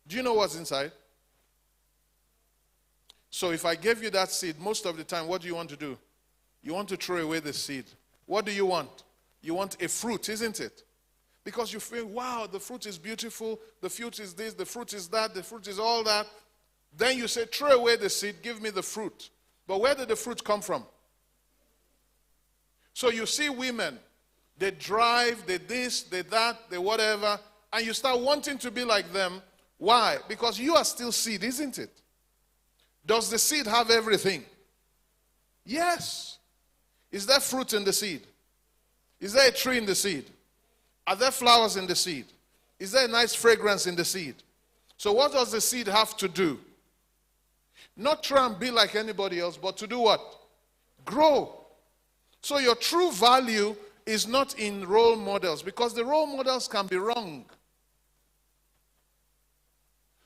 Do you know what's inside? So if I gave you that seed, most of the time, what do you want to do? You want to throw away the seed. What do you want? You want a fruit, isn't it? Because you feel, wow, the fruit is beautiful, the fruit is this, the fruit is that, the fruit is all that. Then you say, throw away the seed, give me the fruit. But where did the fruit come from? So you see women, they drive, they this, they that, they whatever, and you start wanting to be like them. Why? Because you are still seed, isn't it? Does the seed have everything? Yes. Is there fruit in the seed? Is there a tree in the seed? Are there flowers in the seed? Is there a nice fragrance in the seed? So what does the seed have to do? Not try and be like anybody else, but to do what? Grow. So your true value is not in role models, because the role models can be wrong.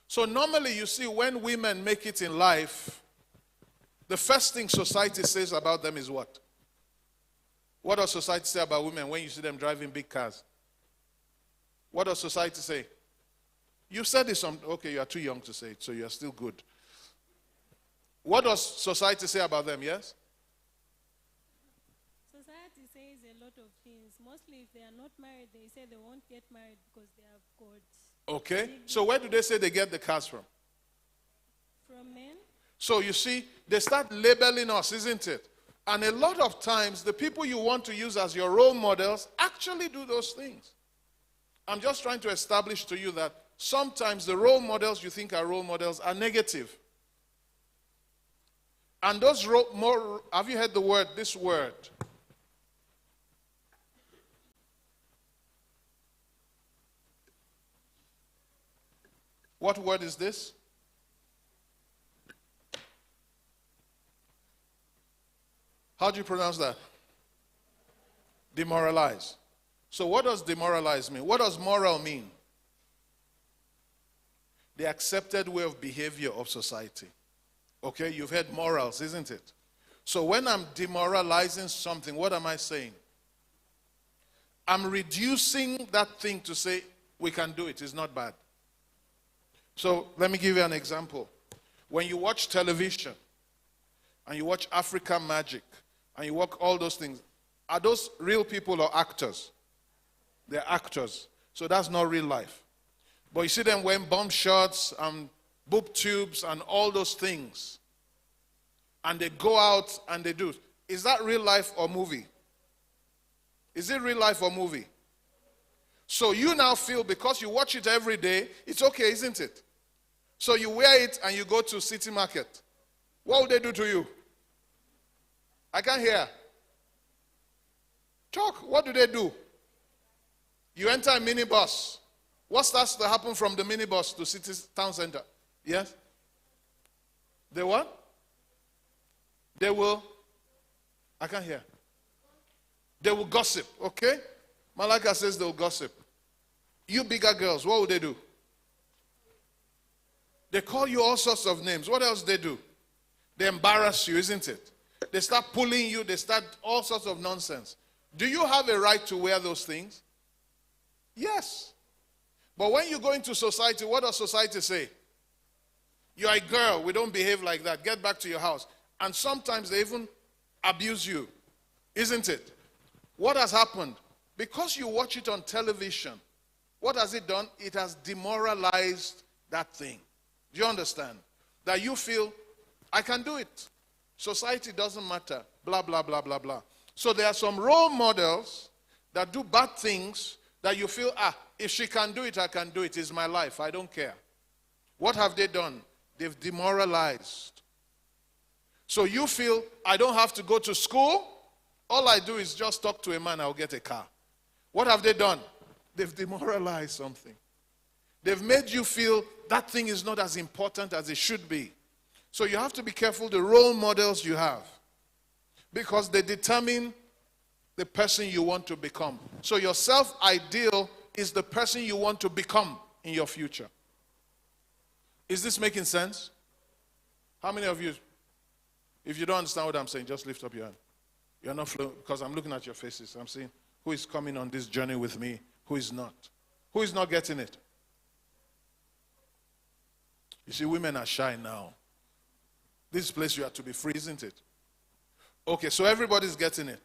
So normally you see when women make it in life, the first thing society says about them is what? What does society say about women when you see them driving big cars? What does society say? You said this, okay, you are too young to say it, so you are still good. What does society say about them, yes? Society says a lot of things. Mostly if they are not married, they say they won't get married because they have got... Okay, so where do they say they get the cars from? From men. So you see, they start labeling us, isn't it? And a lot of times, the people you want to use as your role models actually do those things. I'm just trying to establish to you that sometimes the role models you think are role models are negative. And those have you heard the word, this word? What word is this? How do you pronounce that? Demoralize. So what does demoralize mean? What does moral mean? The accepted way of behavior of society. Okay, you've heard morals, isn't it? So when I'm demoralizing something, what am I saying? I'm reducing that thing to say, we can do it, it's not bad. So let me give you an example. When you watch television, and you watch Africa Magic, and you watch all those things, are those real people or actors? They're actors. So that's not real life. But you see them wearing bomb shots and boob tubes and all those things. And they go out and they do. Is that real life or movie? Is it real life or movie? So you now feel because you watch it every day, it's okay, isn't it? So you wear it and you go to City Market. What will they do to you? I can't hear. Talk. What do they do? You enter a minibus. What starts to happen from the minibus to city town center? Yes? They what? They will, I can't hear. They will gossip, okay? Malaka says they will gossip. You bigger girls, what will they do? They call you all sorts of names. What else they do? They embarrass you, isn't it? They start pulling you. They start all sorts of nonsense. Do you have a right to wear those things? Yes. But when you go into society, what does society say? You are a girl. We don't behave like that. Get back to your house. And sometimes they even abuse you. Isn't it? What has happened? Because you watch it on television, what has it done? It has demoralized that thing. Do you understand? That you feel, I can do it. Society doesn't matter. Blah, blah, blah, blah, blah. So there are some role models that do bad things that you feel, if she can do it, I can do it. It's my life. I don't care. What have they done? They've demoralized. So you feel, I don't have to go to school. All I do is just talk to a man, I'll get a car. What have they done? They've demoralized something. They've made you feel that thing is not as important as it should be. So you have to be careful the role models you have, because they determine the person you want to become. So your self-ideal is the person you want to become in your future. Is this making sense? How many of you, if you don't understand what I'm saying, just lift up your hand. You're not flowing, because I'm looking at your faces. I'm saying, who is coming on this journey with me? Who is not? Who is not getting it? You see, women are shy now. This place you have to be free, isn't it? Okay, so everybody's getting it.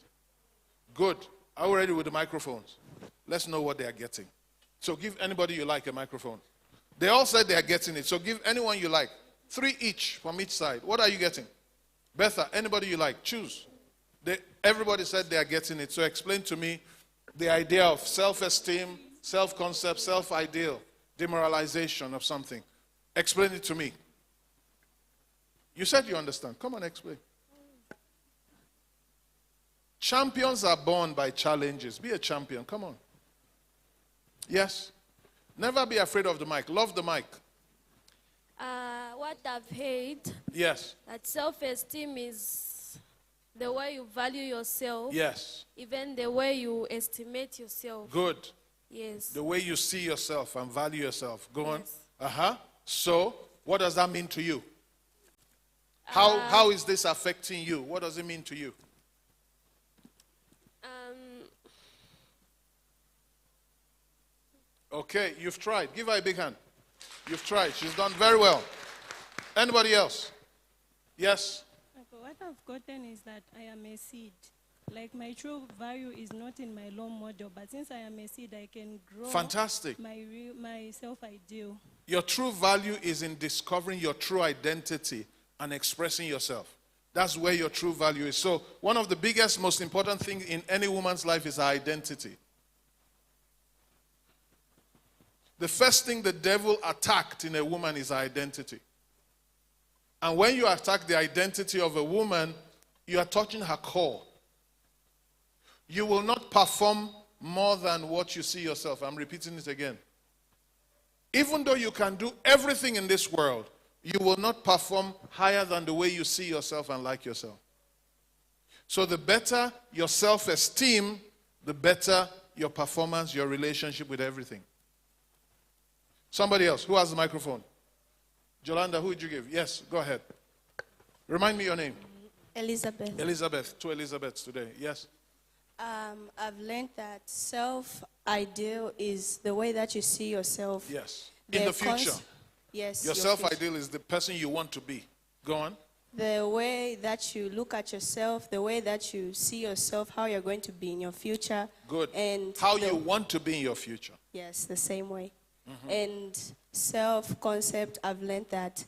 Good. Are we ready with the microphones? Let's know what they are getting. So give anybody you like a microphone. They all said they are getting it. So give anyone you like. 3 each from each side. What are you getting? Betha, anybody you like. Choose. Everybody said they are getting it. So explain to me the idea of self-esteem, self-concept, self-ideal, demoralization of something. Explain it to me. You said you understand. Come on, explain. Champions are born by challenges. Be a champion. Come on. Yes. Never be afraid of the mic. Love the mic. What I've heard, Yes. that self-esteem is the way you value yourself. Yes. Even the way you estimate yourself. Good. Yes. The way you see yourself and value yourself. Go on. Yes. So, what does that mean to you? How is this affecting you? What does it mean to you? Okay, you've tried. Give her a big hand. You've tried. She's done very well. Anybody else? Yes? Okay, what I've gotten is that I am a seed. Like my true value is not in my role model, but since I am a seed, I can grow. Fantastic. My self-ideal. Your true value is in discovering your true identity and expressing yourself. That's where your true value is. So one of the biggest, most important things in any woman's life is her identity. The first thing the devil attacked in a woman is her identity. And when you attack the identity of a woman, you are touching her core. You will not perform more than what you see yourself. I'm repeating it again. Even though you can do everything in this world, you will not perform higher than the way you see yourself and like yourself. So the better your self-esteem, the better your performance, your relationship with everything. Somebody else. Who has the microphone? Jolanda, who did you give? Yes, go ahead. Remind me your name. Elizabeth. Elizabeth. 2 Elizabeths today. Yes. I've learned that self-ideal is the way that you see yourself. Yes. In the future. Yes. Your self-ideal is the person you want to be. Go on. The way that you look at yourself, the way that you see yourself, how you're going to be in your future. Good. And how you want to be in your future. Yes, the same way. Mm-hmm. And self-concept, I've learned that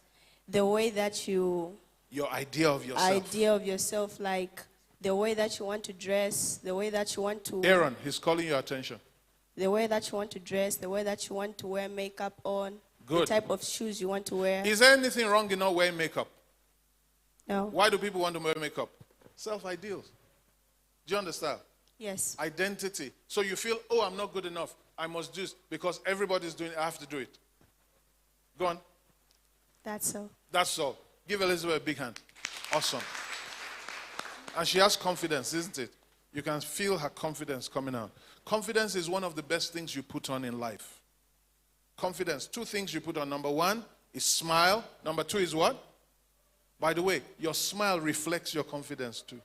the way that you... Your idea of yourself. Idea of yourself, like the way that you want to dress, the way that you want to... Aaron, he's calling your attention. The way that you want to dress, the way that you want to wear makeup on. Good. The type of shoes you want to wear. Is there anything wrong in not wearing makeup? No. Why do people want to wear makeup? Self-ideals. Do you understand? Yes. Identity. So you feel, oh, I'm not good enough. I must do this because everybody's doing it. I have to do it. Go on. That's all. That's all. Give Elizabeth a big hand. Awesome. And she has confidence, isn't it? You can feel her confidence coming out. Confidence is one of the best things you put on in life. Confidence. 2 things you put on. Number 1 is smile. Number 2 is what? By the way, your smile reflects your confidence too.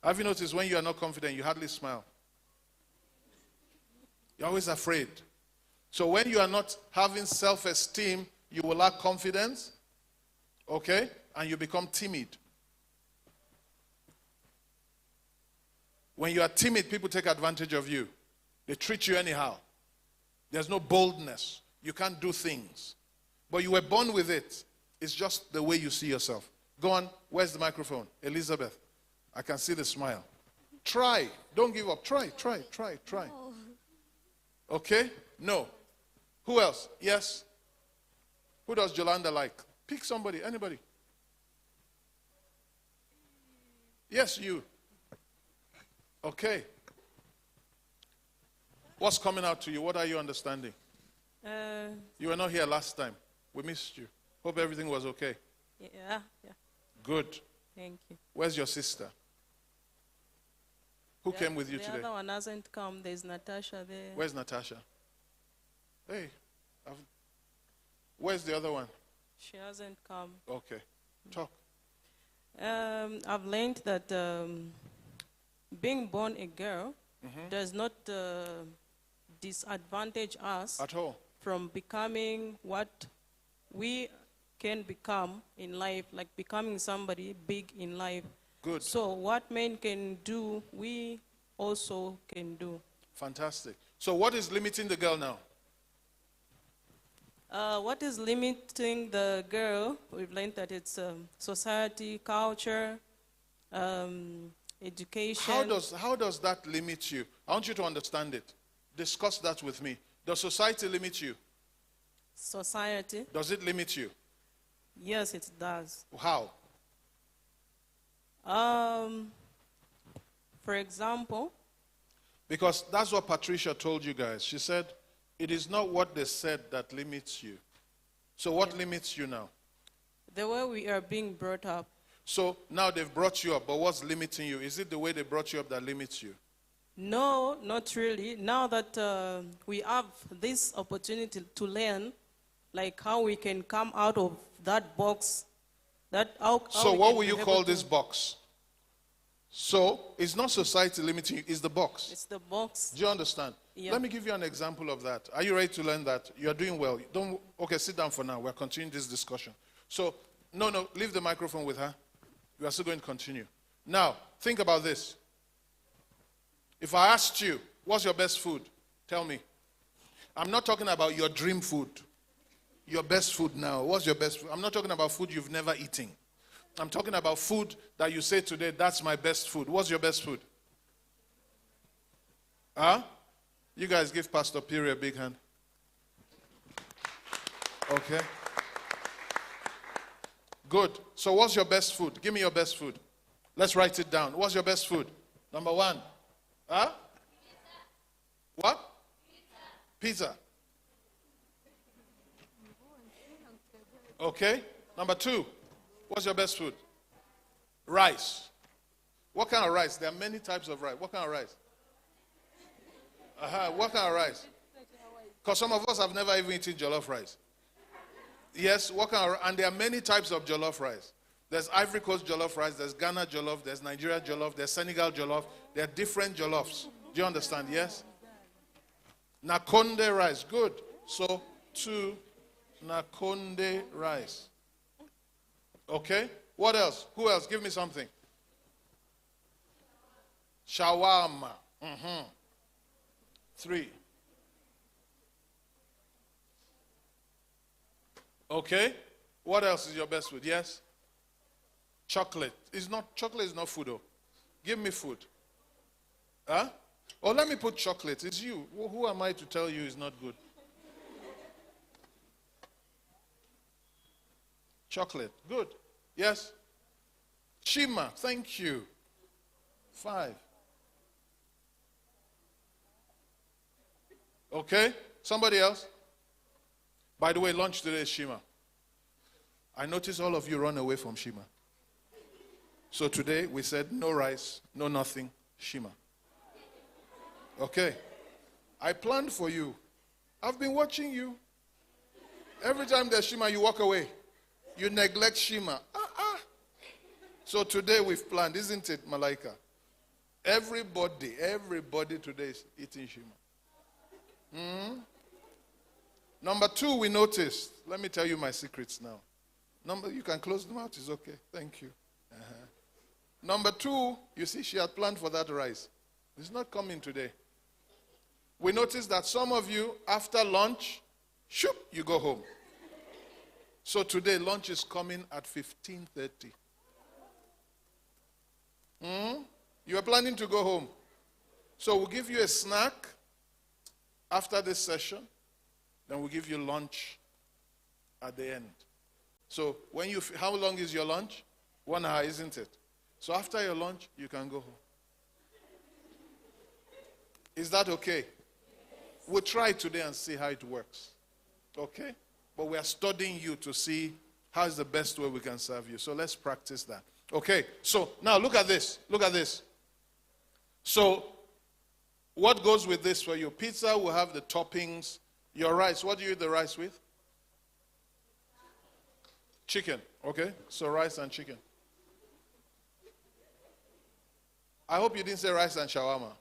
Have you noticed when you are not confident, you hardly smile? You're always afraid. So when you are not having self-esteem, you will lack confidence, okay? And you become timid. When you are timid, people take advantage of you. They treat you anyhow. There's no boldness. You can't do things. But you were born with it. It's just the way you see yourself. Go on. Where's the microphone? Elizabeth. I can see the smile. Try. Don't give up. Try. Okay? No. Who else? Yes? Who does Jolanda like? Pick somebody. Anybody. Yes, you. Okay. What's coming out to you? What are you understanding? You were not here last time. We missed you. Hope everything was okay. Yeah. Good. Thank you. Where's your sister? Who came with you the today? The other one hasn't come. There's Natasha there. Where's Natasha? Hey. Where's the other one? She hasn't come. Okay. Talk. I've learned that being born a girl does not disadvantage us at all from becoming what we can become in life, like becoming somebody big in life. Good. So what men can do, we also can do. Fantastic. So what is limiting the girl now? What is limiting the girl? We've learned that it's society, culture, education. How does that limit you? I want you to understand it. Discuss that with me. Does society limit you? Society? Does it limit you? Yes, it does. How? For example, Because that's what Patricia told you guys. She said, it is not what they said that limits you. So what limits you now? the way we are being brought up. So now they've brought you up, but what's limiting you? Is it the way they brought you up that limits you? No, not really. Now that we have this opportunity to learn, like how we can come out of that box, how So we what can will be you able call to- this box? So it's not society limiting you, it's the box. It's the box. Do you understand? Yeah. Let me give you an example of that. Are you ready to learn that? You are doing well. Okay, sit down for now. We're continuing this discussion. So, no, leave the microphone with her. We are still going to continue. Now, think about this. If I asked you, what's your best food? Tell me. I'm not talking about your dream food. Your best food now. What's your best food? I'm not talking about food you've never eaten. I'm talking about food that you say today, that's my best food. What's your best food? Huh? You guys give Pastor Piri a big hand. Okay. Good. So what's your best food? Give me your best food. Let's write it down. What's your best food? Number one. Huh? Pizza. What? Pizza. Okay. Number two. What's your best food? Rice. What kind of rice? There are many types of rice. What kind of rice? What kind of rice? Because some of us have never even eaten jollof rice. Yes, what kind of, and there are many types of jollof rice. There's Ivory Coast jollof rice, there's Ghana jollof, there's Nigeria jollof, there's Senegal jollof. There are different jollofs. Do you understand? Yes? Nakonde rice. Good. So, two Nakonde rice. Okay? What else? Who else? Give me something. Shawarma. Three. Okay? What else is your best food? Yes? Chocolate. Chocolate is not food, though. Give me food. Huh? Or let me put chocolate. It's you. Who am I to tell you is not good? Chocolate. Good. Yes? Shima. Thank you. 5. Okay? Somebody else? By the way, lunch today is Shima. I notice all of you run away from Shima. So today we said no rice, no nothing, Shima. Okay? I planned for you. I've been watching you. Every time there's Shima, you walk away. You neglect Shima. So today we've planned, isn't it, Malaika? Everybody today is eating Shima. Number 2, we noticed. Let me tell you my secrets now. You can close them out. It's okay. Thank you. Number 2, you see, she had planned for that rice. It's not coming today. We noticed that some of you, after lunch, shoop, you go home. So today, lunch is coming at 15:30. You are planning to go home. So we'll give you a snack after this session. Then we'll give you lunch at the end. So how long is your lunch? 1 hour, isn't it? So after your lunch, you can go home. Is that okay? We'll try today and see how it works. Okay? But we are studying you to see how is the best way we can serve you. So let's practice that. Okay? So now look at this. Look at this. So what goes with this for you? Pizza will have the toppings. Your rice, what do you eat the rice with? Chicken. Okay? So rice and chicken. I hope you didn't say rice and shawarma.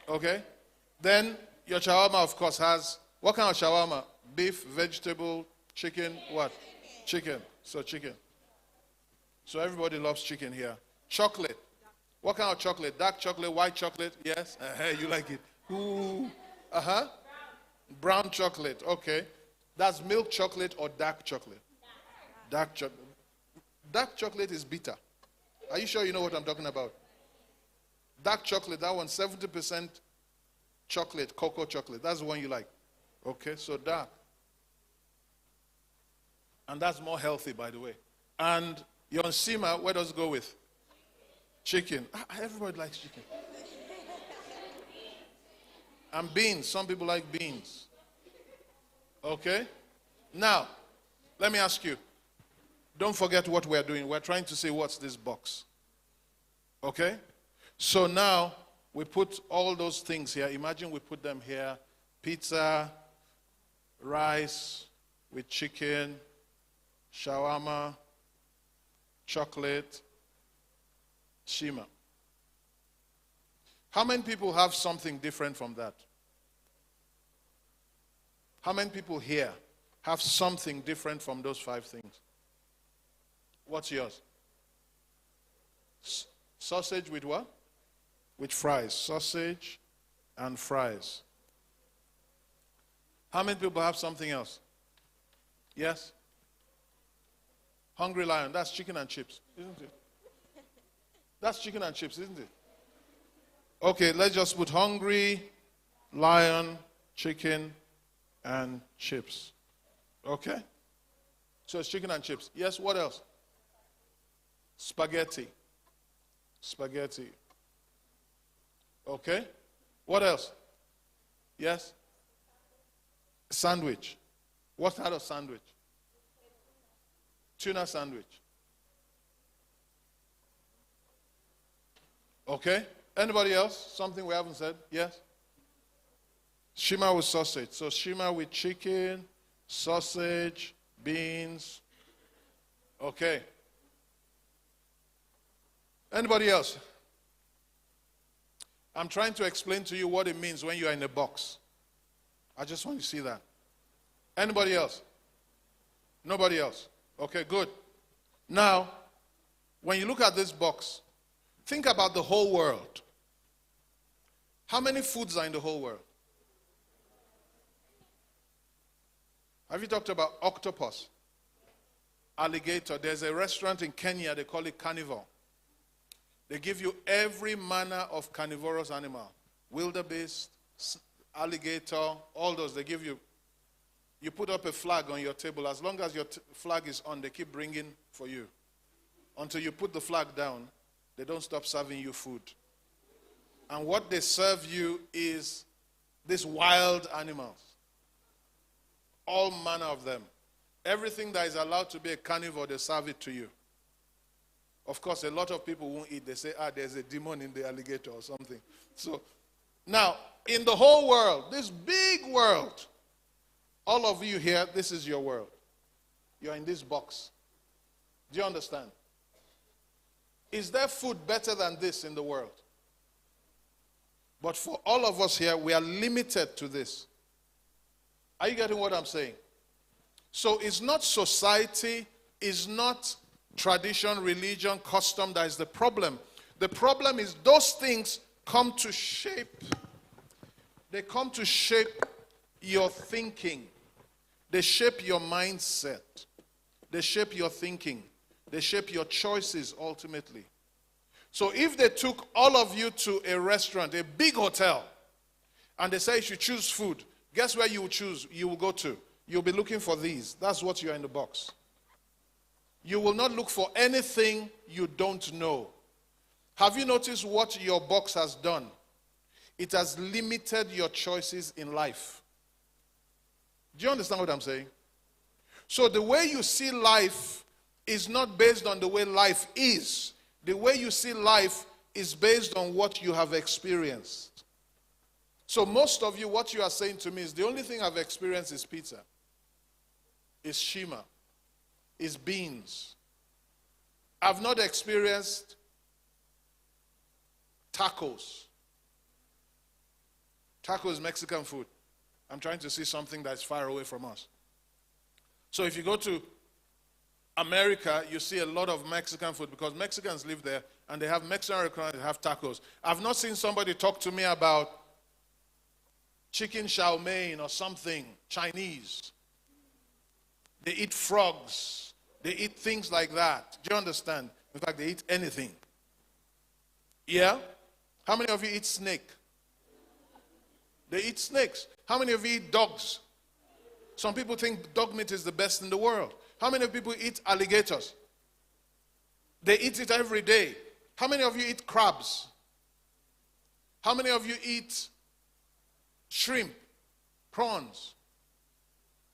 Okay? Then your shawarma, of course, has what kind of shawarma? Beef, vegetable, Chicken, what? Chicken. So chicken. So everybody loves chicken here. Chocolate. What kind of chocolate? Dark chocolate, white chocolate? Yes? You like it. Ooh. Uh-huh. Brown chocolate. Okay. That's milk chocolate or dark chocolate? Dark chocolate. Dark chocolate is bitter. Are you sure you know what I'm talking about? Dark chocolate, that one, 70% chocolate, cocoa chocolate. That's the one you like. Okay, so dark. And that's more healthy, by the way. And your nsima, where does it go with? Chicken. Everybody likes chicken. And beans. Some people like beans. Okay? Now, let me ask you. Don't forget what we're doing. We're trying to say, what's this box? Okay? So now, we put all those things here. Imagine we put them here. Pizza, rice with chicken, shawarma, chocolate, shima. How many people have something different from that? How many people here have something different from those 5 things? What's yours? Sausage with what? With fries. Sausage and fries. How many people have something else? Yes? Hungry Lion, that's chicken and chips, isn't it? That's chicken and chips, isn't it? Okay, let's just put Hungry Lion, chicken, and chips. Okay? So it's chicken and chips. Yes, what else? Spaghetti. Spaghetti. Okay? What else? Yes? Sandwich. What kind of sandwich? Tuna sandwich. Okay? Anybody else? Something we haven't said? Yes? Shima with sausage. So shima with chicken, sausage, beans. Okay. Anybody else? I'm trying to explain to you what it means when you are in a box. I just want you to see that. Anybody else? Nobody else? Okay, good. Now, when you look at this box, think about the whole world. How many foods are in the whole world? Have you talked about octopus? Alligator. There's a restaurant in Kenya, they call it Carnivore. They give you every manner of carnivorous animal. Wildebeest, alligator, all those. They give you. You put up a flag on your table. As long as your flag is on, they keep bringing for you. Until you put the flag down, they don't stop serving you food. And what they serve you is these wild animals. All manner of them. Everything that is allowed to be a carnivore, they serve it to you. Of course, a lot of people won't eat. They say, there's a demon in the alligator or something. So, now, in the whole world, this big world, all of you here, this is your world. You're in this box. Do you understand? Is there food better than this in the world? But for all of us here, we are limited to this. Are you getting what I'm saying? So it's not society, it's not tradition, religion, custom that is the problem. The problem is those things come to shape. They come to shape your thinking. They shape your mindset. They shape your thinking. They shape your choices ultimately. So if they took all of you to a restaurant, a big hotel, and they say you should choose food, guess where you will choose? You will go to. You'll be looking for these. That's what you are in the box. You will not look for anything you don't know. Have you noticed what your box has done? It has limited your choices in life. Do you understand what I'm saying? So the way you see life is not based on the way life is. The way you see life is based on what you have experienced. So most of you, what you are saying to me is the only thing I've experienced is pizza, is shima, is beans. I've not experienced tacos. Tacos is Mexican food. I'm trying to see something that's far away from us. So if you go to America, you see a lot of Mexican food because Mexicans live there and they have Mexican restaurants, they have tacos. I've not seen somebody talk to me about chicken chow mein or something, Chinese. They eat frogs. They eat things like that. Do you understand? In fact, they eat anything. Yeah? How many of you eat snake? They eat snakes. How many of you eat dogs? Some people think dog meat is the best in the world. How many people eat alligators? They eat it every day. How many of you eat crabs? How many of you eat shrimp, prawns?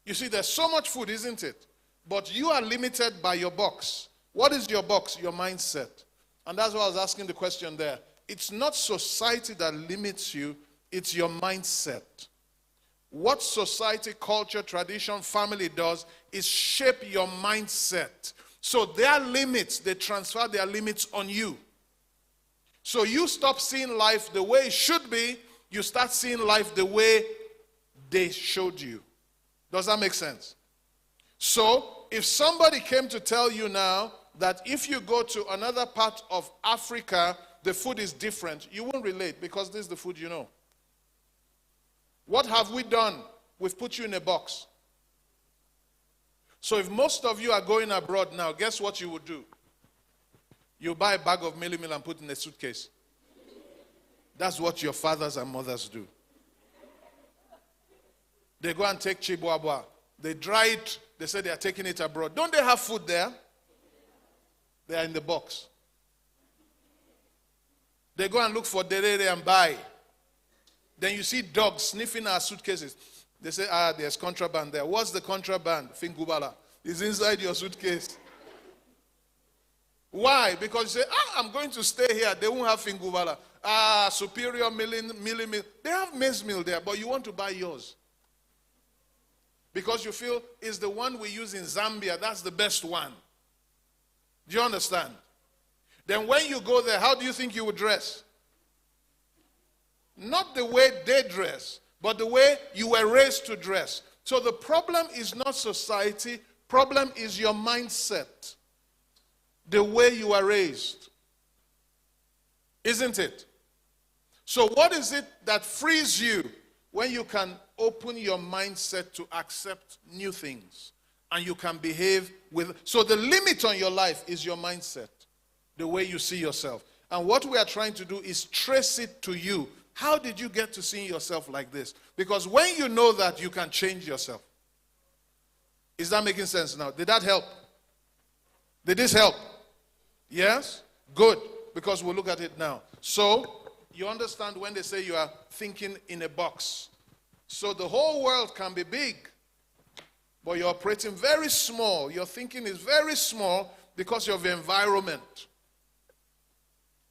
You see, there's so much food, isn't it? But you are limited by your box. What is your box? Your mindset. And that's why I was asking the question there. It's not society that limits you, it's your mindset. What society, culture, tradition, family does is shape your mindset. So their limits, they transfer their limits on you. So you stop seeing life the way it should be, you start seeing life the way they showed you. Does that make sense? So if somebody came to tell you now that if you go to another part of Africa, the food is different, you won't relate because this is the food you know. What have we done? We've put you in a box. So if most of you are going abroad now, guess what you would do? You buy a bag of Millie Meal and put in a suitcase. That's what your fathers and mothers do. They go and take chibwabwa. They dry it. They say they are taking it abroad. Don't they have food there? They are in the box. They go and look for derere and buy. Then you see dogs sniffing our suitcases. They say, there's contraband there. What's the contraband? Fingubala. It's inside your suitcase. Why? Because you say, I'm going to stay here. They won't have fingubala. Superior milling meal. They have maize meal there, but you want to buy yours. Because you feel it's the one we use in Zambia. That's the best one. Do you understand? Then when you go there, how do you think you would dress? Not the way they dress, but the way you were raised to dress. So the problem is not society. Problem is your mindset. The way you are raised. Isn't it? So what is it that frees you when you can open your mindset to accept new things and you can behave with... So the limit on your life is your mindset, the way you see yourself. And what we are trying to do is trace it to you. How did you get to seeing yourself like this? Because when you know that, you can change yourself. Is that making sense now? Did that help? Did this help? Yes? Good. Because we'll look at it now. So, you understand when they say you are thinking in a box. So the whole world can be big, but you're operating very small. Your thinking is very small because of your environment.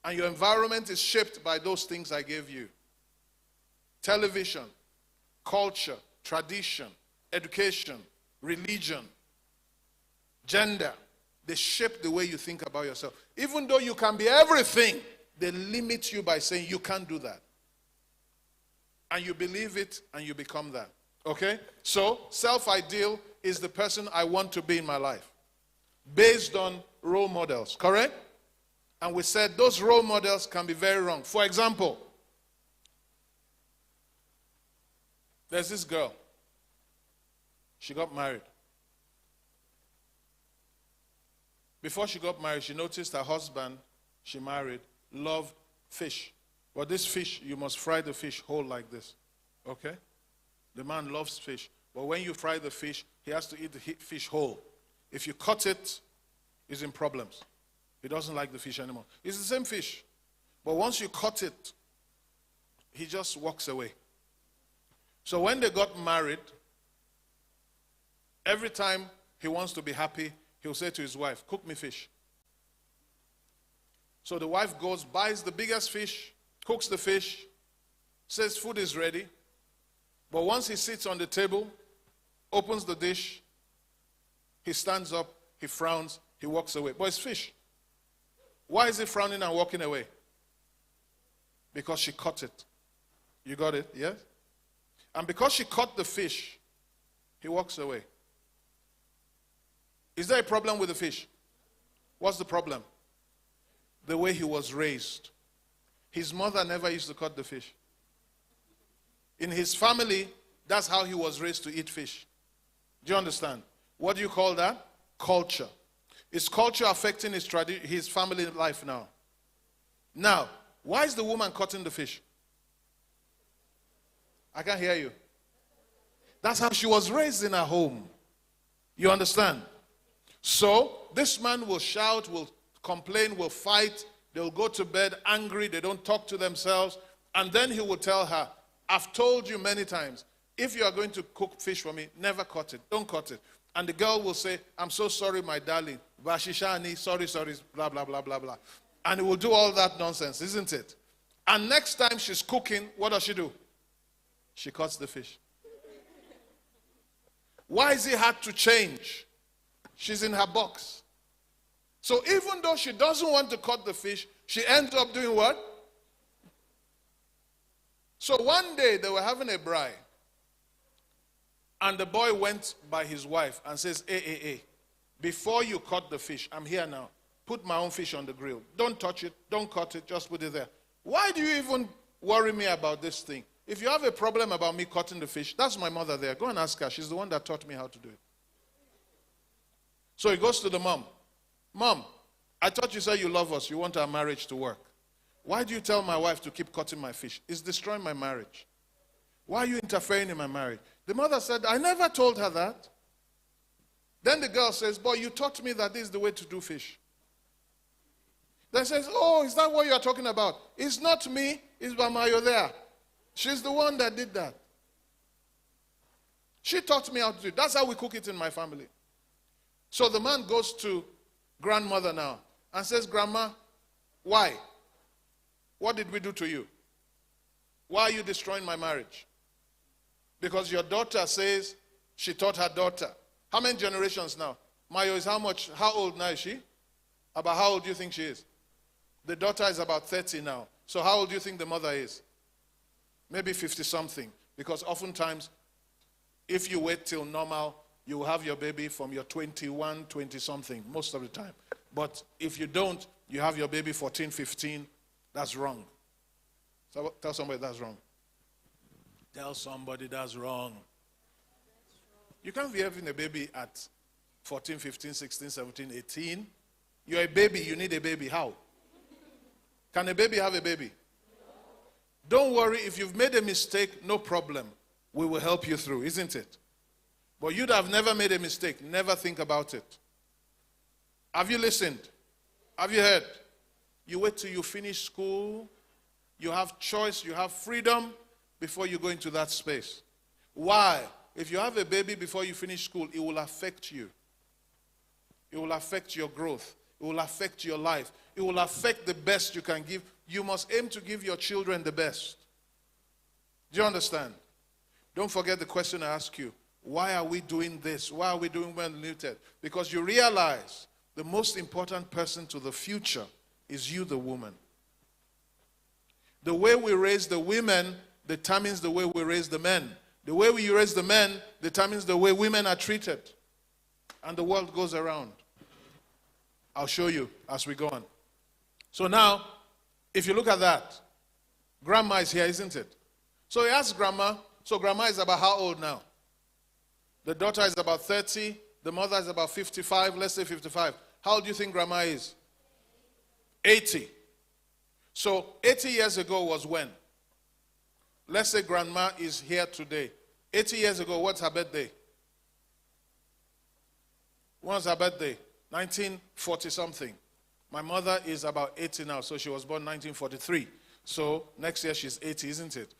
And your environment is shaped by those things I gave you. Television, culture, tradition, education, religion, gender. They shape the way you think about yourself. Even though you can be everything, they limit you by saying you can't do that. And you believe it and you become that. Okay? So, self-ideal is the person I want to be in my life. Based on role models. Correct? And we said those role models can be very wrong. For example, there's this girl. She got married. Before she got married, she noticed her husband, she married, loved fish. But this fish, you must fry the fish whole like this. Okay? The man loves fish. But when you fry the fish, he has to eat the fish whole. If you cut it, he's in problems. He doesn't like the fish anymore. It's the same fish. But once you cut it, he just walks away. So when they got married, every time he wants to be happy, he'll say to his wife, cook me fish. So the wife goes, buys the biggest fish, cooks the fish, says food is ready. But once he sits on the table, opens the dish, he stands up, he frowns, he walks away. But it's fish. Why is he frowning and walking away? Because she cut it. You got it? Yes? And because she cut the fish, he walks away. Is there a problem with the fish? What's the problem? The way he was raised. His mother never used to cut the fish. In his family, that's how he was raised to eat fish. Do you understand? What do you call that? Culture. Is culture affecting his family life now? Now, why is the woman cutting the fish? I can't hear you. That's how she was raised in her home. You understand? So, this man will shout, will complain, will fight. They'll go to bed angry. They don't talk to themselves. And then he will tell her, I've told you many times, if you are going to cook fish for me, never cut it. Don't cut it. And the girl will say, I'm so sorry, my darling. Bashishani, sorry, blah, blah, blah, blah, blah. And he will do all that nonsense, isn't it? And next time she's cooking, what does she do? She cuts the fish. Why is it hard to change? She's in her box. So even though she doesn't want to cut the fish, she ends up doing what? So one day they were having a braai. And the boy went by his wife and says, hey, before you cut the fish, I'm here now. Put my own fish on the grill. Don't touch it. Don't cut it. Just put it there. Why do you even worry me about this thing? If you have a problem about me cutting the fish, that's my mother there. Go and ask her. She's the one that taught me how to do it. So he goes to the mom. Mom, I thought you said you love us. You want our marriage to work. Why do you tell my wife to keep cutting my fish? It's destroying my marriage. Why are you interfering in my marriage? The mother said, I never told her that. Then the girl says, boy, you taught me that this is the way to do fish. Then says, oh, is that what you're talking about? It's not me, it's Mama, you're there. She's the one that did that. She taught me how to do it. That's how we cook it in my family. So the man goes to grandmother now and says, Grandma, why? What did we do to you? Why are you destroying my marriage? Because your daughter says she taught her daughter. How many generations now? Mayo is how old now is she? About how old do you think she is? The daughter is about 30 now. So how old do you think the mother is? Maybe 50-something. Because oftentimes, if you wait till normal, you will have your baby from your 21, 20-something, most of the time. But if you don't, you have your baby 14, 15. That's wrong. So tell somebody that's wrong. Tell somebody that's wrong. You can't be having a baby at 14, 15, 16, 17, 18. You're a baby, you need a baby. How? Can a baby have a baby? Don't worry, if you've made a mistake, no problem. We will help you through, isn't it? But you'd have never made a mistake. Never think about it. Have you listened? Have you heard? You wait till you finish school. You have choice, you have freedom before you go into that space. Why? If you have a baby before you finish school, it will affect you. It will affect your growth. It will affect your life. It will affect the best you can give. You must aim to give your children the best. Do you understand? Don't forget the question I asked you. Why are we doing this? Why are we doing well limited? Because you realize the most important person to the future is you, the woman. The way we raise the women determines the way we raise the men. The way we raise the men determines the way women are treated. And the world goes around. I'll show you as we go on. So now, if you look at that, grandma is here, isn't it? So he asked grandma. So grandma is about how old now? The daughter is about 30. The mother is about 55. Let's say 55. How old do you think grandma is? 80. So 80 years ago was when? Let's say grandma is here today. 80 years ago, what's her birthday? When's her birthday? 1940 something. My mother is about 80 now, so she was born 1943. So next year she's 80, isn't it?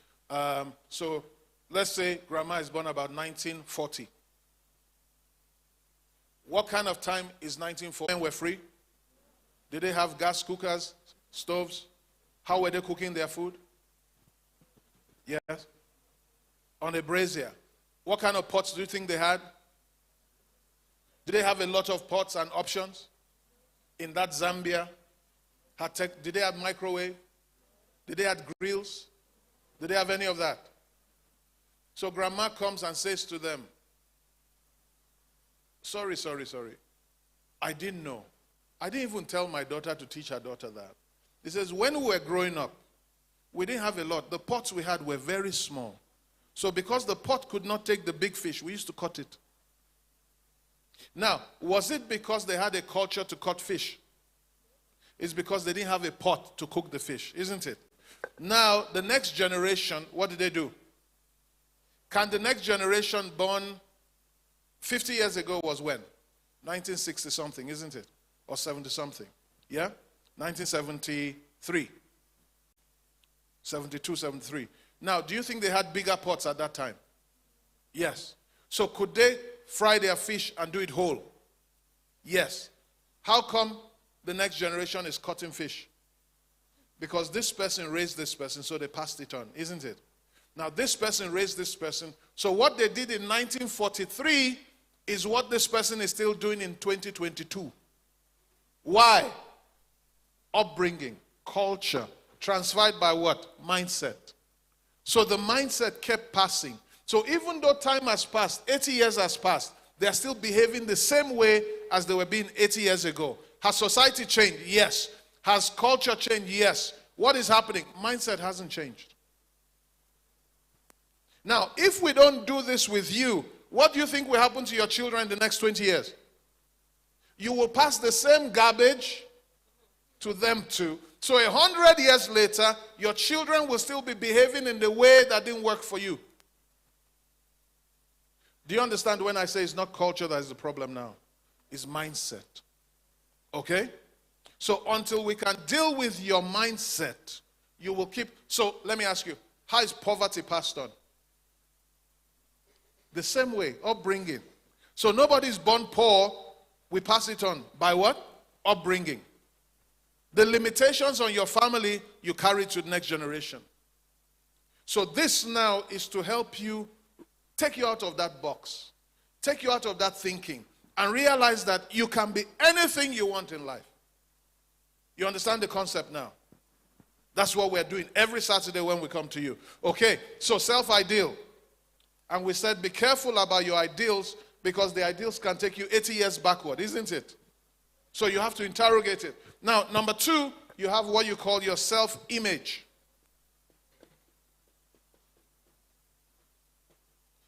So let's say grandma is born about 1940. What kind of time is 1940? Men were free? Did they have gas cookers, stoves? How were they cooking their food? Yes. On a brazier. What kind of pots do you think they had? Did they have a lot of pots and options? In that Zambia, did they have microwave? Did they have grills? Did they have any of that? So grandma comes and says to them, sorry. I didn't know. I didn't even tell my daughter to teach her daughter that. He says, when we were growing up, we didn't have a lot. The pots we had were very small. So because the pot could not take the big fish, we used to cut it. Now, was it because they had a culture to cut fish? It's because they didn't have a pot to cook the fish, isn't it? Now, the next generation, what did they do? Can the next generation born 50 years ago was when? 1960 something, isn't it? Or 70 something. Yeah? 1973. 72, 73. Now, do you think they had bigger pots at that time? Yes. So could they fry their fish and do it whole? Yes. How come the next generation is cutting fish? Because this person raised this person, so they passed it on, isn't it? Now, this person raised this person. So what they did in 1943 is what this person is still doing in 2022. Why? Upbringing, culture, transferred by what? Mindset. So the mindset kept passing. So even though time has passed, 80 years has passed, they are still behaving the same way as they were being 80 years ago. Has society changed? Yes. Has culture changed? Yes. What is happening? Mindset hasn't changed. Now, if we don't do this with you, what do you think will happen to your children in the next 20 years? You will pass the same garbage to them too. So 100 years later, your children will still be behaving in the way that didn't work for you. Do you understand when I say it's not culture that is the problem now? It's mindset. Okay? So until we can deal with your mindset, you will keep... So let me ask you, how is poverty passed on? The same way, upbringing. So nobody's born poor, we pass it on. By what? Upbringing. The limitations on your family, you carry to the next generation. So this now is to help you, take you out of that box. Take you out of that thinking. And realize that you can be anything you want in life. You understand the concept now? That's what we're doing every Saturday when we come to you. Okay, so self-ideal. And we said be careful about your ideals because the ideals can take you 80 years backward, isn't it? So you have to interrogate it. Now, number 2, you have what you call your self-image.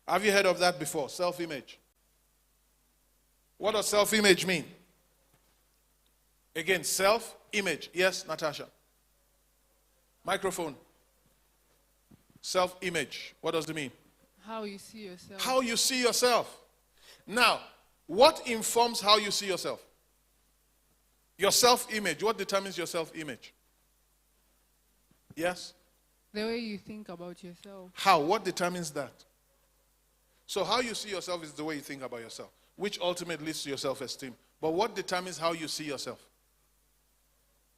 Have you heard of that before? Self-image. What does self-image mean? Again, self-image. Yes, Natasha. Microphone. Self-image. What does it mean? How you see yourself. How you see yourself. Now, what informs how you see yourself? Your self-image. What determines your self-image? Yes? The way you think about yourself. How? What determines that? So how you see yourself is the way you think about yourself, which ultimately leads to your self-esteem. But what determines how you see yourself?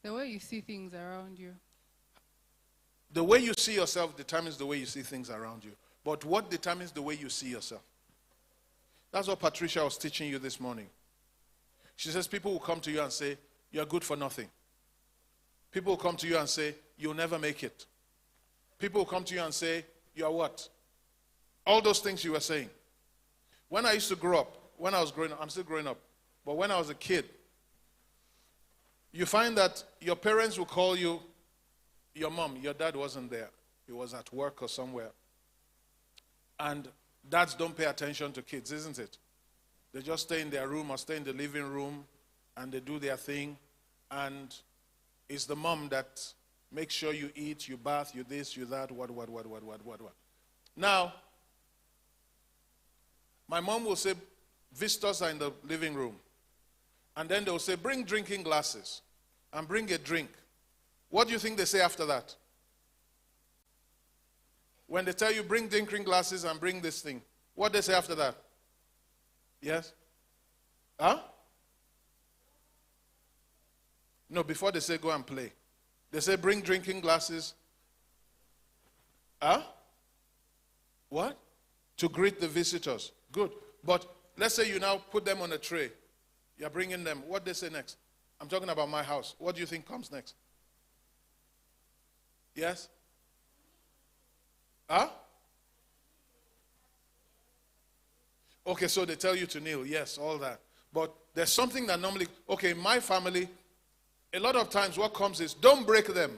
The way you see things around you. The way you see yourself determines the way you see things around you. But what determines the way you see yourself? That's what Patricia was teaching you this morning. She says people will come to you and say, you're good for nothing. People will come to you and say, you'll never make it. People will come to you and say, you're what? All those things you were saying. When I used to grow up, when I was growing up, I'm still growing up, but when I was a kid, you find that your parents will call you, your mom, your dad wasn't there. He was at work or somewhere. And dads don't pay attention to kids, isn't it? They just stay in their room or stay in the living room and they do their thing. And it's the mom that makes sure you eat, you bath, you this, you that, what. Now, my mom will say, visitors are in the living room. And then they'll say, bring drinking glasses and bring a drink. What do you think they say after that? When they tell you, bring drinking glasses and bring this thing, what they say after that? Yes? Huh? No, before they say go and play. They say bring drinking glasses. Huh? What? To greet the visitors. Good. But let's say you now put them on a tray. You're bringing them. What they say next? I'm talking about my house. What do you think comes next? Yes? Huh? Okay, so they tell you to kneel. Yes, all that. But there's something that normally, okay, in my family, a lot of times what comes is, don't break them.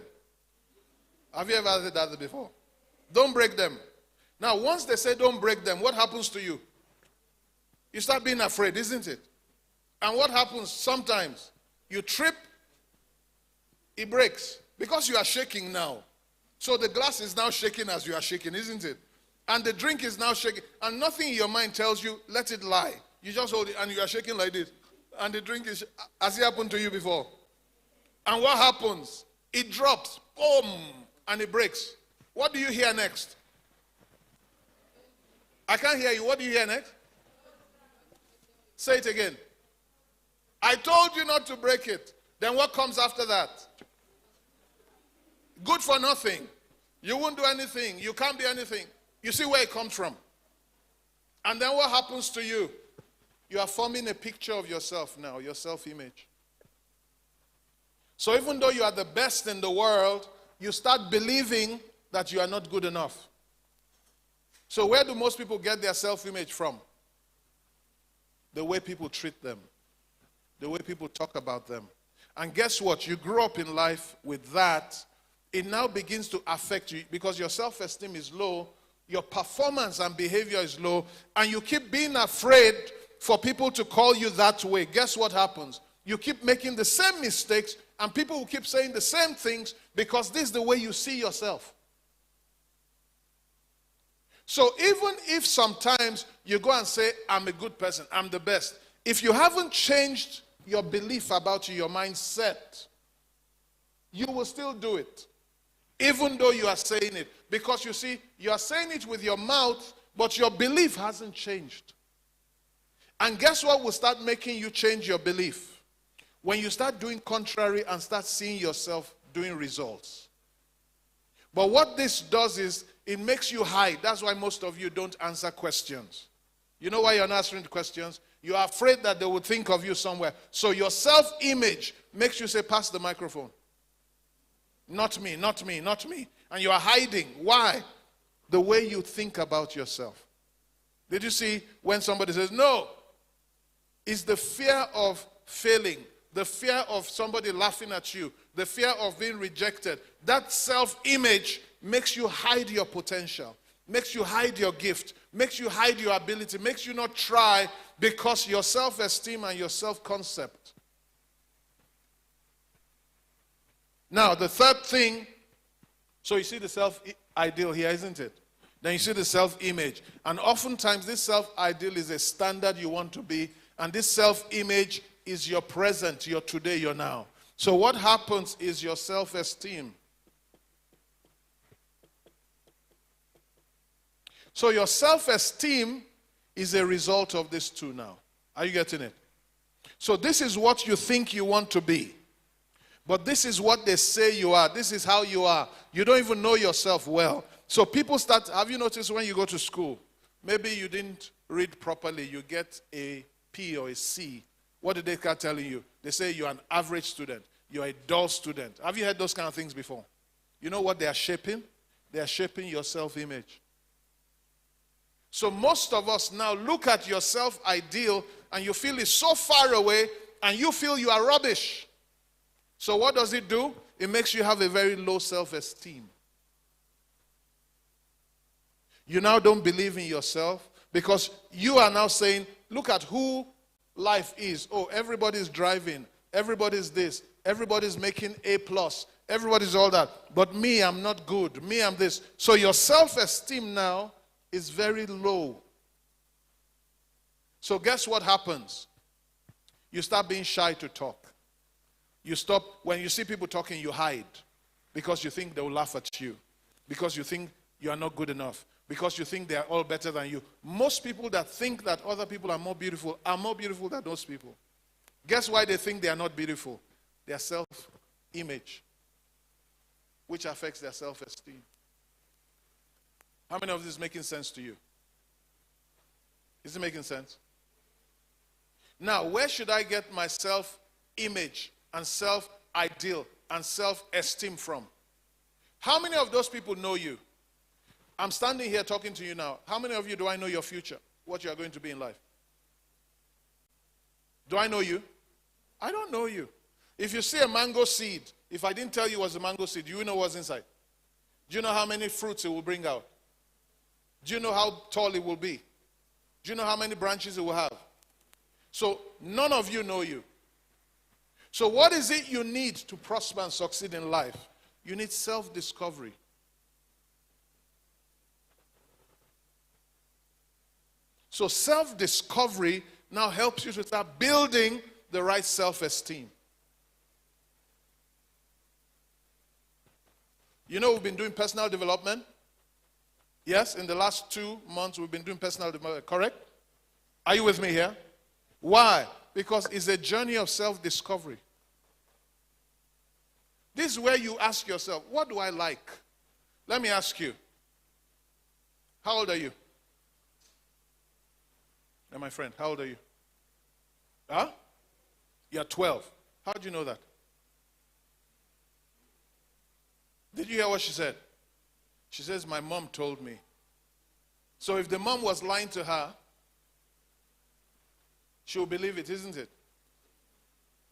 Have you ever heard that before? Don't break them. Now, once they say don't break them, what happens to you? You start being afraid, isn't it? And what happens sometimes? You trip, it breaks. Because you are shaking now. So the glass is now shaking as you are shaking, isn't it? And the drink is now shaking. And nothing in your mind tells you, let it lie. You just hold it and you are shaking like this. And the drink is, has it happened to you before? And what happens? It drops, boom, and it breaks. What do you hear next? I can't hear you. What do you hear next? Say it again. I told you not to break it. Then what comes after that? Good for nothing. You won't do anything. You can't be anything. You see where it comes from. And then what happens to you? You are forming a picture of yourself now, your self-image. So even though you are the best in the world, you start believing that you are not good enough. So where do most people get their self-image from? The way people treat them. The way people talk about them. And guess what? You grew up in life with that. It now begins to affect you because your self-esteem is low, your performance and behavior is low, and you keep being afraid for people to call you that way. Guess what happens? You keep making the same mistakes, and people will keep saying the same things because this is the way you see yourself. So even if sometimes you go and say, I'm a good person, I'm the best, if you haven't changed your belief about you, your mindset, you will still do it. Even though you are saying it. Because you see, you are saying it with your mouth, but your belief hasn't changed. And guess what will start making you change your belief? When you start doing contrary and start seeing yourself doing results. But what this does is, it makes you hide. That's why most of you don't answer questions. You know why you're not answering questions? You are afraid that they will think of you somewhere. So your self-image makes you say, pass the microphone. Not me, not me, not me. And you are hiding. Why? The way you think about yourself. Did you see when somebody says, no? It's the fear of failing. The fear of somebody laughing at you. The fear of being rejected. That self-image makes you hide your potential. Makes you hide your gift. Makes you hide your ability. Makes you not try because your self-esteem and your self-concept. Now, the third thing, so you see the self-ideal here, isn't it? Then you see the self-image. And oftentimes this self-ideal is a standard you want to be. And this self-image is your present, your today, your now. So what happens is your self-esteem. So your self-esteem is a result of this too now. Are you getting it? So this is what you think you want to be. But this is what they say you are. This is how you are. You don't even know yourself well. So people start, have you noticed when you go to school, maybe you didn't read properly, you get a P or a C. What did they start telling you? They say you're an average student. You're a dull student. Have you heard those kind of things before? You know what they are shaping? They are shaping your self-image. So most of us now look at your self-ideal and you feel it's so far away and you feel you are rubbish. So what does it do? It makes you have a very low self-esteem. You now don't believe in yourself because you are now saying, look at who life is. Oh, everybody's driving. Everybody's this. Everybody's making A+. Everybody's all that. But me, I'm not good. Me, I'm this. So your self-esteem now is very low. So guess what happens? You start being shy to talk. You stop, when you see people talking, you hide. Because you think they will laugh at you. Because you think you are not good enough. Because you think they are all better than you. Most people that think that other people are more beautiful than those people. Guess why they think they are not beautiful? Their self-image, which affects their self-esteem. How many of this is making sense to you? Is it making sense? Now, where should I get my self-image and self-ideal and self-esteem from? How many of those people know you? I'm standing here talking to you now. How many of you do I know your future? What you are going to be in life? Do I know you? I don't know you. If you see a mango seed, if I didn't tell you it was a mango seed, you know what's inside. Do you know how many fruits it will bring out? Do you know how tall it will be? Do you know how many branches it will have? So none of you know you. So what is it you need to prosper and succeed in life? You need self-discovery. So self-discovery now helps you to start building the right self-esteem. You know we've been doing personal development? Yes, in the last 2 months we've been doing personal development, correct? Are you with me here? Why? Because it's a journey of self-discovery. This is where you ask yourself, what do I like? Let me ask you. How old are you? Now, my friend, how old are you? Huh? You're 12. How did you know that? Did you hear what she said? She says, my mom told me. So if the mom was lying to her, she will believe it, isn't it?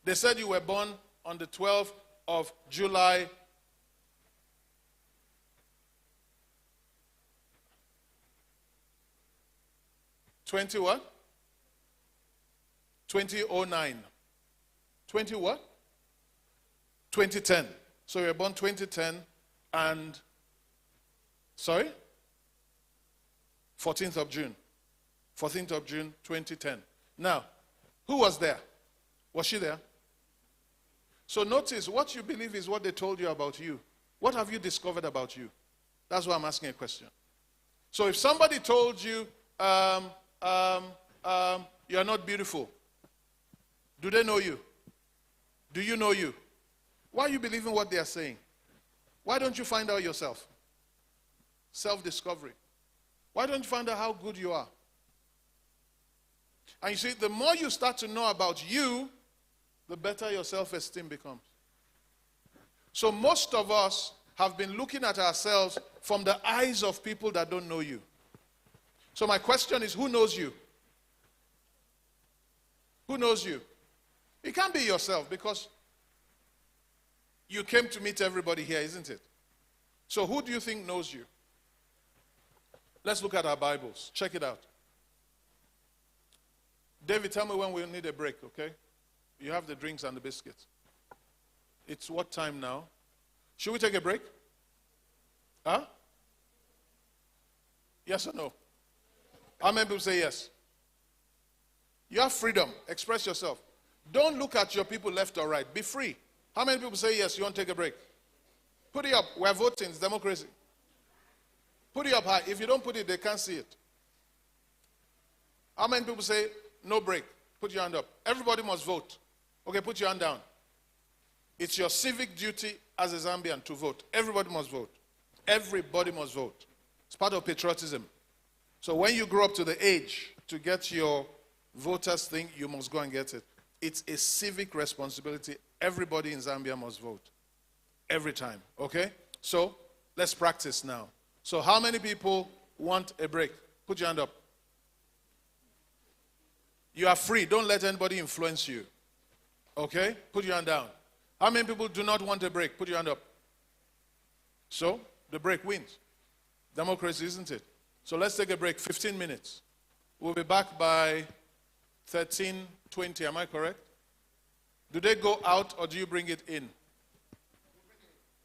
They said you were born on the 12th of July. '20 what? 2009. 20 what? 2010. So you were born 2010 and, sorry? 14th of June. 14th of June 2010. Now, who was there? Was she there? So notice, what you believe is what they told you about you. What have you discovered about you? That's why I'm asking a question. So if somebody told you, you're not beautiful, do they know you? Do you know you? Why are you believing what they are saying? Why don't you find out yourself? Self-discovery. Why don't you find out how good you are? And you see, the more you start to know about you, the better your self-esteem becomes. So most of us have been looking at ourselves from the eyes of people that don't know you. So my question is, who knows you? Who knows you? It can't be yourself, because you came to meet everybody here, isn't it? So who do you think knows you? Let's look at our Bibles. Check it out. David, tell me when we'll need a break, okay? You have the drinks and the biscuits. It's what time now? Should we take a break? Huh? Yes or no? How many people say yes? You have freedom. Express yourself. Don't look at your people left or right. Be free. How many people say yes, you want to take a break? Put it up. We're voting. It's democracy. Put it up high. If you don't put it, they can't see it. How many people say no break? Put your hand up. Everybody must vote. Okay, put your hand down. It's your civic duty as a Zambian to vote. Everybody must vote. Everybody must vote. It's part of patriotism. So when you grow up to the age to get your voters thing, you must go and get it. It's a civic responsibility. Everybody in Zambia must vote. Every time. Okay? So let's practice now. So how many people want a break? Put your hand up. You are free. Don't let anybody influence you. Okay? Put your hand down. How many people do not want a break? Put your hand up. So, the break wins. Democracy, isn't it? So let's take a break, 15 minutes. We'll be back by 13:20, am I correct? Do they go out or do you bring it in?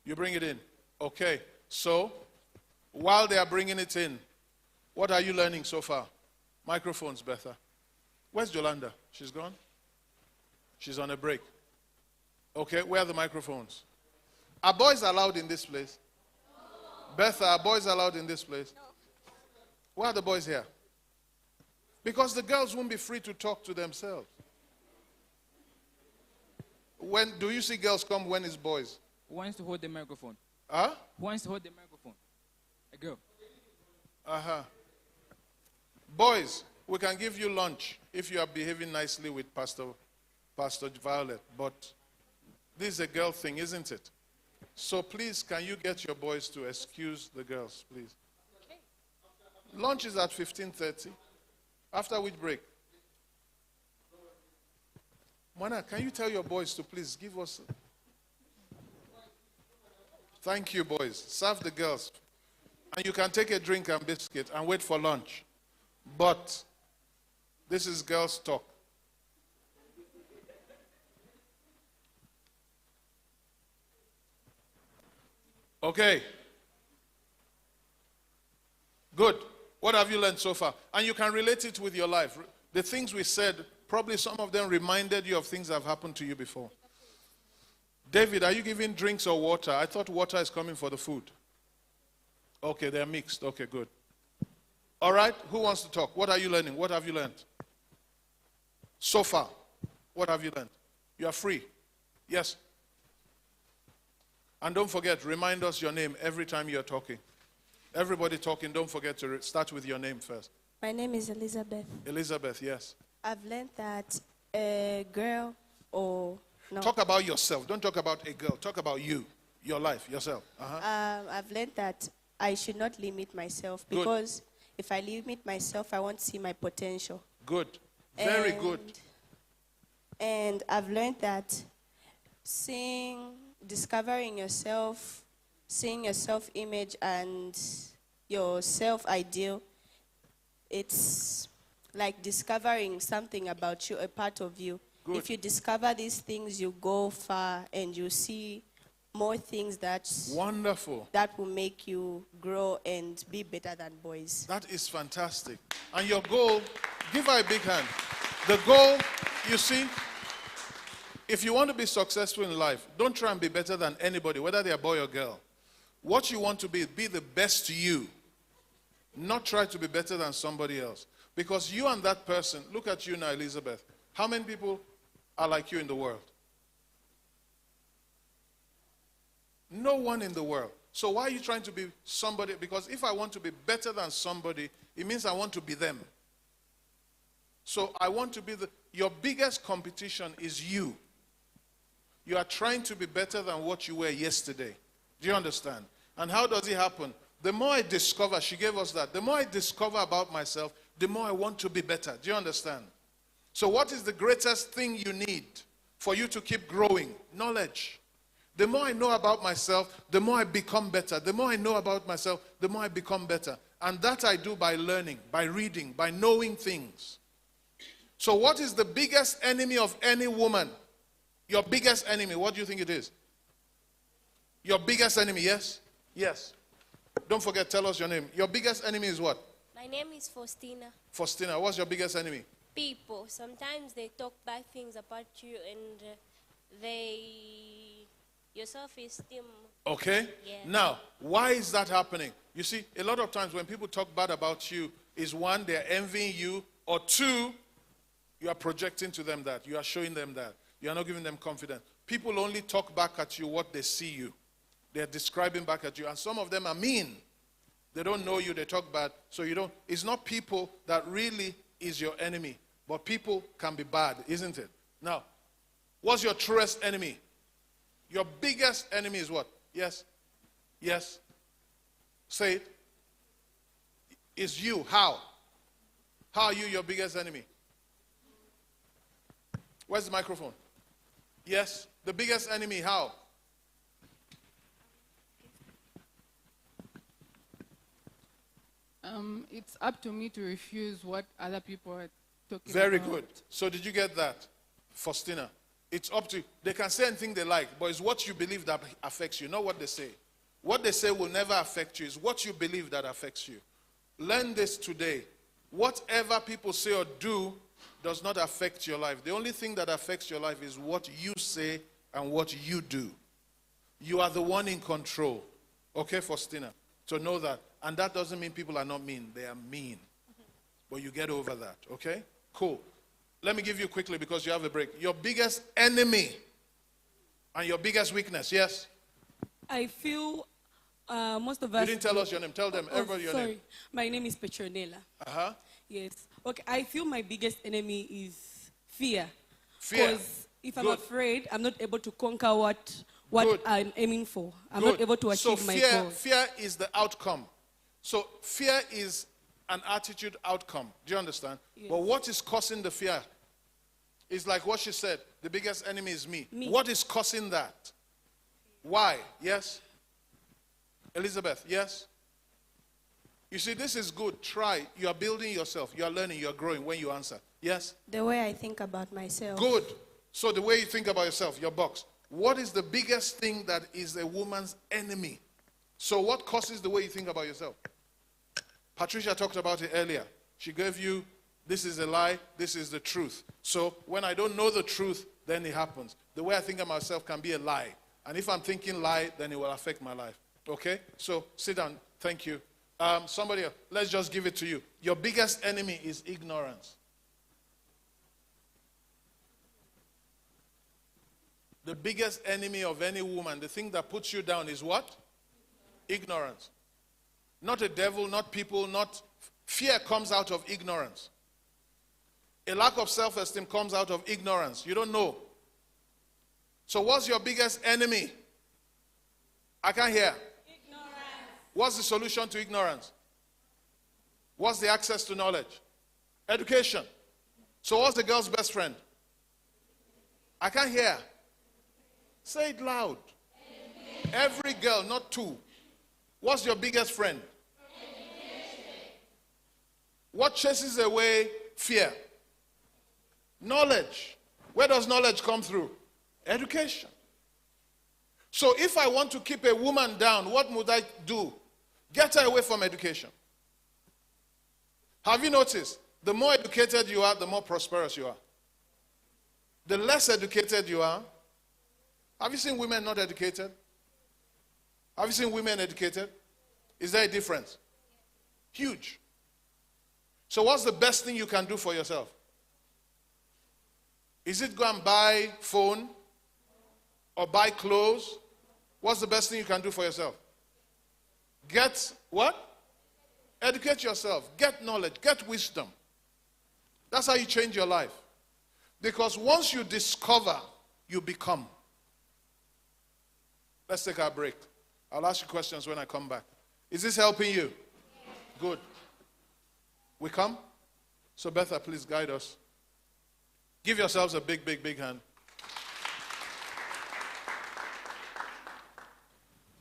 You bring it in. Okay. So, while they are bringing it in, what are you learning so far? Microphones, Betha. Where's Yolanda? She's gone? She's on a break. Okay, where are the microphones? Are boys allowed in this place? Betha, are boys allowed in this place? Why are the boys here? Because the girls won't be free to talk to themselves. When do you see girls come when it's boys? Who wants to hold the microphone? Huh? Who wants to hold the microphone? A girl. Uh-huh. Boys, we can give you lunch if you are behaving nicely with Pastor Violet, but this is a girl thing, isn't it? So please, can you get your boys to excuse the girls, please? Okay. Lunch is at 15:30. After which break? Mona, can you tell your boys to please give us... Thank you, boys. Serve the girls. And you can take a drink and biscuit and wait for lunch. But this is girls' talk. Okay. Good. What have you learned so far? And you can relate it with your life. The things we said, probably some of them reminded you of things that have happened to you before. David, are you giving drinks or water? I thought water is coming for the food. Okay, they're mixed. Okay, good. All right, who wants to talk? What are you learning? What have you learned? So far, what have you learned? You are free. Yes. And don't forget, remind us your name every time you're talking. Everybody talking, don't forget to start with your name first. My name is Elizabeth. Elizabeth, yes. I've learned that a girl or no. Talk about yourself. Don't talk about a girl. Talk about you, your life, yourself. I've learned that I should not limit myself because if I limit myself, I won't see my potential. Good. Very good. And I've learned that discovering yourself, seeing your self-image and your self-ideal, it's like discovering something about you, a part of you. Good. If you discover these things, you go far and you see more things wonderful. That will make you grow and be better than boys. That is fantastic. And your goal, give her a big hand. The goal, you see, if you want to be successful in life, don't try and be better than anybody, whether they're a boy or girl. What you want to be the best you. Not try to be better than somebody else. Because you and that person, look at you now, Elizabeth. How many people are like you in the world? No one in the world. So why are you trying to be somebody? Because if I want to be better than somebody, it means I want to be them. So I want to be your biggest competition is you. You are trying to be better than what you were yesterday. Do you understand? And how does it happen? The more I discover, she gave us that, the more I discover about myself, the more I want to be better. Do you understand? So what is the greatest thing you need for you to keep growing? Knowledge. The more I know about myself, the more I become better. The more I know about myself, the more I become better. And that I do by learning, by reading, by knowing things. So what is the biggest enemy of any woman? Your biggest enemy, what do you think it is? Your biggest enemy, yes? Yes. Don't forget, tell us your name. Your biggest enemy is what? My name is Faustina. Faustina, what's your biggest enemy? People. Sometimes they talk bad things about you and your self-esteem. Okay. Yeah. Now, why is that happening? You see, a lot of times when people talk bad about you, is one, they're envying you, or two, you are projecting to them that. You are showing them that. You are not giving them confidence. People only talk back at you what they see you. They're describing back at you. And some of them are mean. They don't know you, they talk bad. So you don't, it's not people that really is your enemy. But people can be bad, isn't it? Now, what's your truest enemy? Your biggest enemy is what? Yes? Yes? Say it. It's you. How? How are you your biggest enemy? Where's the microphone? Yes? The biggest enemy, how? It's up to me to refuse what other people are talking Very about. good. So did you get that, Faustina? It's up to you. They can say anything they like, but it's what you believe that affects you, not what they say. What they say will never affect you. It's what you believe that affects you. Learn this today. Whatever people say or do does not affect your life. The only thing that affects your life is what you say and what you do. You are the one in control. Okay, Faustina? So know that. And that doesn't mean people are not mean. They are mean. But you get over that. Okay? Cool. Let me give you quickly because you have a break. Your biggest enemy and your biggest weakness. Yes? I feel most of us... You didn't tell us your name. Tell them, everybody your name. My name is Petronella. Uh-huh. Yes. Okay, I feel my biggest enemy is fear. Fear. Because if I'm Good. afraid, I'm not able to conquer what Good. I'm aiming for. I'm Good. not able to achieve my goal. Fear is the outcome. So fear is an attitude outcome. Do you understand? Yes. But what is causing the fear? It's like what she said. The biggest enemy is me. Me. What is causing that? Why? Yes? Elizabeth, yes? You see, this is good. Try. You are building yourself. You are learning. You are growing when you answer. Yes? The way I think about myself. Good. So the way you think about yourself, your box. What is the biggest thing that is a woman's enemy? So what causes the way you think about yourself? Patricia talked about it earlier. She gave you, this is a lie, this is the truth. So when I don't know the truth, then it happens. The way I think of myself can be a lie. And if I'm thinking lie, then it will affect my life. Okay? So sit down. Thank you. Somebody else, let's just give it to you. Your biggest enemy is ignorance. The biggest enemy of any woman, the thing that puts you down is what? Ignorance. Not a devil, not people, not... Fear comes out of ignorance. A lack of self-esteem comes out of ignorance. You don't know. So what's your biggest enemy? I can't hear. Ignorance. What's the solution to ignorance? What's the access to knowledge? Education. So what's the girl's best friend? I can't hear. Say it loud. Every girl, not two. What's your biggest friend? What chases away fear? Knowledge. Where does knowledge come through? Education. So if I want to keep a woman down, what would I do? Get her away from education. Have you noticed? The more educated you are, the more prosperous you are. The less educated you are. Have you seen women not educated? Have you seen women educated? Is there a difference? Huge. So what's the best thing you can do for yourself? Is it go and buy phone or buy clothes? What's the best thing you can do for yourself? Get what? Educate yourself. Get knowledge. Get wisdom. That's how you change your life. Because once you discover, you become. Let's take our break. I'll ask you questions when I come back. Is this helping you? Good. We come? So Betha, please guide us. Give yourselves a big, big, big hand.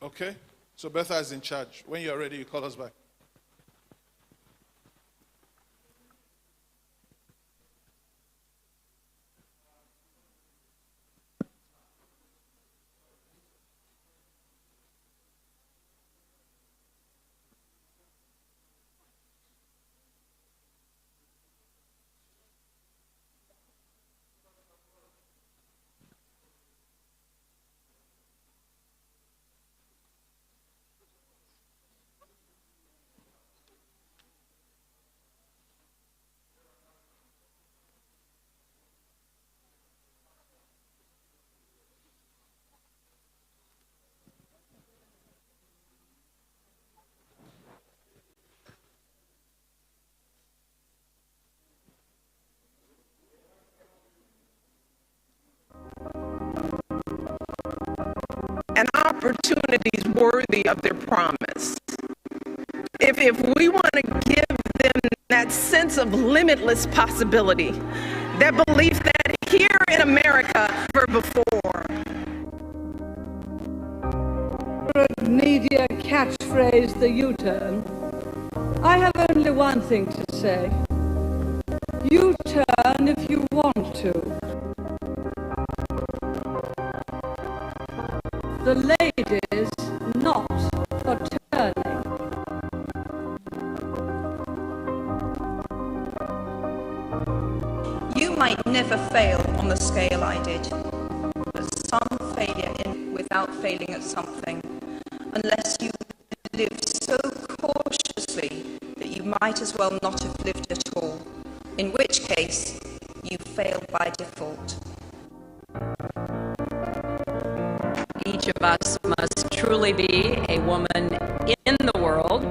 Okay? So Betha is in charge. When you're ready, you call us back. And opportunities worthy of their promise. If we want to give them that sense of limitless possibility, that belief that here in America, never before. Media catchphrase, the U-turn. I have only one thing to say. U-turn if you want to. The ladies not for turning. You might never fail on the scale I did, but some failure without failing at something, unless you lived so cautiously that you might as well not have lived at all, in which case you fail by default. Each of us must truly be a woman in the world.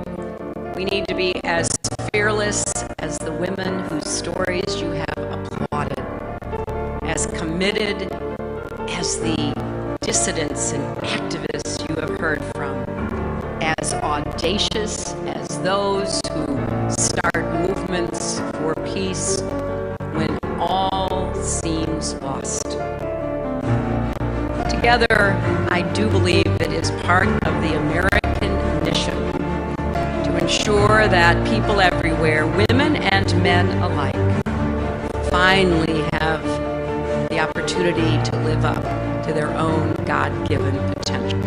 We need to be as fearless as the women whose stories you have applauded, as committed as the dissidents and activists you have heard from, as audacious as those who start movements for peace when all seems those lost. Together, I do believe it is part of the American mission to ensure that people everywhere, women and men alike, finally have the opportunity to live up to their own God-given potential.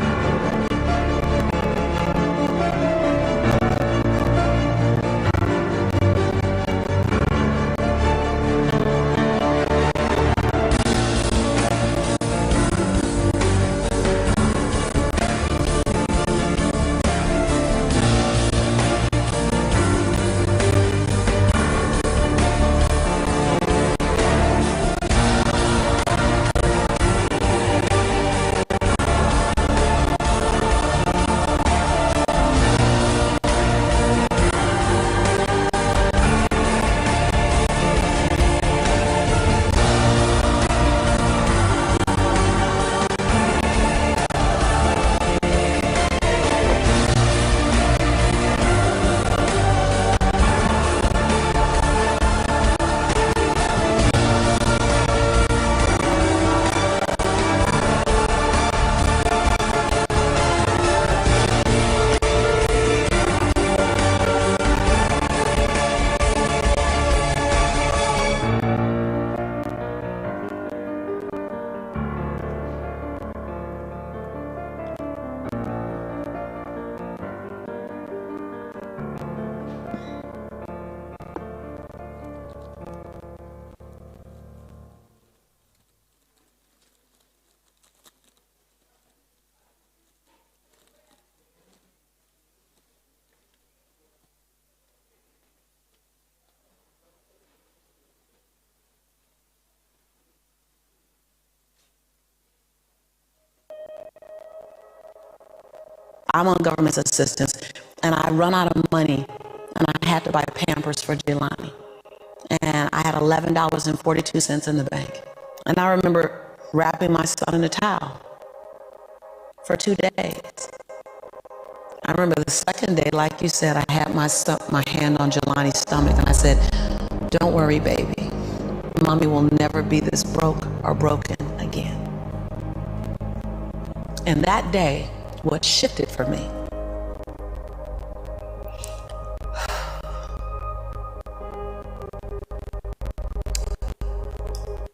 I'm on government assistance, and I run out of money, and I had to buy Pampers for Jelani. And I had $11.42 in the bank. And I remember wrapping my son in a towel for 2 days. I remember the second day, like you said, I had my hand on Jelani's stomach, and I said, "Don't worry, baby. Mommy will never be this broke or broken again." And that day, what shifted for me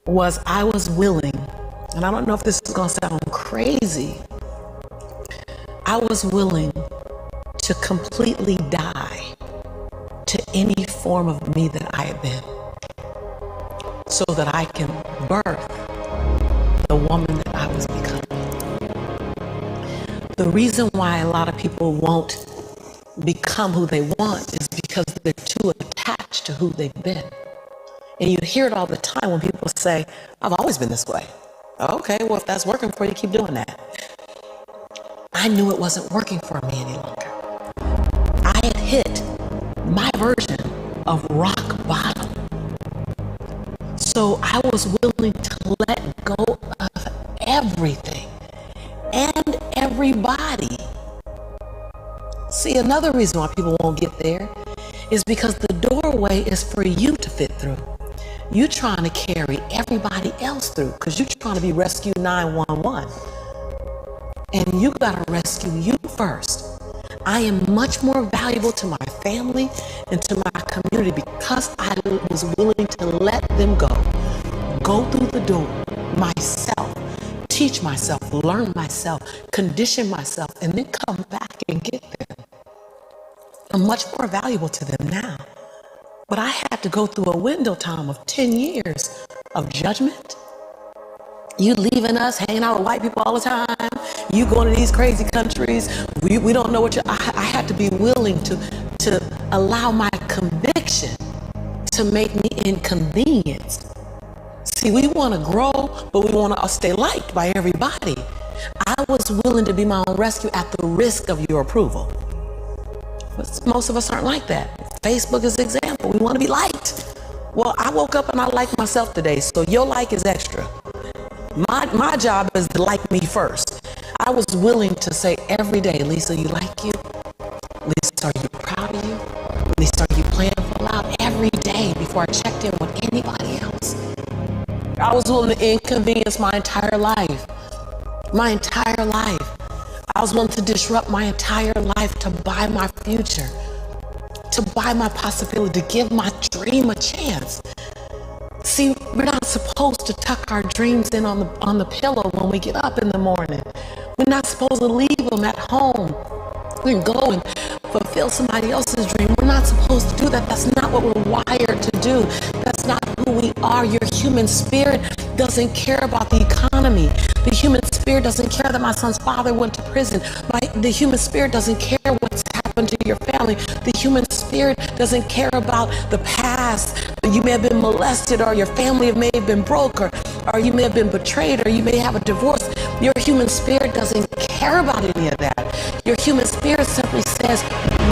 was I was willing, and I don't know if this is going to sound crazy, I was willing to completely die to any form of me that I had been so that I can birth the woman that I was becoming. The reason why a lot of people won't become who they want is because they're too attached to who they've been. And you hear it all the time when people say, "I've always been this way." Okay, well, if that's working for you, keep doing that. I knew it wasn't working for me any longer. I had hit my version of rock bottom. So I was willing to let go of everything and everybody. See, another reason why people won't get there is because the doorway is for you to fit through. You're trying to carry everybody else through because you're trying to be Rescue 911. And you got to rescue you first. I am much more valuable to my family and to my community because I was willing to let them go through the door myself, teach myself, learn myself, condition myself, and then come back and get them. I'm much more valuable to them now. But I had to go through a window time of 10 years of judgment. You leaving us, hanging out with white people all the time. You going to these crazy countries. We don't know what you're... I had to be willing to allow my conviction to make me inconvenienced. See, we want to grow, but we want to stay liked by everybody. I was willing to be my own rescue at the risk of your approval. But most of us aren't like that. Facebook is an example. We want to be liked. Well, I woke up and I liked myself today, so your like is extra. My job is to like me first. I was willing to say every day, "Lisa, you like you? Lisa, are you proud of you? Lisa, are you playing full out?" Every day before I checked in with anybody else. I was willing to inconvenience my entire life. My entire life. I was willing to disrupt my entire life to buy my future, to buy my possibility, to give my dream a chance. See, we're not supposed to tuck our dreams in on the pillow when we get up in the morning. We're not supposed to leave them at home and go and fulfill somebody else's dream. We're not supposed to do that. That's not what we're wired to do. That's not who we are. Your human spirit doesn't care about the economy. The human spirit doesn't care that my son's father went to prison. The human spirit doesn't care what's happened to your family. The human spirit doesn't care about the past. You may have been molested, or your family may have been broke, or you may have been betrayed, or you may have a divorce. Your human spirit doesn't care about any of that. Your human spirit simply says,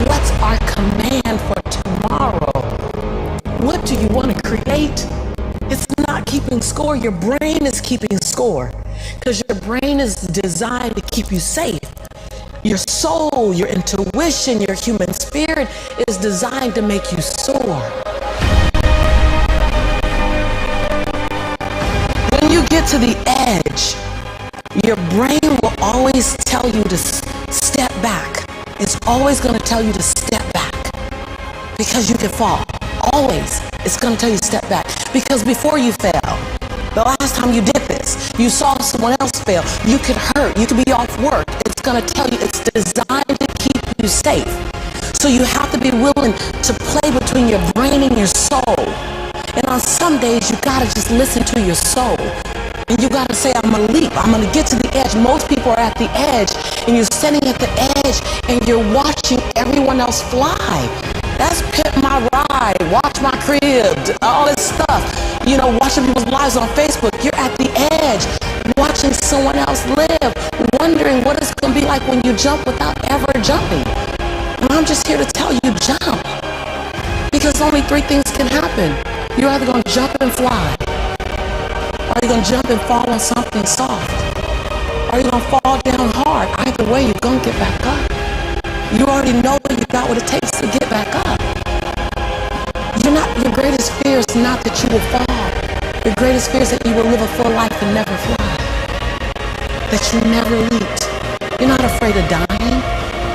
what's our command for tomorrow? What do you want to create? It's not keeping score. Your brain is keeping score, because your brain is designed to keep you safe. Your soul, your intuition, your human spirit is designed to make you soar. When you get to the edge, your brain will always tell you to step back. It's always going to tell you to step back, because you can fall. Always, it's going to tell you to step back. Because before you fell, the last time you did this, you saw someone else fail. You could hurt. You could be off work. It's going to tell you it's designed to keep you safe. So you have to be willing to play between your brain and your soul. And on some days, you got to just listen to your soul. And you got to say, I'm going to leap. I'm going to get to the edge. Most people are at the edge, and you're sitting at the edge, and you're watching everyone else fly. That's Pimp My Ride, Watch My Crib, all this stuff. You know, watching people's lives on Facebook. You're at the edge, watching someone else live, wondering what it's going to be like when you jump without ever jumping. And I'm just here to tell you, jump. Because only three things can happen. You're either going to jump and fly, or you're going to jump and fall on something soft, or you're going to fall down hard. Either way, you're going to get back up. You already know you got what it takes to get back up. Your greatest fear is not that you will fall. Your greatest fear is that you will live a full life and never fly. That you never leaped. You're not afraid of dying.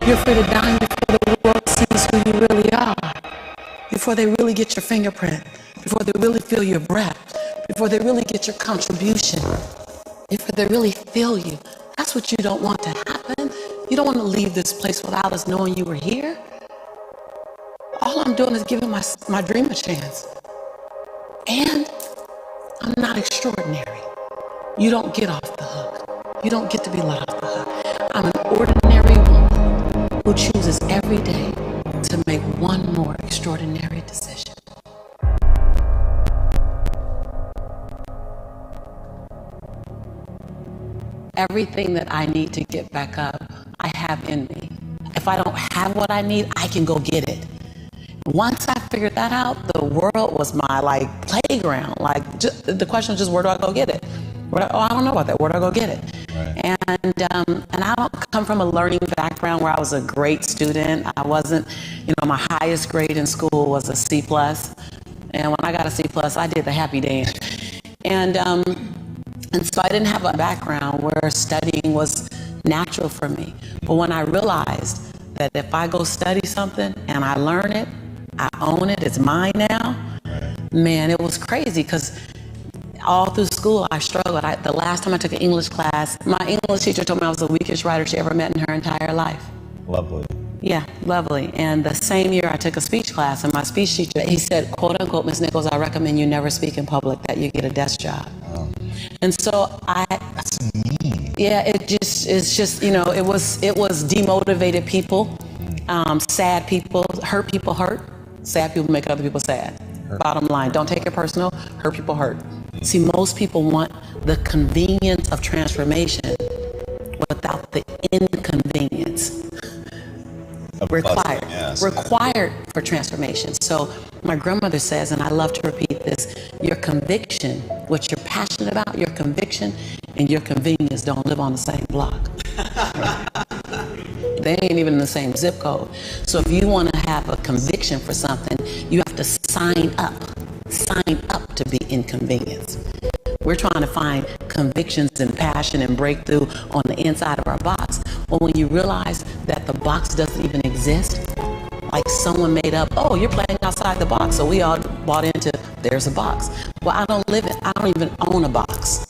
You're afraid of dying before the world sees who you really are. Before they really get your fingerprint. Before they really feel your breath. Before they really get your contribution. Before they really feel you. That's what you don't want to happen. You don't want to leave this place without us knowing you were here. All I'm doing is giving my dream a chance. And I'm not extraordinary. You don't get off the hook. You don't get to be let off the hook. I'm an ordinary woman who chooses every day to make one more extraordinary decision. Everything that I need to get back up, I have in me. If I don't have what I need, I can go get it. Once I figured that out, the world was my playground. The question was just, where do I go get it? I don't know about that. Where do I go get it? Right. And I don't come from a learning background where I was a great student. I wasn't, my highest grade in school was a C+. And when I got a C+, I did the happy dance. And so I didn't have a background where studying was natural for me. But when I realized that if I go study something and I learn it, I own it, it's mine now, man, it was crazy, because all through school I struggled. The last time I took an English class, my English teacher told me I was the weakest writer she ever met in her entire life. Lovely. Yeah, lovely. And the same year I took a speech class, and my speech teacher, he said, quote unquote, Ms. Nichols, I recommend you never speak in public, that you get a desk job. Oh. And so that's mean. Yeah, it was demotivated people, sad people hurt. Sad people make other people sad. Hurt. Bottom line, don't take it personal. Hurt people hurt. See, most people want the convenience of transformation without the inconvenience required for transformation. So my grandmother says, and I love to repeat this, your conviction, what you're passionate about, your conviction and your convenience don't live on the same block. They ain't even in the same zip code. So if you want to have a conviction for something, you have to sign up to be inconvenienced. We're trying to find convictions and passion and breakthrough on the inside of our box. Well, when you realize that the box doesn't even exist, like someone made up, oh, you're playing outside the box, so we all bought into, there's a box. Well, I don't even own a box.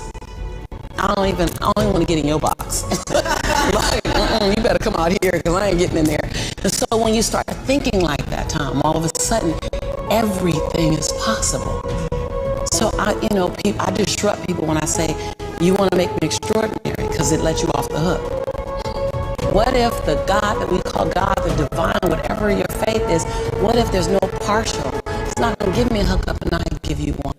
I don't even want to get in your box. Like, you better come out here because I ain't getting in there. And so when you start thinking like that, Tom, all of a sudden, everything is possible. So I disrupt people when I say, you want to make me extraordinary because it lets you off the hook. What if the God that we call God, the divine, whatever your faith is, what if there's no partial? It's not going to give me a hookup and not give you one.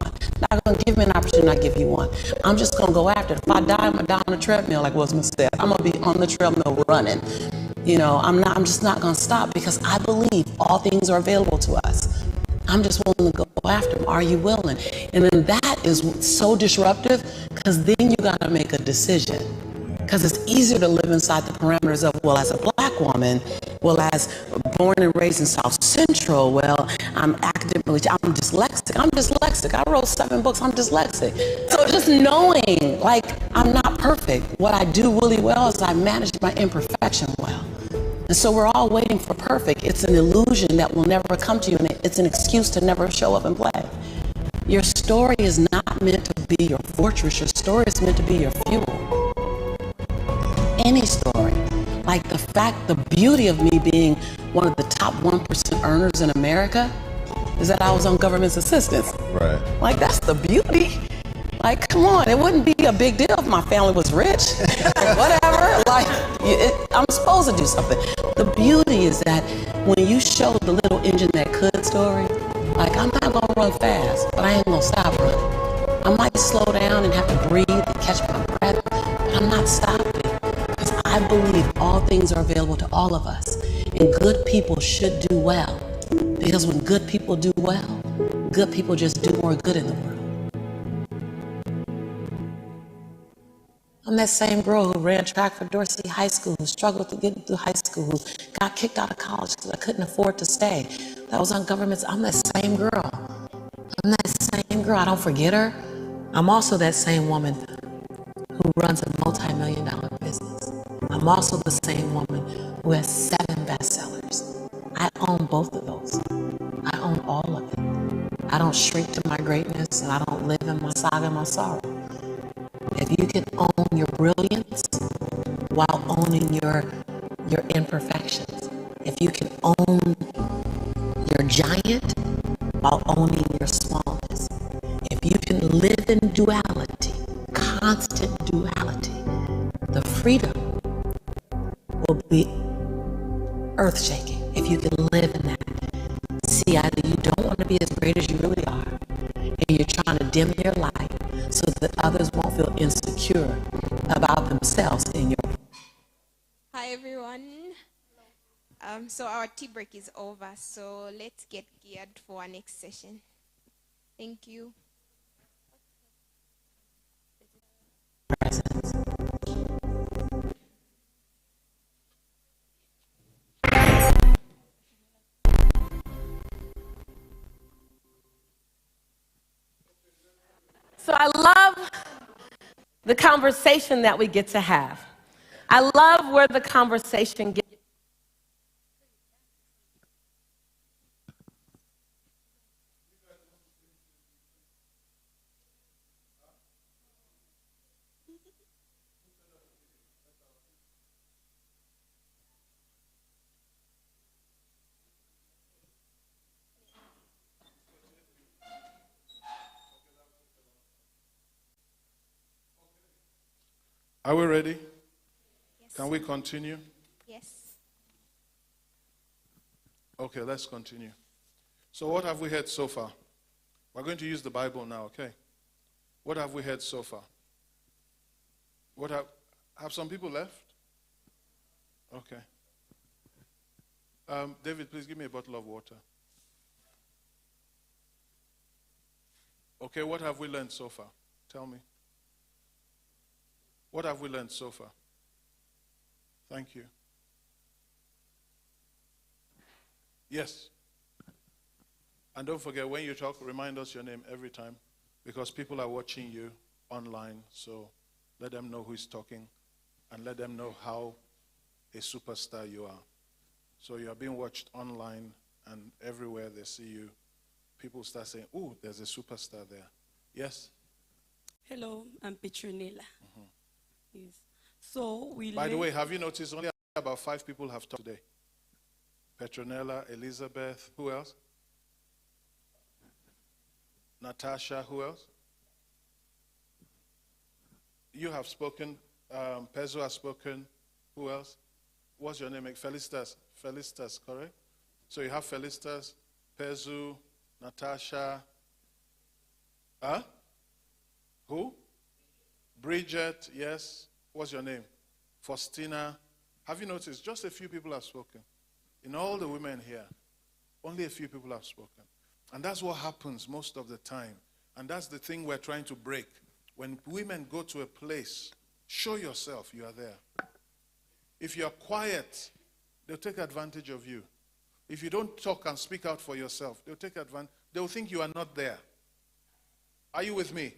Not going to give me an opportunity and not give you one. I'm just going to go after it. If I die, I'm going to die on the treadmill, like Will Smith said. I'm going to be on the treadmill running. I'm just not going to stop because I believe all things are available to us. I'm just willing to go after them. Are you willing? And then that is so disruptive because then you got to make a decision. Because it's easier to live inside the parameters of, well, as a black woman, well, as born and raised in South Central, well, I'm academically, I'm dyslexic. I wrote 7 books, I'm dyslexic. So just knowing, like, I'm not perfect. What I do really well is I manage my imperfection well. And so we're all waiting for perfect. It's an illusion that will never come to you, and it's an excuse to never show up and play. Your story is not meant to be your fortress. Your story is meant to be your fuel. Any story. Like the beauty of me being one of the top 1% earners in America is that I was on government assistance. Right. Like, that's the beauty. Like, come on, it wouldn't be a big deal if my family was rich. Whatever. Like, I'm supposed to do something. The beauty is that when you show the little engine that could story, like, I'm not going to run fast, but I ain't going to stop running. I might slow down and have to breathe and catch my breath, but I'm not stopping. Because I believe all things are available to all of us. And good people should do well. Because when good people do well, good people just do more good in the world. I'm that same girl who ran track for Dorsey High School, who struggled to get into high school, who got kicked out of college because I couldn't afford to stay. That was on government. I'm that same girl. I'm that same girl. I don't forget her. I'm also that same woman who runs a multi-million-dollar business. I'm also the same woman who has 7 bestsellers. I own both of those. I own all of it. I don't shrink to my greatness, and I don't live in my saga and my sorrow. If you can own your brilliance while owning your imperfections, if you can own your giant while owning your smallness, if you can live in duality, constant duality, the freedom will be earth-shaking if you can live in that. See, either you don't want to be as great as you really are, and you're trying to dim your light so that others won't feel insecure about themselves in your. Hi everyone. So our tea break is over, so let's get geared for our next session. Thank you. So I love the conversation that we get to have. I love where the conversation gets. Are we ready? Yes. Can we continue? Yes. Okay, let's continue. So what have we heard so far? We're going to use the Bible now, okay? What have we heard so far? What have some people left? Okay. David, please give me a bottle of water. Okay, what have we learned so far? Tell me. What have we learned so far? Thank you. Yes. And don't forget, when you talk, remind us your name every time, because people are watching you online, so let them know who is talking and let them know how a superstar you are. So you are being watched online, and everywhere they see you, people start saying, "Oh, there's a superstar there." Yes? Hello, I'm Petronella. Yes. So we By the way, have you noticed only about 5 people have talked today? Petronella, Elizabeth, who else? Natasha, who else? You have spoken. Pezzo has spoken. Who else? What's your name? Felicitas. Felicitas, correct? So you have Felicitas, Pezzo, Natasha. Huh? Who? Bridget, yes. What's your name? Faustina. Have you noticed? Just a few people have spoken. In all the women here, only a few people have spoken. And that's what happens most of the time. And that's the thing we're trying to break. When women go to a place, show yourself you are there. If you're quiet, they'll take advantage of you. If you don't talk and speak out for yourself, they'll take advantage. They'll think you are not there. Are you with me?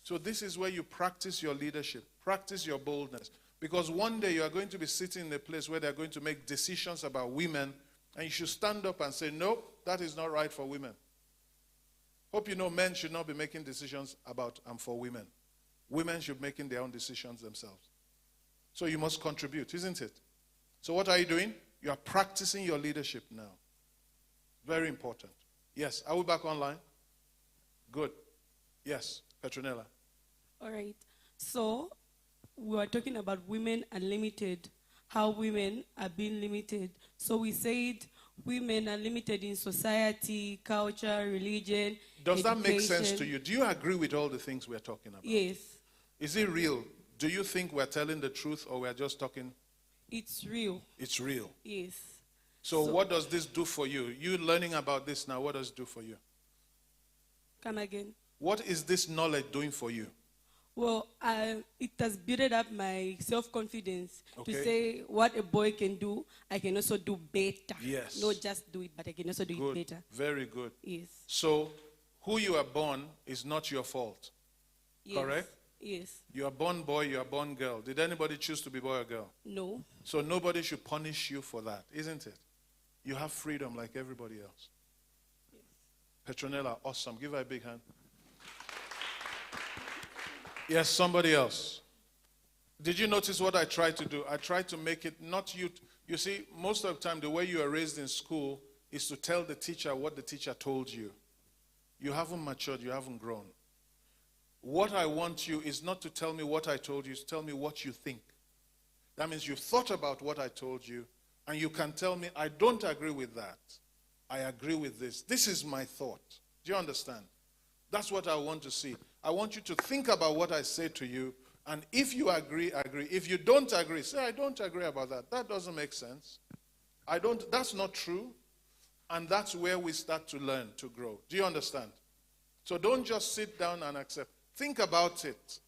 So this is where you practice your leadership, practice your boldness. Because one day you are going to be sitting in a place where they're going to make decisions about women, and you should stand up and say, "No, that is not right for women." Hope you know men should not be making decisions about and for women. Women should be making their own decisions themselves. So you must contribute, isn't it? So what are you doing? You are practicing your leadership now. Very important. Yes. Are we back online? Good. Yes. Petronella. All right. So we were talking about women unlimited, how women are being limited. So we said women are limited in society, culture, religion. Does that make sense education. to you? Do you agree with all the things we're talking about? Yes. Is it real? Do you think we're telling the truth or we're just talking? It's real. It's real. Yes. So what does this do for you? You learning about this now, what does it do for you? Come again. What is this knowledge doing for you? Well, it has built up my self-confidence Okay. to say what a boy can do, I can also do better. Yes. Not just do it, but I can also do Good. it better. Very good. Yes. So who you are born is not your fault. Yes. Correct? Yes. You are born boy, you are born girl. Did anybody choose to be boy or girl? No. So nobody should punish you for that, isn't it? You have freedom like everybody else. Yes. Petronella, awesome. Give her a big hand. Yes, somebody else. Did you notice what I tried to do? I tried to make it not you. You see, most of the time, the way you are raised in school is to tell the teacher what the teacher told you. You haven't matured, you haven't grown. What I want you is not to tell me what I told you, it's to tell me what you think. That means you've thought about what I told you, and you can tell me, I don't agree with that. I agree with this. This is my thought. Do you understand? That's what I want to see. I want you to think about what I say to you, and if you agree, agree. If you don't agree, say, I don't agree about that. That doesn't make sense. That's not true. And that's where we start to learn, to grow. Do you understand? So don't just sit down and accept. Think about it.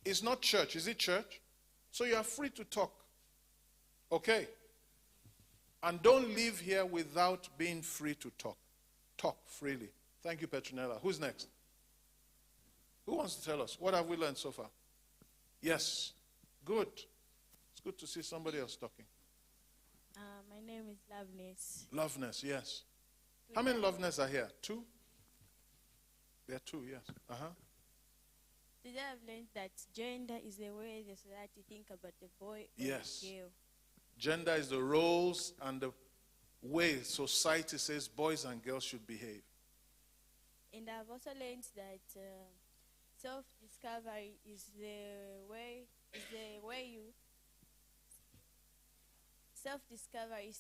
It's not church. Is it church? So you are free to talk. Okay? And don't leave here without being free to talk. Talk freely. Thank you, Petronella. Who's next? Who wants to tell us? What have we learned so far? Yes. Good. It's good to see somebody else talking. My name is Loveness. Loveness, yes. How many Loveness are here? 2? There are 2, yes. Uh-huh. Today I've learned that gender is the way the society think about the boy or Yes. the girl. Gender is the roles and the way society says boys and girls should behave. And I've also learned that self-discovery is the way you self-discovery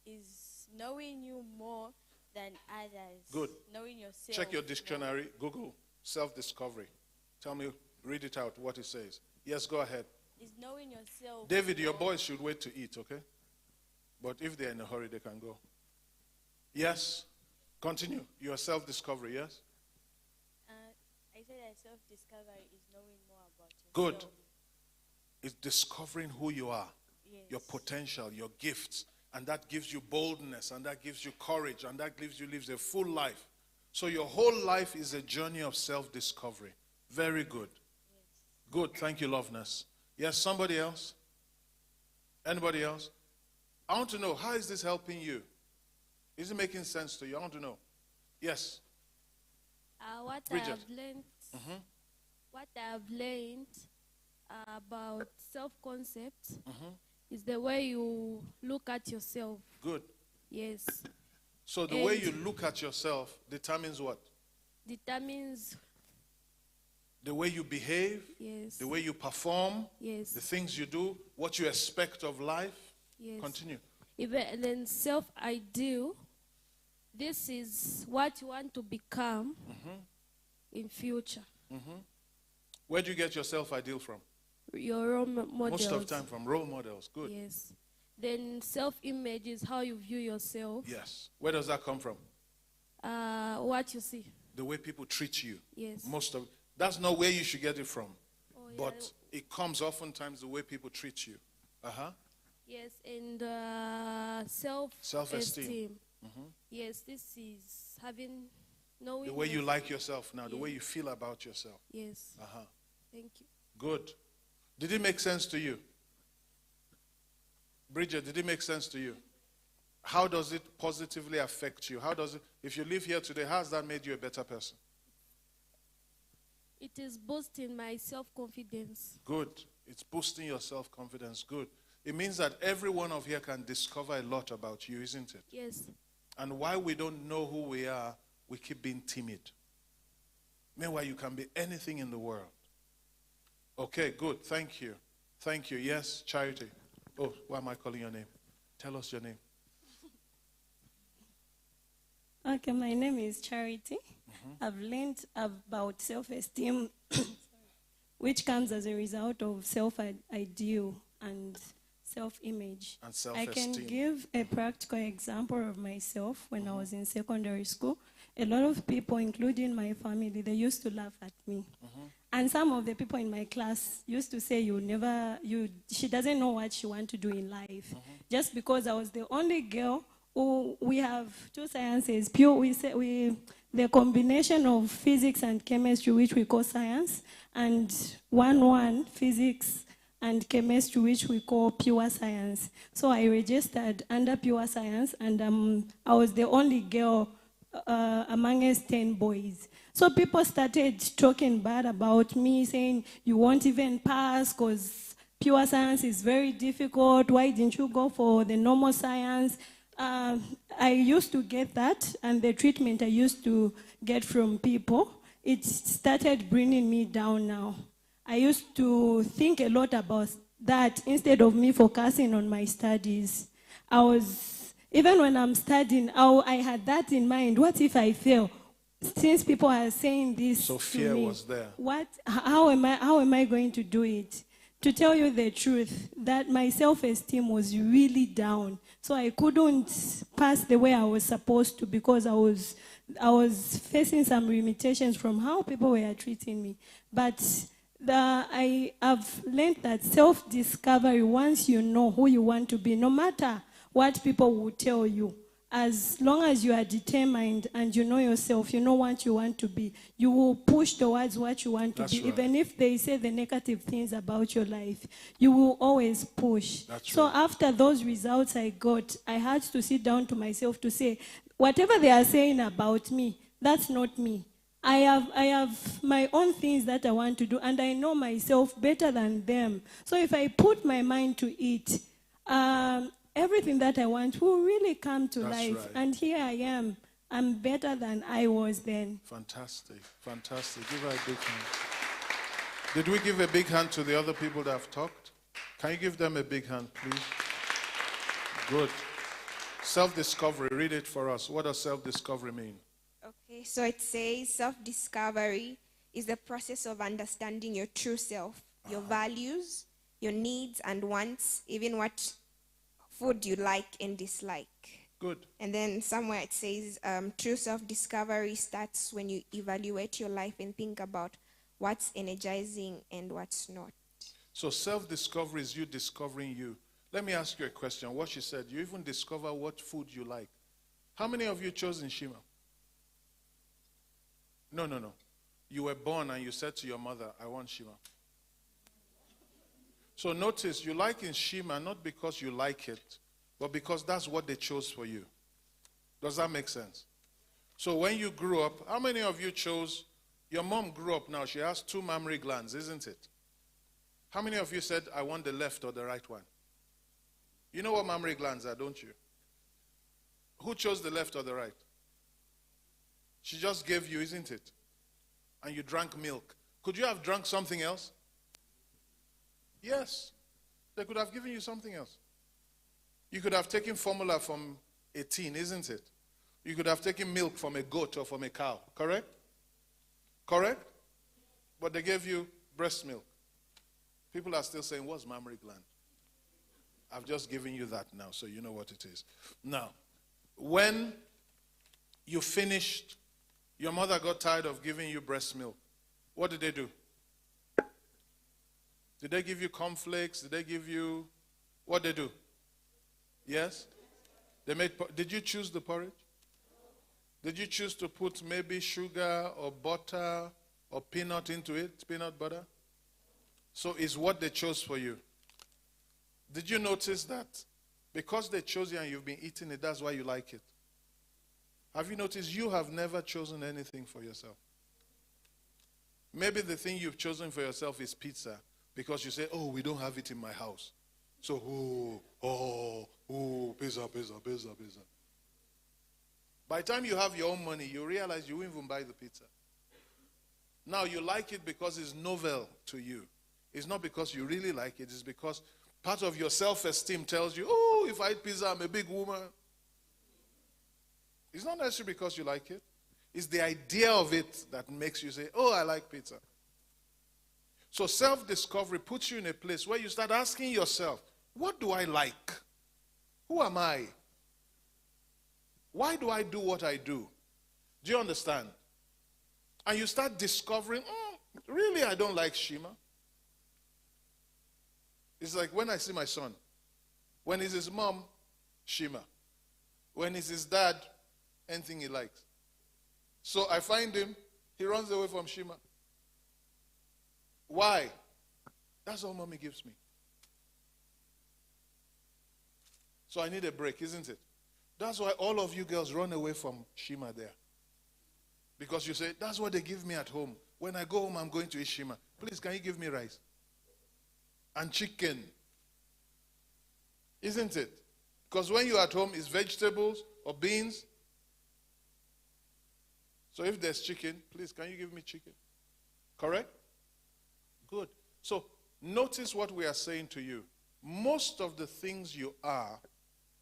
is knowing you more than others. Good. Knowing yourself. Check your dictionary. Google self-discovery. Tell me, read it out, what it says. Yes, go ahead. Is knowing yourself. David, your boys should wait to eat, okay? But if they're in a hurry, they can go. Yes. Continue. Your self-discovery, yes? I said that self-discovery is knowing more about yourself. Good. It's discovering who you are, Yes. your potential, your gifts, and that gives you boldness, and that gives you courage, and that gives you lives a full life. So your whole life is a journey of self-discovery. Very good. Good. Thank you, Loveness. Yes, somebody else? Anybody else? I want to know, how is this helping you? Is it making sense to you? I want to know. Yes. What Bridget. I have learned, what I have learned about self-concept is the way you look at yourself. Good. Yes. So the way you look at yourself determines what? Determines. The way you behave, Yes. the way you perform, Yes. the things you do, what you expect of life. Yes. Continue. Even then, self-ideal. This is what you want to become in future. Where do you get your self-ideal from? Your role models. Most of the time from role models. Good. Yes. Then self-image is how you view yourself. Yes. Where does that come from? What you see. The way people treat you. Yes. That's not where you should get it from. Oh, yeah. But it comes oftentimes the way people treat you. Yes, and self-esteem. Yes, this is knowing The way you yourself. like yourself now, the Yes. way you feel about yourself. Yes. Thank you. Good. Did it make sense to you? Bridget, did it make sense to you? How does it positively affect you? How does it, if you live here today, how has that made you a better person? It is boosting my self-confidence. Good. It's boosting your self-confidence. Good. It means that every one of here can discover a lot about you, isn't it? Yes. And while we don't know who we are, we keep being timid. Meanwhile, you can be anything in the world. Okay, good. Thank you. Thank you. Yes, Charity. Oh, why am I calling your name? Tell us your name. Okay, my name is Charity. I've learned about self-esteem, which comes as a result of self-ideal and self-image. And I self-esteem. can give a practical example of myself when I was in secondary school. A lot of people, including my family, they used to laugh at me. And some of the people in my class used to say, she doesn't know what she wants to do in life. Just because I was the only girl who, we have two sciences, the combination of physics and chemistry, which we call science, and 1-1 physics and chemistry, which we call pure science. So I registered under pure science, and I was the only girl amongst 10 boys. So people started talking bad about me, saying, you won't even pass because pure science is very difficult. Why didn't you go for the normal science? I used to get that, and the treatment I used to get from people, it started bringing me down now. I used to think a lot about that instead of me focusing on my studies. Even when I'm studying, I had that in mind. What if I fail? Since people are saying this So to fear me, was there. how am I going to do it? To tell you the truth, that my self-esteem was really down. So I couldn't pass the way I was supposed to because I was facing some limitations from how people were treating me. But I have learned that self-discovery, once you know who you want to be, no matter what people will tell you, as long as you are determined and you know yourself, you know what you want to be, you will push towards what you want to That's be. right. Even if they say the negative things about your life, you will always push. That's so right. after those results I got, I had to sit down to myself to say, whatever they are saying about me, that's not me. I have my own things that I want to do, and I know myself better than them. So if I put my mind to it, everything that I want will really come to That's life. right. And here I am. I'm better than I was then. Fantastic. Fantastic. Give her a big hand. Did we give a big hand to the other people that have talked? Can you give them a big hand, please? Good. Self-discovery. Read it for us. What does self-discovery mean? Okay, so it says self-discovery is the process of understanding your true self, your values, your needs and wants, even what food you like and dislike. Good. And then somewhere it says true self-discovery starts when you evaluate your life and think about what's energizing and what's not. So self-discovery is you discovering you. Let me ask you a question. What she said, you even discover what food you like. How many of you chose Nshima? No. you were born and you said to your mother, I want Shima. So notice, you like in Shima not because you like it, but because that's what they chose for you. Does that make sense? So when you grew up, how many of you chose, your mom grew up now, she has 2 mammary glands, isn't it? How many of you said, I want the left or the right one? You know what mammary glands are, don't you? Who chose the left or the right? She just gave you, isn't it? And you drank milk. Could you have drunk something else? Yes. They could have given you something else. You could have taken formula from a teen, isn't it? You could have taken milk from a goat or from a cow, correct? Correct? But they gave you breast milk. People are still saying, what's mammary gland? I've just given you that now, so you know what it is. Now, when you finished, your mother got tired of giving you breast milk. What did they do? Did they give you cornflakes? Did they give you, what did they do? Yes? They made, did you choose the porridge? Did you choose to put maybe sugar or butter or peanut into it, peanut butter? So it's what they chose for you. Did you notice that because they chose you and you've been eating it, that's why you like it? Have you noticed you have never chosen anything for yourself? Maybe the thing you've chosen for yourself is pizza because you say, oh, we don't have it in my house. So, pizza, pizza, pizza, pizza. By the time you have your own money, you realize you won't even buy the pizza. Now you like it because it's novel to you. It's not because you really like it. It's because part of your self-esteem tells you, oh, if I eat pizza, I'm a big woman. It's not necessarily because you like it. It's the idea of it that makes you say, oh, I like pizza. So self-discovery puts you in a place where you start asking yourself, what do I like? Who am I? Why do I do what I do? Do you understand? And you start discovering, really, I don't like Shima. It's like when I see my son. When it's his mom, Shima. When it's his dad, anything he likes. So I find him, he runs away from Shima. Why? That's all mommy gives me. So I need a break, isn't it? That's why all of you girls run away from Shima there. Because you say, that's what they give me at home. When I go home, I'm going to eat Shima. Please, can you give me rice? And chicken. Isn't it? Because when you're at home, it's vegetables or beans. So if there's chicken, please, can you give me chicken? Correct? Good. So notice what we are saying to you. Most of the things you are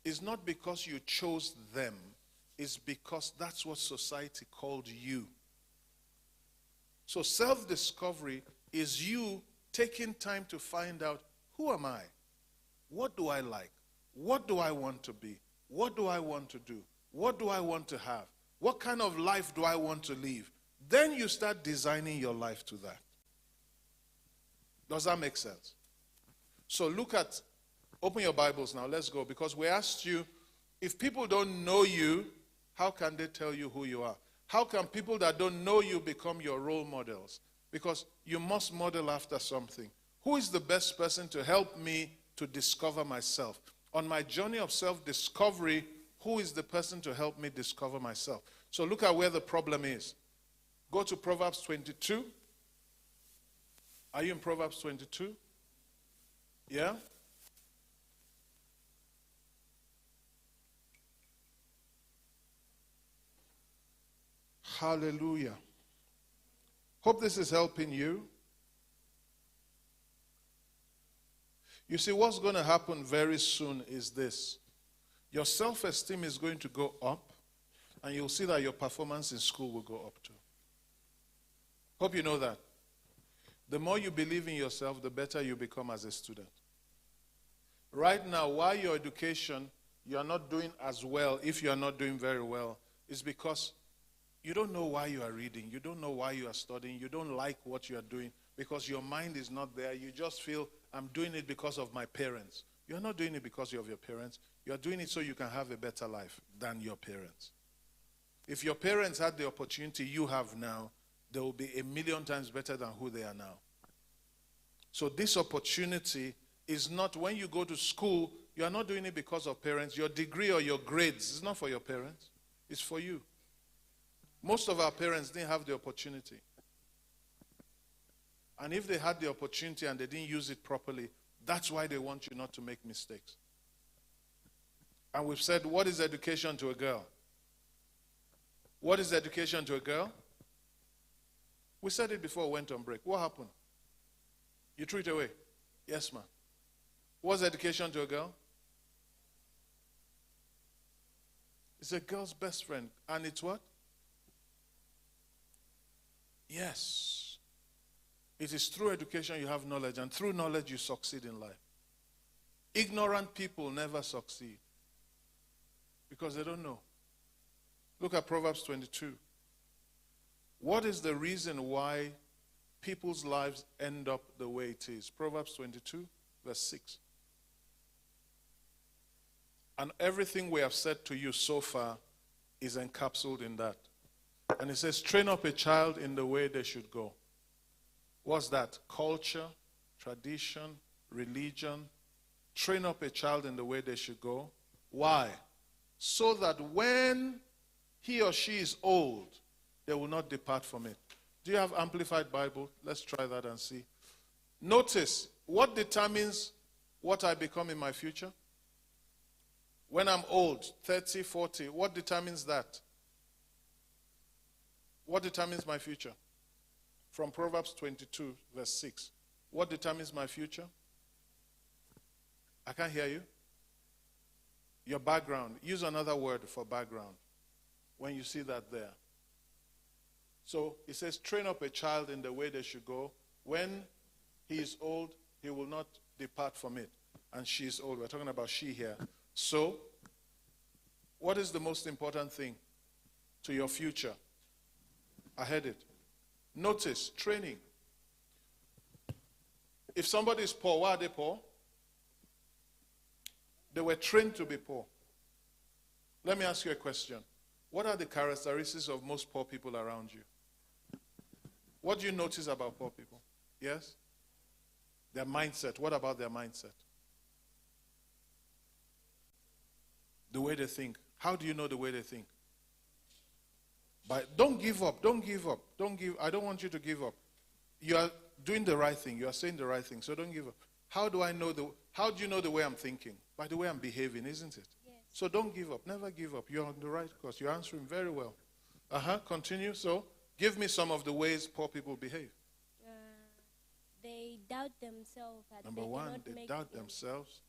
is not because you chose them. It's because that's what society called you. So self-discovery is you taking time to find out, who am I? What do I like? What do I want to be? What do I want to do? What do I want to have? What kind of life do I want to live? Then you start designing your life to that. Does that make sense? So look at, open your Bibles now, let's go. Because we asked you, if people don't know you, how can they tell you who you are? How can people that don't know you become your role models? Because you must model after something. Who is the best person to help me to discover myself? On my journey of self-discovery, who is the person to help me discover myself? So look at where the problem is. Go to Proverbs 22. Are you in Proverbs 22? Yeah? Hallelujah. Hope this is helping you. You see, what's going to happen very soon is this. Your self-esteem is going to go up, and you'll see that your performance in school will go up too. Hope you know that. The more you believe in yourself, the better you become as a student. Right now, why your education, you are not doing as well, if you are not doing very well, is because you don't know why you are reading. You don't know why you are studying. You don't like what you are doing because your mind is not there. You just feel, I'm doing it because of my parents. You're not doing it because of your parents. You're doing it so you can have a better life than your parents. If your parents had the opportunity you have now, they will be 1,000,000 times better than who they are now. So this opportunity is not, when you go to school, you are not doing it because of parents. Your degree or your grades is not for your parents. It's for you. Most of our parents didn't have the opportunity. And if they had the opportunity and they didn't use it properly, that's why they want you not to make mistakes. And we've said, what is education to a girl? What is education to a girl? We said it before we went on break. What happened? You threw it away? Yes, ma'am. What's education to a girl? It's a girl's best friend. And it's what? Yes. It is through education you have knowledge, and through knowledge you succeed in life. Ignorant people never succeed because they don't know. Look at Proverbs 22. What is the reason why people's lives end up the way it is? Proverbs 22, verse 6. And everything we have said to you so far is encapsulated in that. And it says, train up a child in the way they should go. What's that? Culture, tradition, religion. Train up a child in the way they should go. Why? So that when he or she is old, they will not depart from it. Do you have Amplified Bible? Let's try that and see. Notice, what determines what I become in my future? When I'm old, 30, 40, what determines that? What determines my future? From Proverbs 22, verse 6. What determines my future? I can't hear you. Your background. Use another word for background when you see that there. So it says, train up a child in the way they should go. When he is old, he will not depart from it. And she is old. We're talking about she here. So, what is the most important thing to your future? I heard it. Notice, training. If somebody is poor, why are they poor? They were trained to be poor. Let me ask you a question. What are the characteristics of most poor people around you? What do you notice about poor people? Yes? Their mindset. What about their mindset? The way they think. How do you know the way they think? Don't give up. Don't give up. I don't want you to give up. You are doing the right thing. You are saying the right thing. So don't give up. How do you know the way I'm thinking? By the way I'm behaving, isn't it? Yes. So don't give up. Never give up. You're on the right course. You're answering very well. Continue. So give me some of the ways poor people behave. They doubt themselves. Number one, they doubt themselves.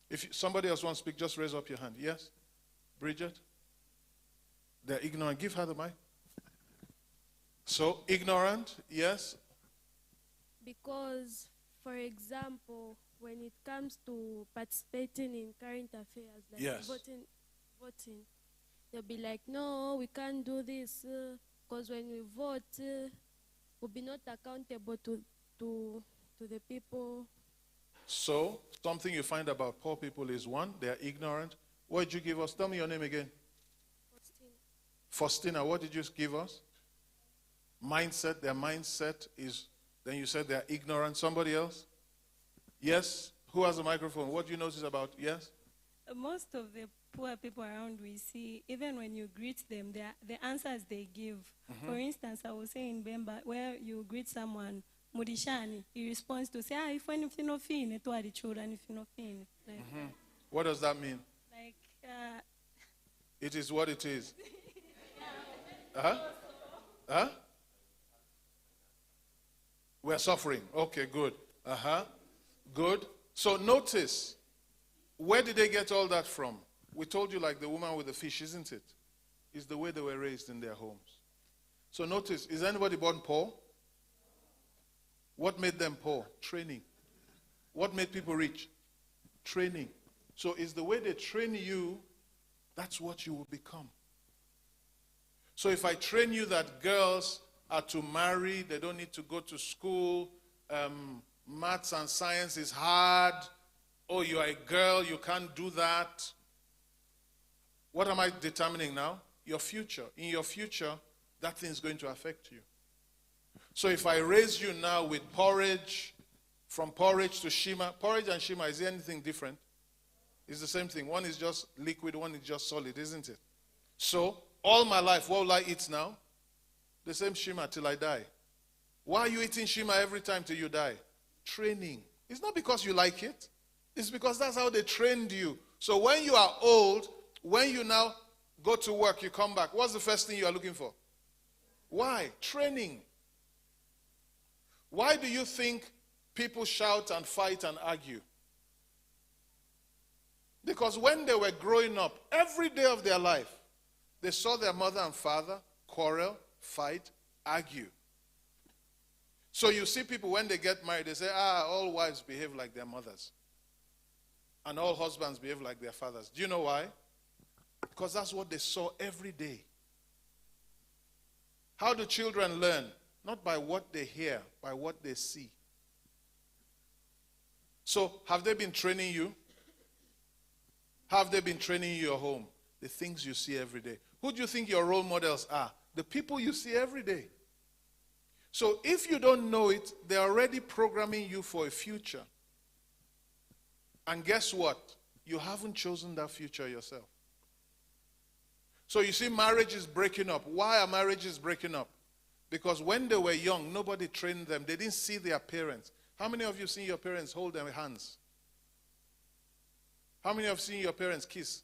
If somebody else wants to speak, just raise up your hand. Yes? Bridget? They're ignorant. Give her the mic. So, ignorant, yes? Because, for example, when it comes to participating in current affairs, like yes. voting, they'll be like, no, we can't do this, because when we vote, we'll be not accountable to the people. So, something you find about poor people is, one, they're ignorant. What did you give us? Tell me your name again. Faustina, what did you give us? Mindset. Their mindset is, then you said they're ignorant. Somebody else? Yes? Who has a microphone? What do you notice about? Yes? Most of the poor people around we see, even when you greet them, the answers they give. Mm-hmm. For instance, I was saying in Bemba, where you greet someone, Mudishani, he responds to say, if you're not feeling it, to the children, if you're not feeling it. Like, what does that mean? Like, it is what it is. We're suffering. Okay, good. Good. So notice, where did they get all that from? We told you like the woman with the fish, isn't it? It's the way they were raised in their homes. So notice, is anybody born poor? What made them poor? Training. What made people rich? Training. So it's the way they train you, that's what you will become. So if I train you that girls are to marry, they don't need to go to school, maths and science is hard, oh, you are a girl, you can't do that. What am I determining now? Your future. In your future, that thing's going to affect you. So if I raise you now with porridge, from porridge to shima, porridge and shima, is there anything different? It's the same thing. One is just liquid, one is just solid, isn't it? So, all my life, what will I eat now? The same shima till I die. Why are you eating shima every time till you die? Training. It's not because you like it. It's because that's how they trained you. So when you are old, when you now go to work, you come back, what's the first thing you are looking for? Why? Training. Why do you think people shout and fight and argue? Because when they were growing up, every day of their life, they saw their mother and father quarrel, fight, argue. So you see people when they get married, they say, all wives behave like their mothers. And all husbands behave like their fathers. Do you know why? Because that's what they saw every day. How do children learn? Not by what they hear, by what they see. So, have they been training you? Have they been training you your home? The things you see every day. Who do you think your role models are? The people you see every day. So, if you don't know it, they're already programming you for a future. And guess what? You haven't chosen that future yourself. So you see, marriage is breaking up. Why are marriages breaking up? Because when they were young, nobody trained them. They didn't see their parents. How many of you have seen your parents hold their hands? How many have seen your parents kiss?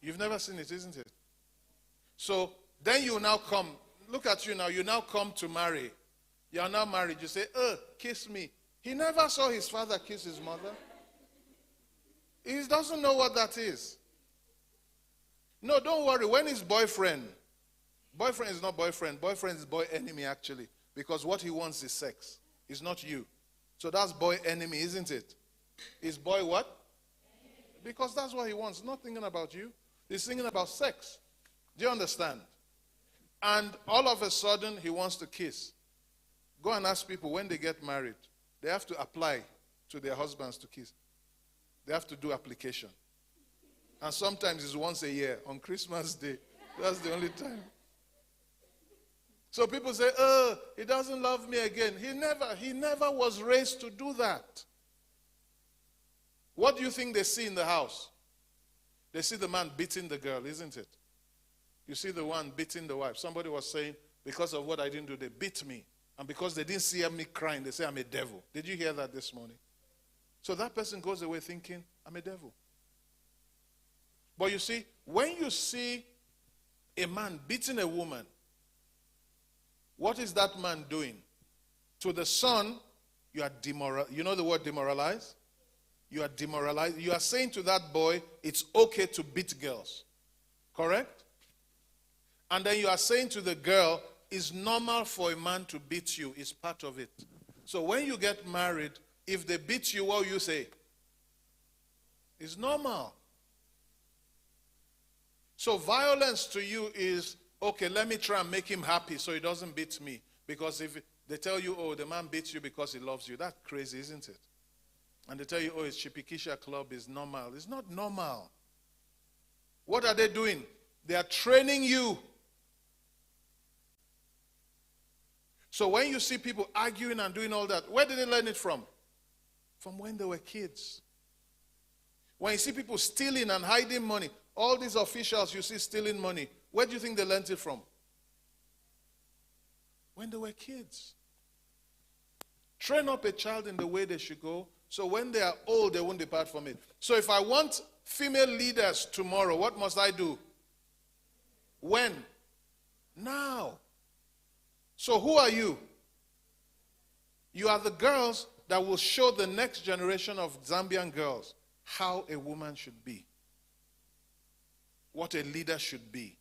You've never seen it, isn't it? So then you now come. Look at you now. You now come to marry. You are now married. You say, kiss me. He never saw his father kiss his mother. He doesn't know what that is. No, don't worry. When his boyfriend is not boyfriend. Boyfriend is boy enemy, actually. Because what he wants is sex. It's not you. So that's boy enemy, isn't it? Is boy what? Because that's what he wants. Not thinking about you. He's thinking about sex. Do you understand? And all of a sudden, he wants to kiss. Go and ask people when they get married. They have to apply to their husbands to kiss. They have to do application. And sometimes it's once a year, on Christmas Day. That's the only time. So people say, he doesn't love me again. He never was raised to do that. What do you think they see in the house? They see the man beating the girl, isn't it? You see the one beating the wife. Somebody was saying, because of what I didn't do, they beat me. And because they didn't see me crying, they say I'm a devil. Did you hear that this morning? So that person goes away thinking, I'm a devil. But you see, when you see a man beating a woman, what is that man doing? To the son, you are demoralized. You know the word demoralize? You are demoralized. You are saying to that boy, it's okay to beat girls. Correct? And then you are saying to the girl, it's normal for a man to beat you. It's part of it. So when you get married, if they beat you, what will you say? It's normal. So violence to you is, okay, let me try and make him happy so he doesn't beat me. Because if they tell you, oh, the man beats you because he loves you, that's crazy, isn't it? And they tell you, oh, it's Chipikisha Club, is normal. It's not normal. What are they doing? They are training you. So when you see people arguing and doing all that, where did they learn it from? From when they were kids. When you see people stealing and hiding money, all these officials you see stealing money, where do you think they learned it from? When they were kids. Train up a child in the way they should go, so when they are old, they won't depart from it. So if I want female leaders tomorrow, what must I do? When? Now. So who are you? You are the girls that will show the next generation of Zambian girls how a woman should be. What a leader should be.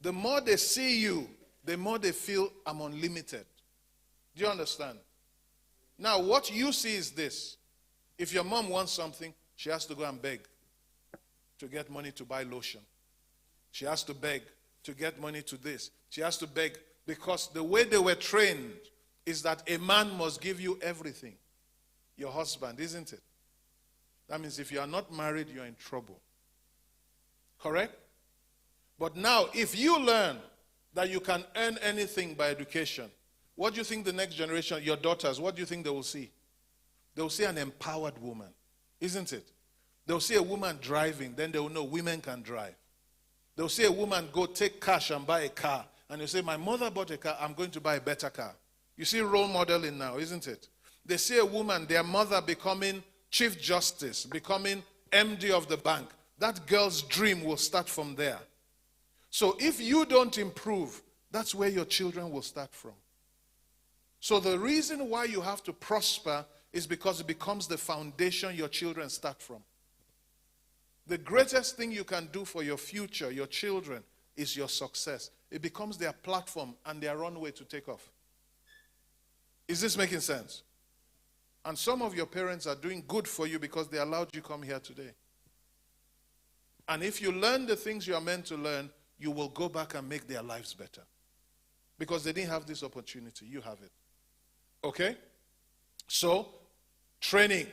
The more they see you, the more they feel I'm unlimited. Do you understand? Now, what you see is this. If your mom wants something, she has to go and beg to get money to buy lotion. She has to beg to get money to this. She has to beg because the way they were trained is that a man must give you everything. Your husband, isn't it? That means if you are not married, you are in trouble. Correct? But now, if you learn that you can earn anything by education, what do you think the next generation, your daughters, what do you think they will see? They will see an empowered woman, isn't it? They'll see a woman driving, then they will know women can drive. They'll see a woman go take cash and buy a car, and you say, my mother bought a car, I'm going to buy a better car. You see role modeling now, isn't it? They see a woman, their mother becoming Chief Justice, becoming MD of the bank. That girl's dream will start from there. So if you don't improve, that's where your children will start from. So the reason why you have to prosper is because it becomes the foundation your children start from. The greatest thing you can do for your future, your children, is your success. It becomes their platform and their runway to take off. Is this making sense? And some of your parents are doing good for you because they allowed you to come here today. And if you learn the things you are meant to learn, you will go back and make their lives better. Because they didn't have this opportunity. You have it. Okay? So, training.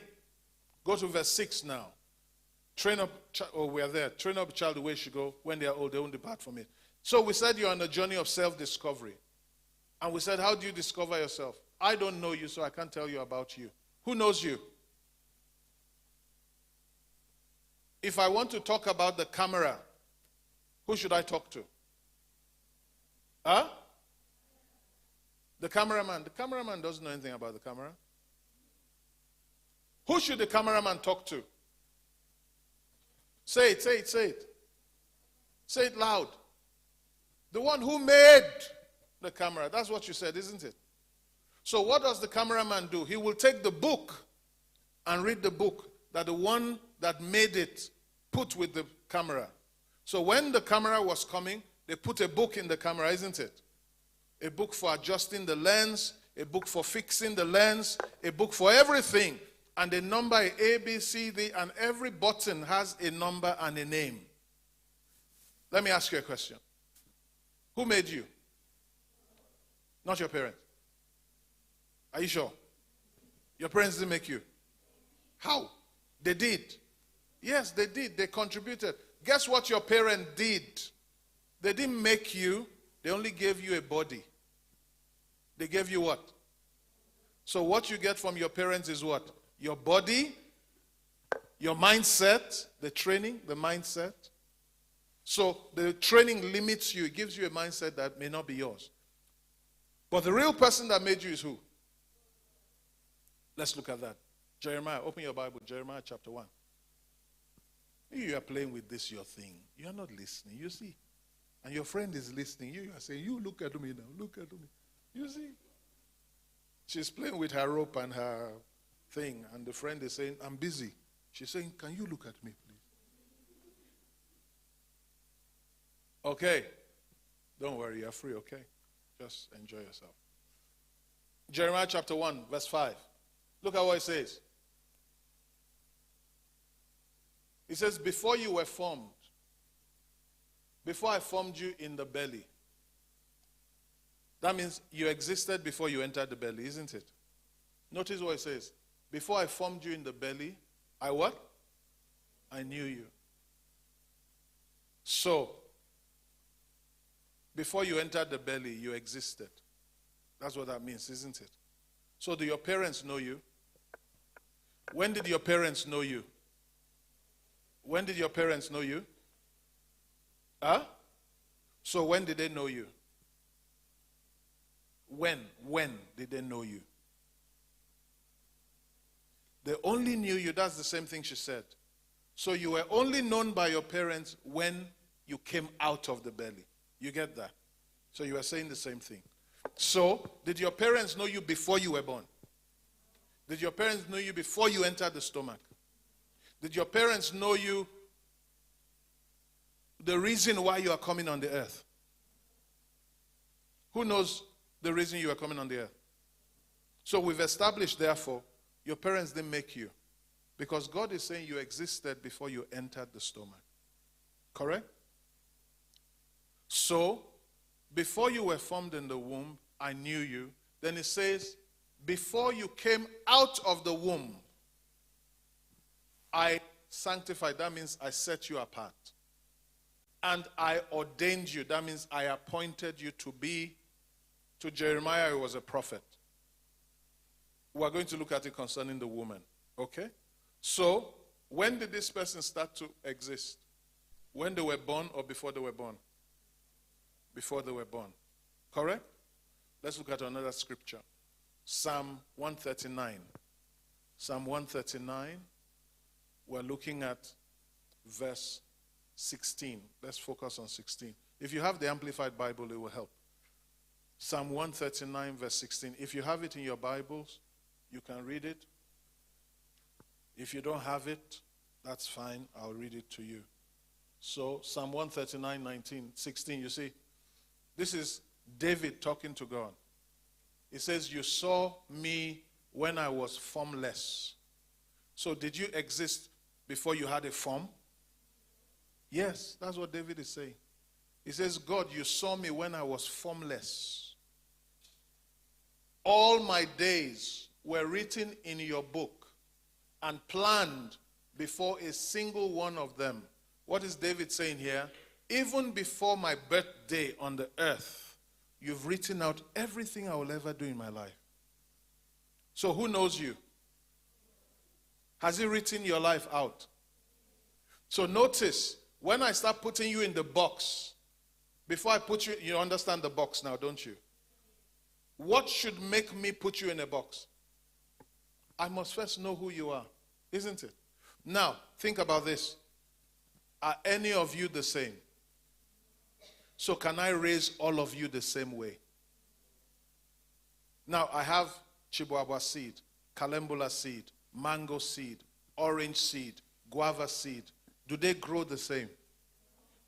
Go to verse 6 now. Train up, we are there. Train up a child the way he should go. When they are old, they won't depart from it. So we said you're on a journey of self-discovery. And we said, how do you discover yourself? I don't know you, so I can't tell you about you. Who knows you? If I want to talk about the camera, who should I talk to? Huh? The cameraman. The cameraman doesn't know anything about the camera. Who should the cameraman talk to? Say it, say it, say it. Say it loud. The one who made the camera. That's what you said, isn't it? So what does the cameraman do? He will take the book and read the book that the one that made it put with the camera. So when the camera was coming, they put a book in the camera, isn't it? A book for adjusting the lens, a book for fixing the lens, a book for everything. And a number, A, B, C, D, and every button has a number and a name. Let me ask you a question. Who made you? Not your parents. Are you sure? Your parents didn't make you. How? They did. Yes, they did. They contributed. Guess what your parents did? They didn't make you. They only gave you a body. They gave you what? So what you get from your parents is what? Your body, your mindset, the training, the mindset. So the training limits you. It gives you a mindset that may not be yours. But the real person that made you is who? Let's look at that. Jeremiah, open your Bible. Jeremiah chapter 1. You are playing with this, your thing. You are not listening. You see. And your friend is listening. You are saying, you look at me now. Look at me. You see. She's playing with her rope and her thing. And the friend is saying, I'm busy. She's saying, can you look at me, please? Okay. Don't worry. You're free, okay? Just enjoy yourself. Jeremiah chapter 1, verse 5. Look at what it says. It says, before you were formed, before I formed you in the belly. That means you existed before you entered the belly, isn't it? Notice what it says. Before I formed you in the belly, I what? I knew you. So, before you entered the belly, you existed. That's what that means, isn't it? So do your parents know you? When did your parents know you? When did your parents know you? Huh? So when did they know you? When did they know you? They only knew you. That's the same thing she said. So you were only known by your parents when you came out of the belly. You get that? So you are saying the same thing. So, did your parents know you before you were born? Did your parents know you before you entered the stomach? Did your parents know you the reason why you are coming on the earth? Who knows the reason you are coming on the earth? So we've established, therefore, your parents didn't make you. Because God is saying you existed before you entered the stomach. Correct? So, before you were formed in the womb, I knew you. Then it says, before you came out of the womb, I sanctified. That means I set you apart. And I ordained you. That means I appointed you to be, to Jeremiah, he was a prophet. We are going to look at it concerning the woman. Okay? So, when did this person start to exist? When they were born or before they were born? Before they were born. Correct? Let's look at another scripture. Psalm 139. Psalm 139. We're looking at verse 16. Let's focus on 16. If you have the Amplified Bible, it will help. Psalm 139, verse 16. If you have it in your Bibles, you can read it. If you don't have it, that's fine. I'll read it to you. So, Psalm 139, 19, 16, you see, this is David talking to God. He says, you saw me when I was formless. So, did you exist before you had a form? Yes, that's what David is saying. He says, God, you saw me when I was formless. All my days were written in your book and planned before a single one of them. What is David saying here? Even before my birthday on the earth, you've written out everything I will ever do in my life. So who knows you? Has he written your life out? So notice, when I start putting you in the box, before I put you, you understand the box now, don't you? What should make me put you in a box? I must first know who you are, isn't it? Now, think about this. Are any of you the same? So can I raise all of you the same way? Now, I have Chihuahua seed, Calembula seed, mango seed, orange seed, guava seed. Do they grow the same?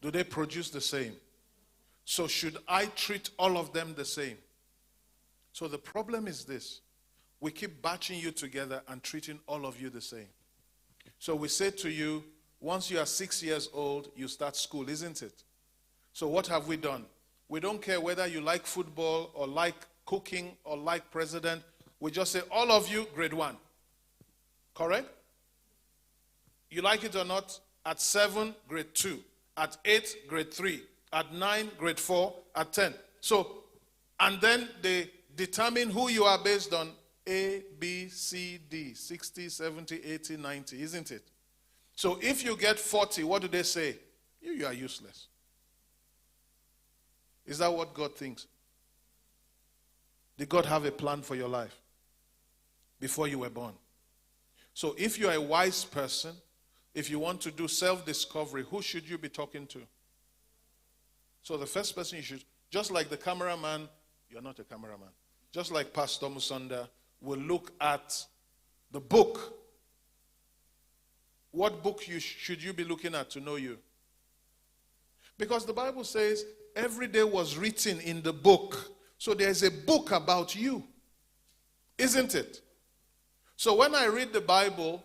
Do they produce the same? So should I treat all of them the same? So the problem is this. We keep batching you together and treating all of you the same. So we say to you, once you are 6 years old, you start school, isn't it? So what have we done? We don't care whether you like football or like cooking or like president. We just say, all of you, grade 1. Correct? You like it or not? At 7, grade 2. At 8, grade 3. At 9, grade 4. At 10. So, and then they determine who you are based on A, B, C, D. 60, 70, 80, 90, isn't it? So if you get 40, what do they say? You are useless. Is that what God thinks? Did God have a plan for your life before you were born? So if you are a wise person, if you want to do self-discovery, who should you be talking to? So the first person you should, just like the cameraman, you're not a cameraman, just like Pastor Musonda will look at the book. What book should you be looking at to know you? Because the Bible says every day was written in the book. So there's a book about you. Isn't it? So when I read the Bible,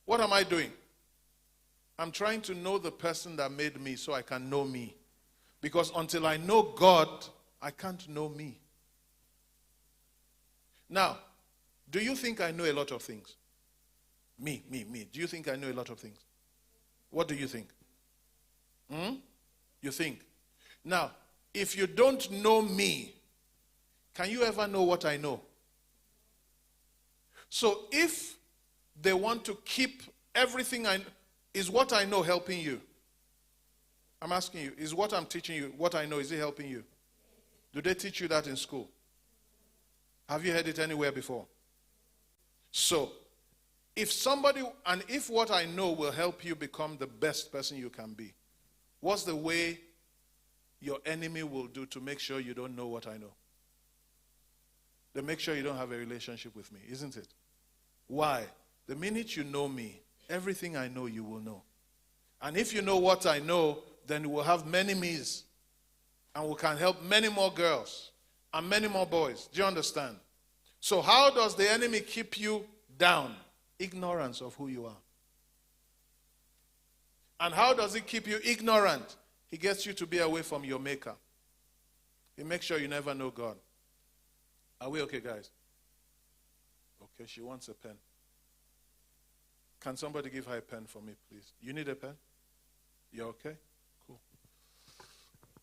what am I doing? I'm trying to know the person that made me so I can know me. Because until I know God, I can't know me. Now, do you think I know a lot of things? Me. Do you think I know a lot of things? What do you think? You think? Now, if you don't know me, can you ever know what I know? So if they want to keep everything I know, is what I know helping you? I'm asking you, is what I'm teaching you, what I know, is it helping you? Do they teach you that in school? Have you heard it anywhere before? So, if somebody, and if what I know will help you become the best person you can be, what's the way your enemy will do to make sure you don't know what I know? They make sure you don't have a relationship with me, isn't it? Why? The minute you know me, everything I know you will know. And if you know what I know, then we will have many me's. And we can help many more girls and many more boys. Do you understand? So how does the enemy keep you down? Ignorance of who you are. And how does he keep you ignorant? He gets you to be away from your maker. He makes sure you never know God. Are we okay, guys? Okay, she wants a pen. Can somebody give her a pen for me, please? You need a pen? You okay? Cool.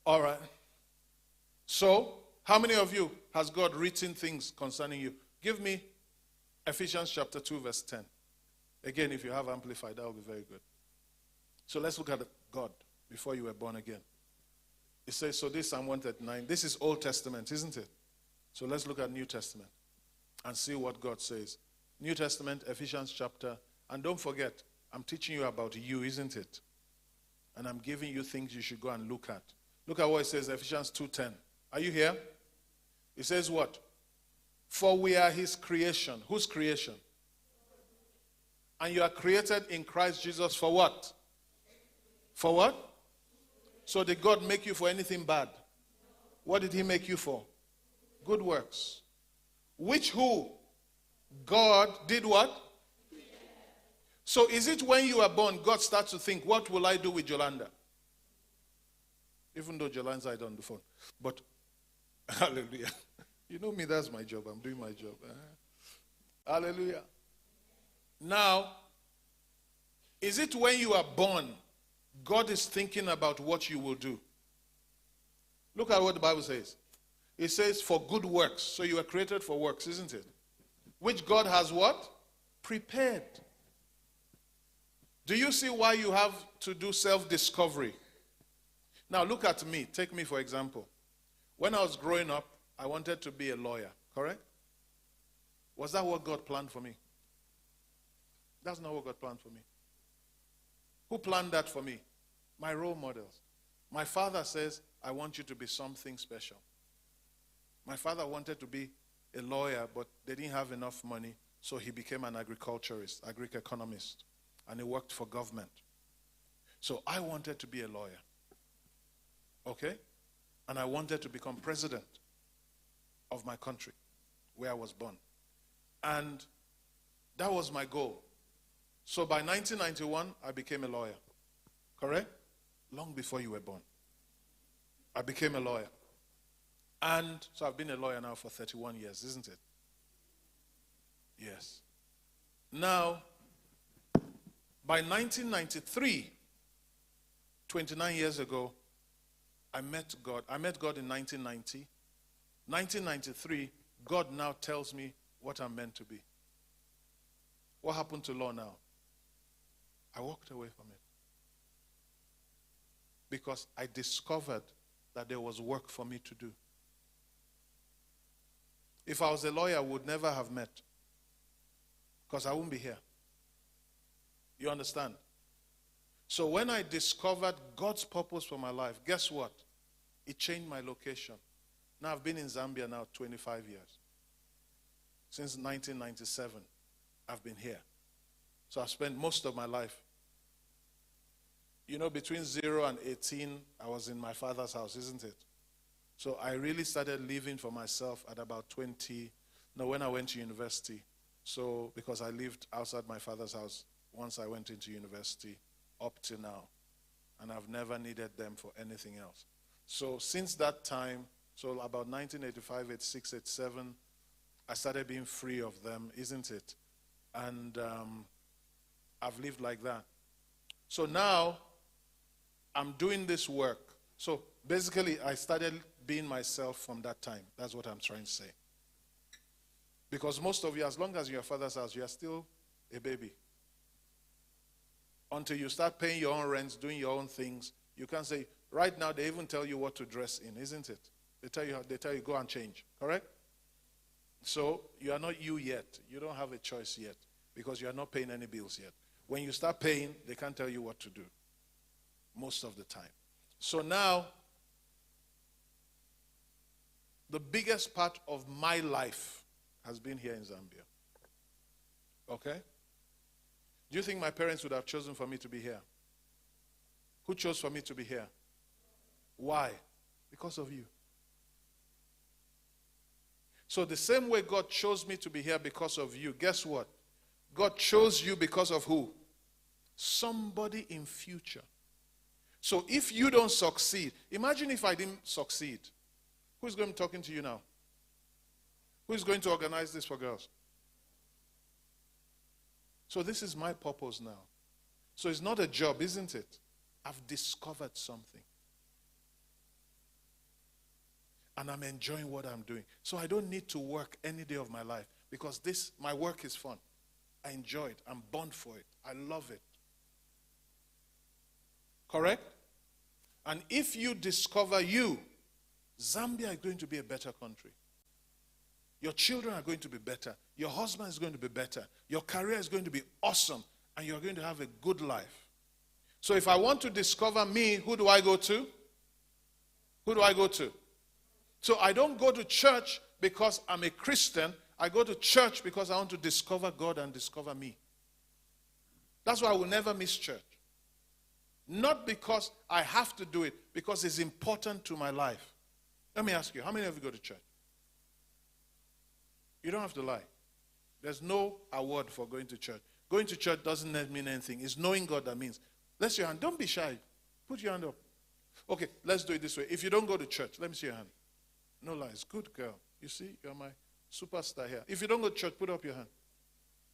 All right. So, how many of you has God written things concerning you? Give me Ephesians chapter 2, verse 10. Again, if you have Amplified, that will be very good. So let's look at God before you were born again. It says, so this Psalm 139, this is Old Testament, isn't it? So let's look at New Testament and see what God says. New Testament, Ephesians chapter, and don't forget, I'm teaching you about you, isn't it? And I'm giving you things you should go and look at. Look at what it says, Ephesians 2:10. Are you here? It says what? For we are his creation. Whose creation? And you are created in Christ Jesus for what? For what? So did God make you for anything bad? What did he make you for? Good works. Which who? God did what? So is it when you are born, God starts to think, what will I do with Jolanda? Even though Jolanda's on the phone. But, hallelujah. You know me, that's my job. I'm doing my job. Hallelujah. Now, is it when you are born, God is thinking about what you will do? Look at what the Bible says. It says for good works. So you are created for works, isn't it? Which God has what? Prepared. Do you see why you have to do self-discovery? Now look at me. Take me for example. When I was growing up, I wanted to be a lawyer, correct? Was that what God planned for me? That's not what God planned for me. Who planned that for me? My role models. My father says, I want you to be something special. My father wanted to be a lawyer, but they didn't have enough money, so he became an agriculturist, agri-economist, and he worked for government. So I wanted to be a lawyer. Okay? And I wanted to become president of my country, where I was born. And that was my goal. So by 1991, I became a lawyer. Correct? Long before you were born. I became a lawyer. And so I've been a lawyer now for 31 years, isn't it? Yes. Now, by 1993, 29 years ago, I met God. I met God in 1990. 1993, God now tells me what I'm meant to be. What happened to law now? I walked away from it. Because I discovered that there was work for me to do. If I was a lawyer, I would never have met. Because I wouldn't be here. You understand? So when I discovered God's purpose for my life, guess what? It changed my location. Now I've been in Zambia now 25 years. Since 1997, I've been here. So I've spent most of my life. You know, between 0 and 18, I was in my father's house, isn't it? So I really started living for myself at about 20, when I went to university. So, because I lived outside my father's house once I went into university up to now. And I've never needed them for anything else. So since that time, so about 1985, 86, 87, I started being free of them, isn't it? And I've lived like that. So now, I'm doing this work. So basically, I started being myself from that time. That's what I'm trying to say. Because most of you, as long as you're your father's house, you are still a baby. Until you start paying your own rents, doing your own things, you can't say, right now they even tell you what to dress in, isn't it? They tell you go and change, correct? So you are not you yet. You don't have a choice yet because you are not paying any bills yet. When you start paying, they can't tell you what to do most of the time. So now, the biggest part of my life has been here in Zambia. Okay? Do you think my parents would have chosen for me to be here? Who chose for me to be here? Why? Because of you. So the same way God chose me to be here because of you, guess what? God chose you because of who? Somebody in future. So if you don't succeed, imagine if I didn't succeed. Who's going to be talking to you now? Who's going to organize this for girls? So this is my purpose now. So it's not a job, isn't it? I've discovered something. and I'm enjoying what I'm doing. So I don't need to work any day of my life because my work is fun. I enjoy it. I'm born for it. I love it. Correct? And if you discover Zambia is going to be a better country. Your children are going to be better. Your husband is going to be better. Your career is going to be awesome. And you're going to have a good life. So if I want to discover me, who do I go to? Who do I go to? So I don't go to church because I'm a Christian. I go to church because I want to discover God and discover me. That's why I will never miss church. Not because I have to do it, because it's important to my life. Let me ask you, how many of you go to church? You don't have to lie. There's no award for going to church. Going to church doesn't mean anything. It's knowing God that means. Let's see your hand. Don't be shy. Put your hand up. Okay, let's do it this way. If you don't go to church, let me see your hand. No lies. Good girl. You see, you're my superstar here. If you don't go to church, put up your hand.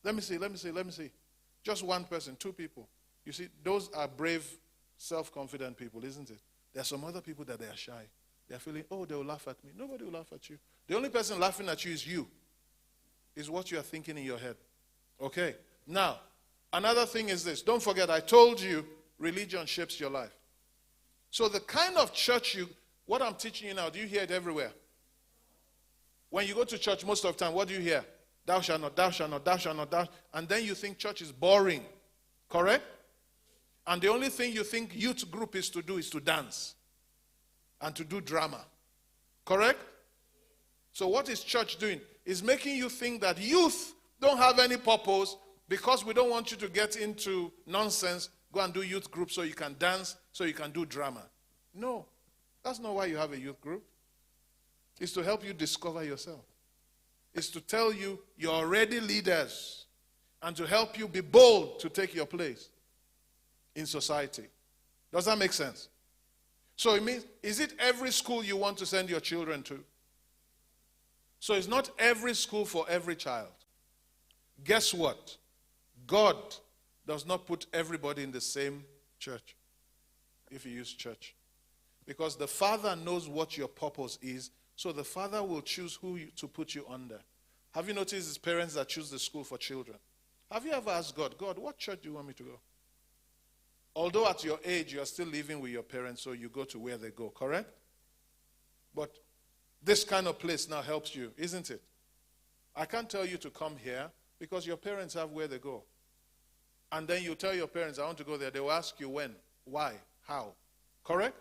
Let me see. Just one person, two people. You see, those are brave, self-confident people, isn't it? There are some other people that they are shy. They're feeling, oh, they will laugh at me. Nobody will laugh at you. The only person laughing at you is you. Is what you are thinking in your head. Okay. Now, another thing is this. Don't forget, I told you, religion shapes your life. So the kind of church what I'm teaching you now, do you hear it everywhere? When you go to church most of the time, what do you hear? Thou shalt not, thou shalt not, thou shalt not, thou. And then you think church is boring. Correct? And the only thing you think youth group is to do is to dance. And to do drama. Correct? So what is church doing? It's making you think that youth don't have any purpose because we don't want you to get into nonsense. Go and do youth group so you can dance, so you can do drama. No, that's not why you have a youth group. It's to help you discover yourself. It's to tell you you're already leaders and to help you be bold to take your place in society. Does that make sense? So it means, is it every school you want to send your children to? So it's not every school for every child. Guess what? God does not put everybody in the same church if you use church. Because the Father knows what your purpose is, so the Father will choose who to put you under. Have you noticed it's parents that choose the school for children? Have you ever asked God, God, what church do you want me to go? Although at your age, you're still living with your parents, so you go to where they go, correct? But this kind of place now helps you, isn't it? I can't tell you to come here because your parents have where they go. And then you tell your parents, I want to go there. They will ask you when, why, how. Correct?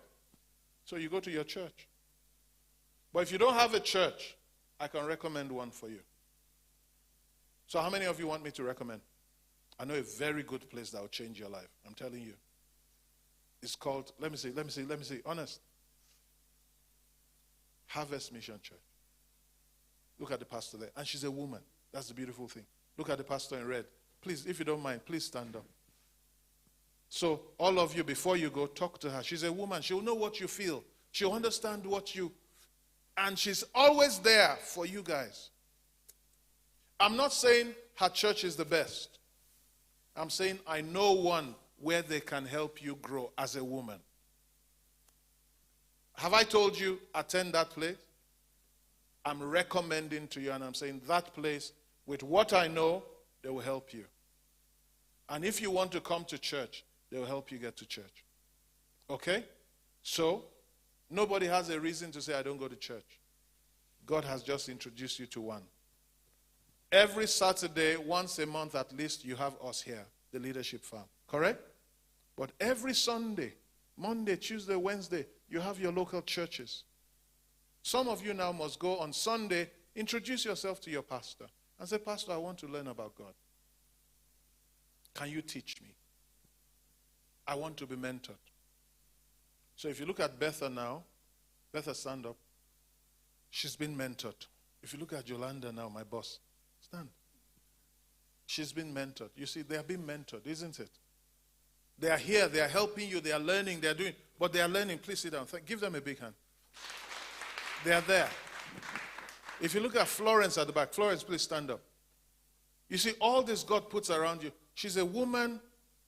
So you go to your church. But if you don't have a church, I can recommend one for you. So how many of you want me to recommend? I know a very good place that will change your life. I'm telling you. It's called, let me see, honest. Harvest Mission Church. Look at the pastor there. And she's a woman. That's the beautiful thing. Look at the pastor in red. Please, if you don't mind, please stand up. So all of you, before you go, talk to her. She's a woman. She'll know what you feel. She'll understand what you... And she's always there for you guys. I'm not saying her church is the best. I'm saying I know one where they can help you grow as a woman. Have I told you, attend that place? I'm recommending to you, and I'm saying that place, with what I know, they will help you. And if you want to come to church, they will help you get to church. Okay? So, nobody has a reason to say, I don't go to church. God has just introduced you to one. Every Saturday, once a month at least, you have us here, the Leadership Farm. Correct? But every Sunday, Monday, Tuesday, Wednesday, you have your local churches. Some of you now must go on Sunday, introduce yourself to your pastor, and say, Pastor, I want to learn about God. Can you teach me? I want to be mentored. So if you look at Betha now, Betha, stand up. She's been mentored. If you look at Yolanda now, my boss, stand. She's been mentored. You see, they are being mentored, isn't it? They are here, they are helping you, they are learning, they are doing, but they are learning. Please sit down. Give them a big hand. They are there. If you look at Florence at the back, Florence, please stand up. You see, all this God puts around you. She's a woman,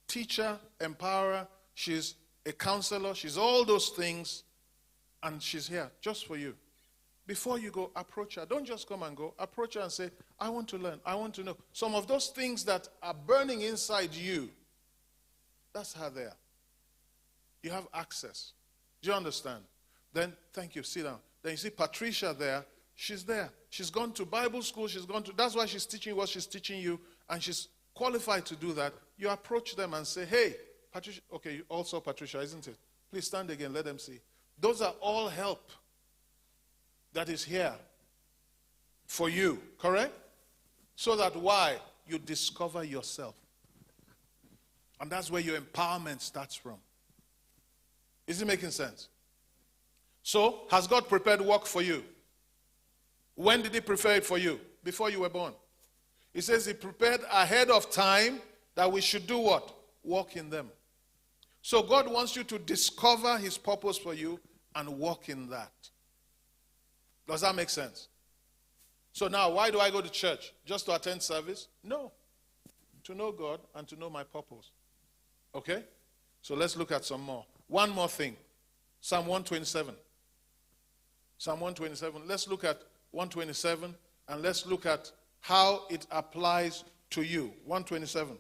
teacher, empowerer. She's a counselor. She's all those things. And she's here just for you. Before you go, approach her. Don't just come and go. Approach her and say, I want to learn. I want to know. Some of those things that are burning inside you, that's her there. You have access. Do you understand? Then, thank you, sit down. Then you see Patricia there. She's there. She's gone to Bible school. That's why she's teaching what she's teaching you. And she's qualified to do that. You approach them and say, hey, Patricia. Okay, you also Patricia, isn't it? Please stand again. Let them see. Those are all help that is here for you. Correct? So that why? You discover yourself. And that's where your empowerment starts from. Is it making sense? So, has God prepared work for you? When did he prepare it for you? Before you were born. He says he prepared ahead of time that we should do what? Walk in them. So God wants you to discover his purpose for you and walk in that. Does that make sense? So now, why do I go to church? Just to attend service? No. To know God and to know my purpose. Okay? So let's look at some more. One more thing. Psalm 127. Psalm 127. Let's look at 127 and let's look at how it applies to you. 127.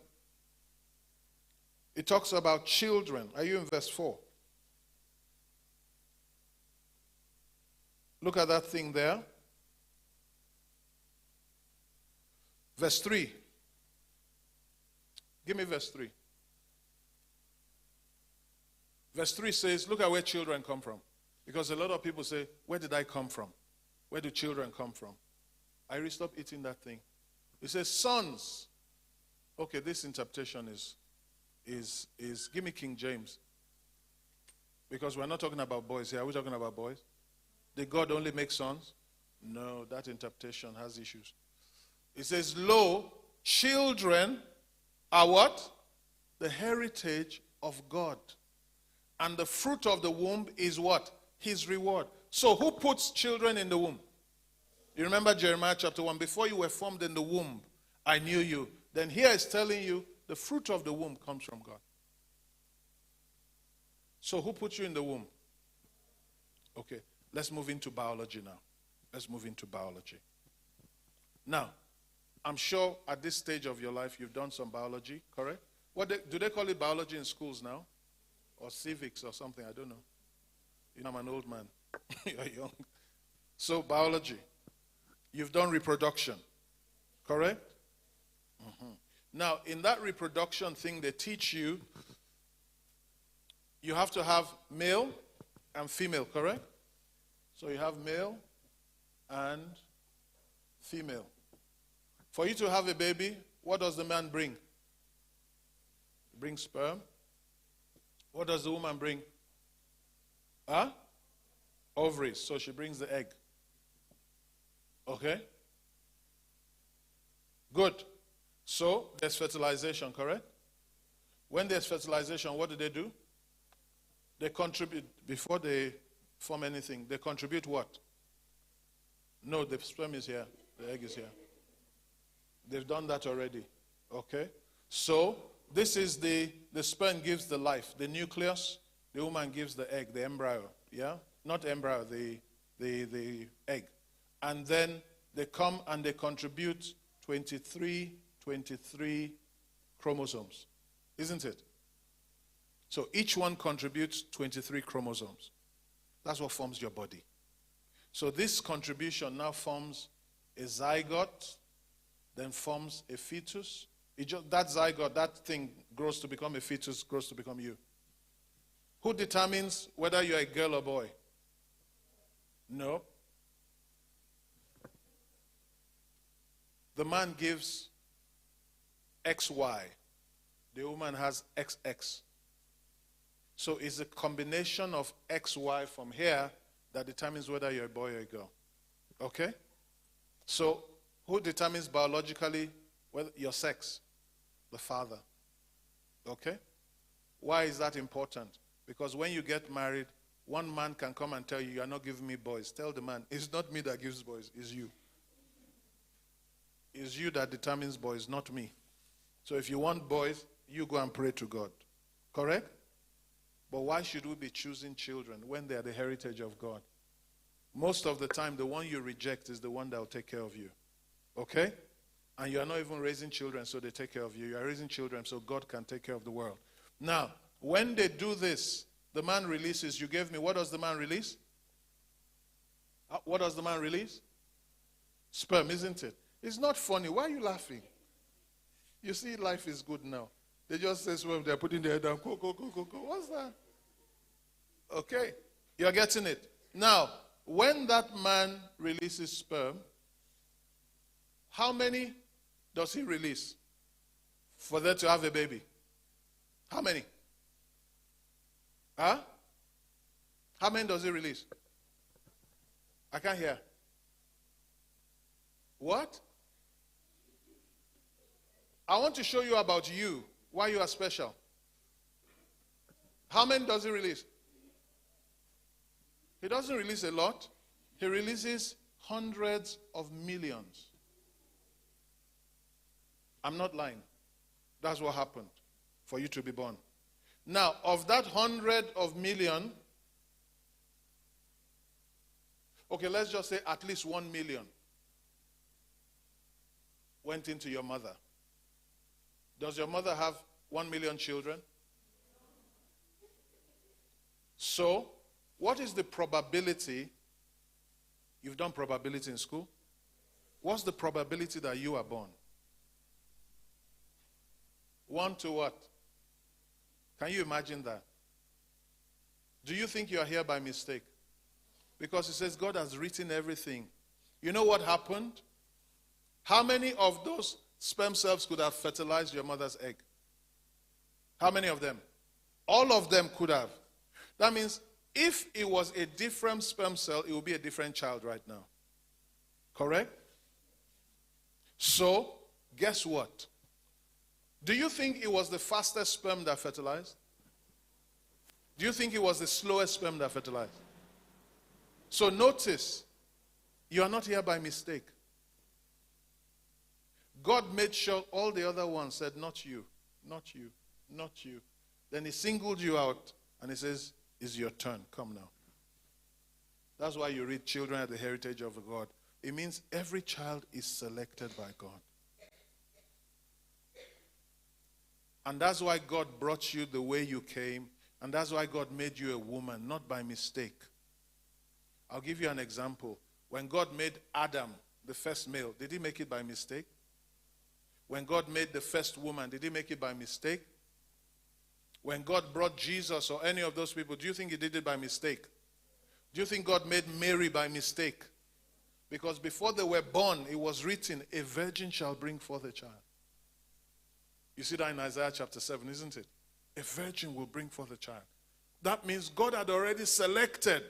It talks about children. Are you in verse 4? Look at that thing there. Verse 3. Give me verse 3. Verse 3 says, look at where children come from. Because a lot of people say, where did I come from? Where do children come from? Irie, stop eating that thing. It says, sons. Okay, this interpretation is give me King James. Because we're not talking about boys here. Are we talking about boys? Did God only make sons? No, that interpretation has issues. It says, lo, children are what? The heritage of God. And the fruit of the womb is what? His reward. So who puts children in the womb? You remember Jeremiah chapter 1, before you were formed in the womb, I knew you. Then here is telling you the fruit of the womb comes from God. So who put you in the womb? Okay, let's move into biology now. Let's move into biology. Now, I'm sure at this stage of your life you've done some biology, correct? Do they call it biology in schools now? Or civics or something, I don't know. You know, I'm an old man. You're young. So, biology. You've done reproduction, correct? Mm-hmm. Now, in that reproduction thing, they teach you, you have to have male and female, correct? So you have male and female. For you to have a baby, what does the man bring? He brings sperm. What does the woman bring? Ovaries. So she brings the egg. Okay? Good. So there's fertilization, correct? When there's fertilization, what do? They contribute, before they form anything, they contribute what? No, the sperm is here. The egg is here. They've done that already. Okay? So this is the sperm gives the life. The nucleus, the woman gives the egg, the embryo. Yeah? Not embryo, the egg. And then they come and they contribute 23 chromosomes. Isn't it? So each one contributes 23 chromosomes. That's what forms your body. So this contribution now forms a zygote, then forms a fetus. That zygote, that thing grows to become a fetus, grows to become you. Who determines whether you're a girl or boy? No. The man gives XY. The woman has XX. So it's a combination of XY from here that determines whether you're a boy or a girl. Okay? So who determines biologically whether your sex? The father. Okay? Why is that important? Because when you get married, one man can come and tell you, you are not giving me boys. Tell the man, it's not me that gives boys, it's you. It's you that determines boys, not me. So if you want boys, you go and pray to God. Correct? But why should we be choosing children when they are the heritage of God? most of the time, the one you reject is the one that will take care of you. Okay? And you are not even raising children, so they take care of you. You are raising children, so God can take care of the world. Now, when they do this, the man releases. You gave me, what does the man release? What does the man release? Sperm, isn't it? It's not funny. Why are you laughing? You see, life is good now. They just say sperm, they're putting their head down. Go. What's that? Okay. You're getting it. Now, when that man releases sperm, how many does he release for them to have a baby? How many? Huh? How many does he release? I can't hear. What? I want to show you about you, why you are special. How many does he release? He doesn't release a lot. He releases hundreds of millions. I'm not lying. That's what happened for you to be born. Now, of that 100 of million, okay, let's just say at least 1 million went into your mother. Does your mother have 1 million children? So, what is the probability? You've done probability in school. What's the probability that you are born? 1 to what? Can you imagine that? Do you think you are here by mistake? Because it says God has written everything. You know what happened? How many of those sperm cells could have fertilized your mother's egg? How many of them? All of them could have. That means if it was a different sperm cell, it would be a different child right now. Correct? So, guess what? Do you think it was the fastest sperm that fertilized? Do you think it was the slowest sperm that fertilized? So notice, you are not here by mistake. God made sure all the other ones said, not you, not you, not you. Then he singled you out and he says, it's your turn, come now. That's why you read children are the heritage of God. It means every child is selected by God. And that's why God brought you the way you came. And that's why God made you a woman, not by mistake. I'll give you an example. When God made Adam, the first male, did he make it by mistake? When God made the first woman, did he make it by mistake? When God brought Jesus or any of those people, do you think he did it by mistake? Do you think God made Mary by mistake? Because before they were born, it was written, a virgin shall bring forth a child. You see that in Isaiah chapter 7, isn't it? A virgin will bring forth a child. That means God had already selected.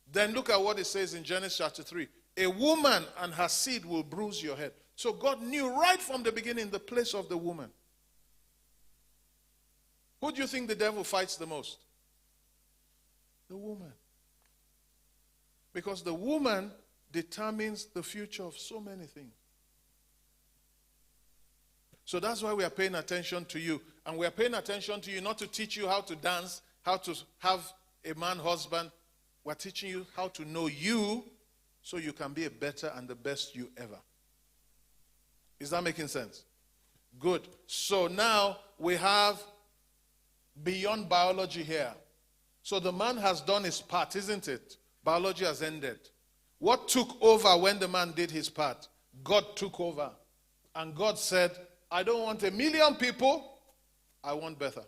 Then look at what it says in Genesis chapter 3. A woman and her seed will bruise your head. So God knew right from the beginning the place of the woman. Who do you think the devil fights the most? The woman. Because the woman determines the future of so many things. So that's why we are paying attention to you. And we are paying attention to you not to teach you how to dance, how to have a man husband. We're teaching you how to know you so you can be a better and the best you ever. Is that making sense? Good. So now we have beyond biology here. So the man has done his part, isn't it? Biology has ended. What took over when the man did his part? God took over. And God said, I don't want 1 million people, I want better.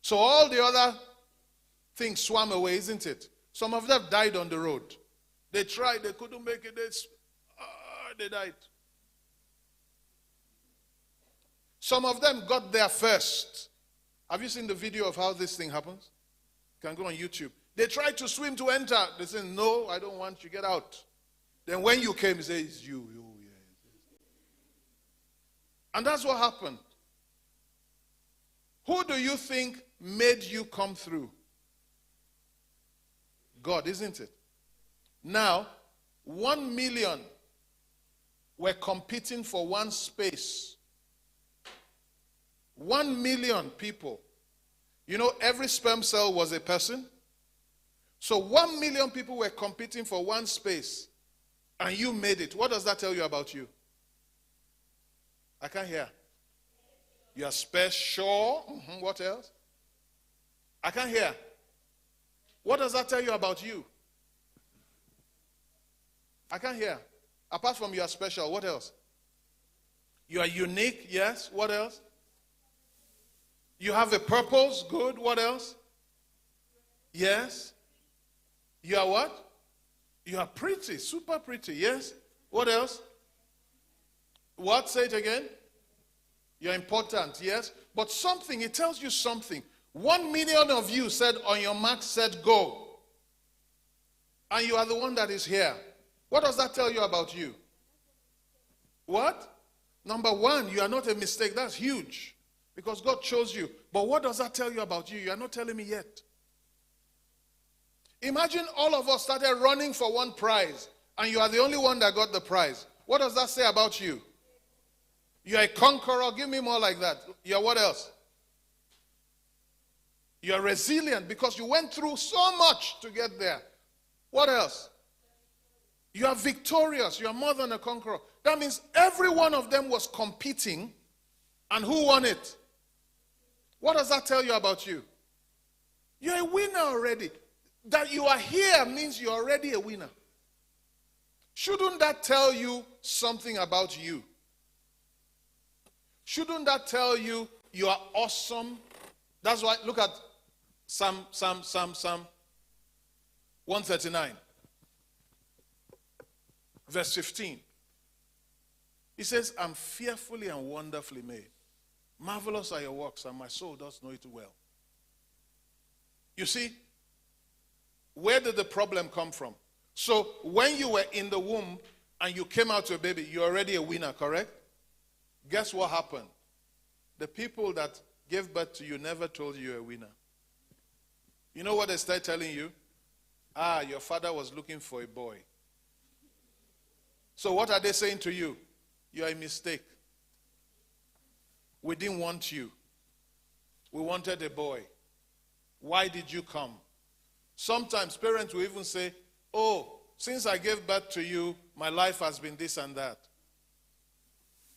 So all the other things swam away, isn't it? Some of them died on the road. They tried, they couldn't make it, they died. Some of them got there first. Have you seen the video of how this thing happens? You can go on YouTube. They tried to swim to enter. They said, no, I don't want you, get out. Then when you came, he said, it's you. Yeah. And that's what happened. Who do you think made you come through? God, isn't it? Now, 1 million were competing for one space. 1 million people. You know, every sperm cell was a person. So 1 million people were competing for one space, and you made it. What does that tell you about you? I can't hear. You are special. What else? I can't hear. What does that tell you about you? I can't hear. Apart from you are special, what else? You are unique, yes. What else? You have a purpose, good. What else? Yes. You are what? You are pretty, super pretty, yes. What else? What? Say it again. You're important, yes. But something, it tells you something. 1 million of you said on your mark, said go. And you are the one that is here. What does that tell you about you? What? Number one, you are not a mistake. That's huge. Because God chose you. But what does that tell you about you? You are not telling me yet. Imagine all of us started running for one prize, and you are the only one that got the prize. What does that say about you? You are a conqueror. Give me more like that. You are what else? You are resilient because you went through so much to get there. What else? You are victorious. You are more than a conqueror. That means every one of them was competing, and who won it? What does that tell you about you? You're a winner already. That you are here means you're already a winner. Shouldn't that tell you something about you? Shouldn't that tell you you are awesome? That's why, look at Psalm 139, verse 15. He says, I'm fearfully and wonderfully made. Marvelous are your works, and my soul does know it well. You see, where did the problem come from? So when you were in the womb and you came out to a baby, you're already a winner, correct? Guess what happened? The people that gave birth to you never told you you're a winner. You know what they started telling you? Your father was looking for a boy. So what are they saying to you? You are a mistake. We didn't want you. We wanted a boy. Why did you come? Sometimes parents will even say, oh, since I gave birth to you, my life has been this and that.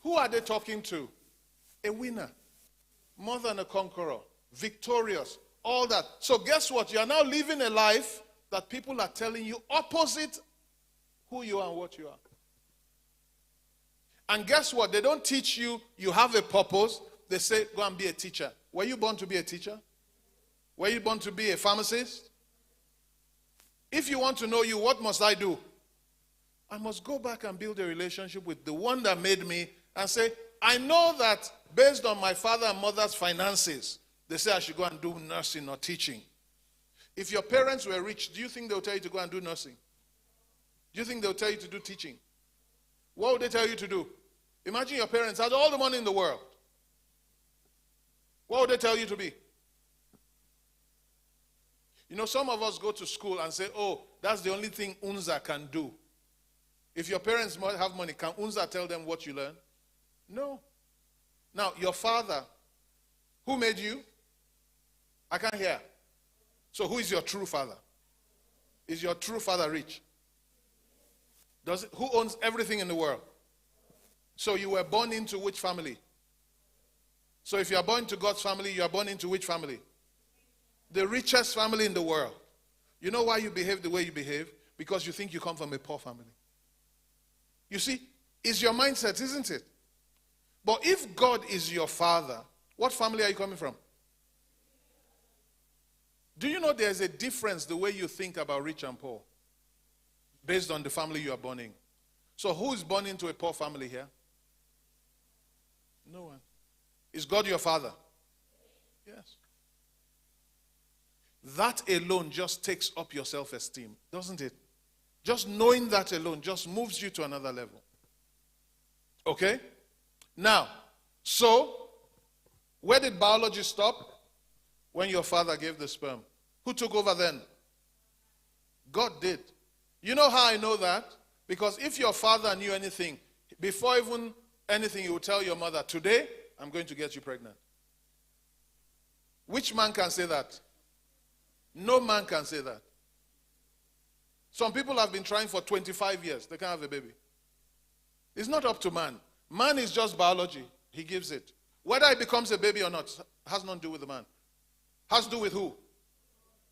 Who are they talking to? A winner. More than a conqueror. Victorious. All that. So guess what? You are now living a life that people are telling you opposite who you are and what you are. And guess what? They don't teach you you have a purpose. They say, go and be a teacher. Were you born to be a teacher? Were you born to be a pharmacist? If you want to know you, what must I do? I must go back and build a relationship with the one that made me and say, I know that based on my father and mother's finances, they say I should go and do nursing or teaching. If your parents were rich, do you think they'll tell you to go and do nursing? Do you think they'll tell you to do teaching? What would they tell you to do? Imagine your parents had all the money in the world. What would they tell you to be? You know, some of us go to school and say, oh, that's the only thing UNZA can do. If your parents have money, can UNZA tell them what you learn? No. Now, your father, who made you? I can't hear. So who is your true father? Is your true father rich? Who owns everything in the world? So you were born into which family? So if you are born into God's family, you are born into which family? The richest family in the world. You know why you behave the way you behave? Because you think you come from a poor family. You see, it's your mindset, isn't it? But if God is your father, what family are you coming from? Do you know there's a difference the way you think about rich and poor based on the family you are born in? So who is born into a poor family here? No one. Is God your father? Yes. That alone just takes up your self-esteem, doesn't it? Just knowing that alone just moves you to another level. Okay? Now, so, where did biology stop? When your father gave the sperm. Who took over then? God did. You know how I know that? Because if your father knew anything, before even anything, he would tell your mother, today, I'm going to get you pregnant. Which man can say that? No man can say that. Some people have been trying for 25 years. They can't have a baby. It's not up to man. Man is just biology. He gives it. Whether it becomes a baby or not has nothing to do with the man. Has to do with who?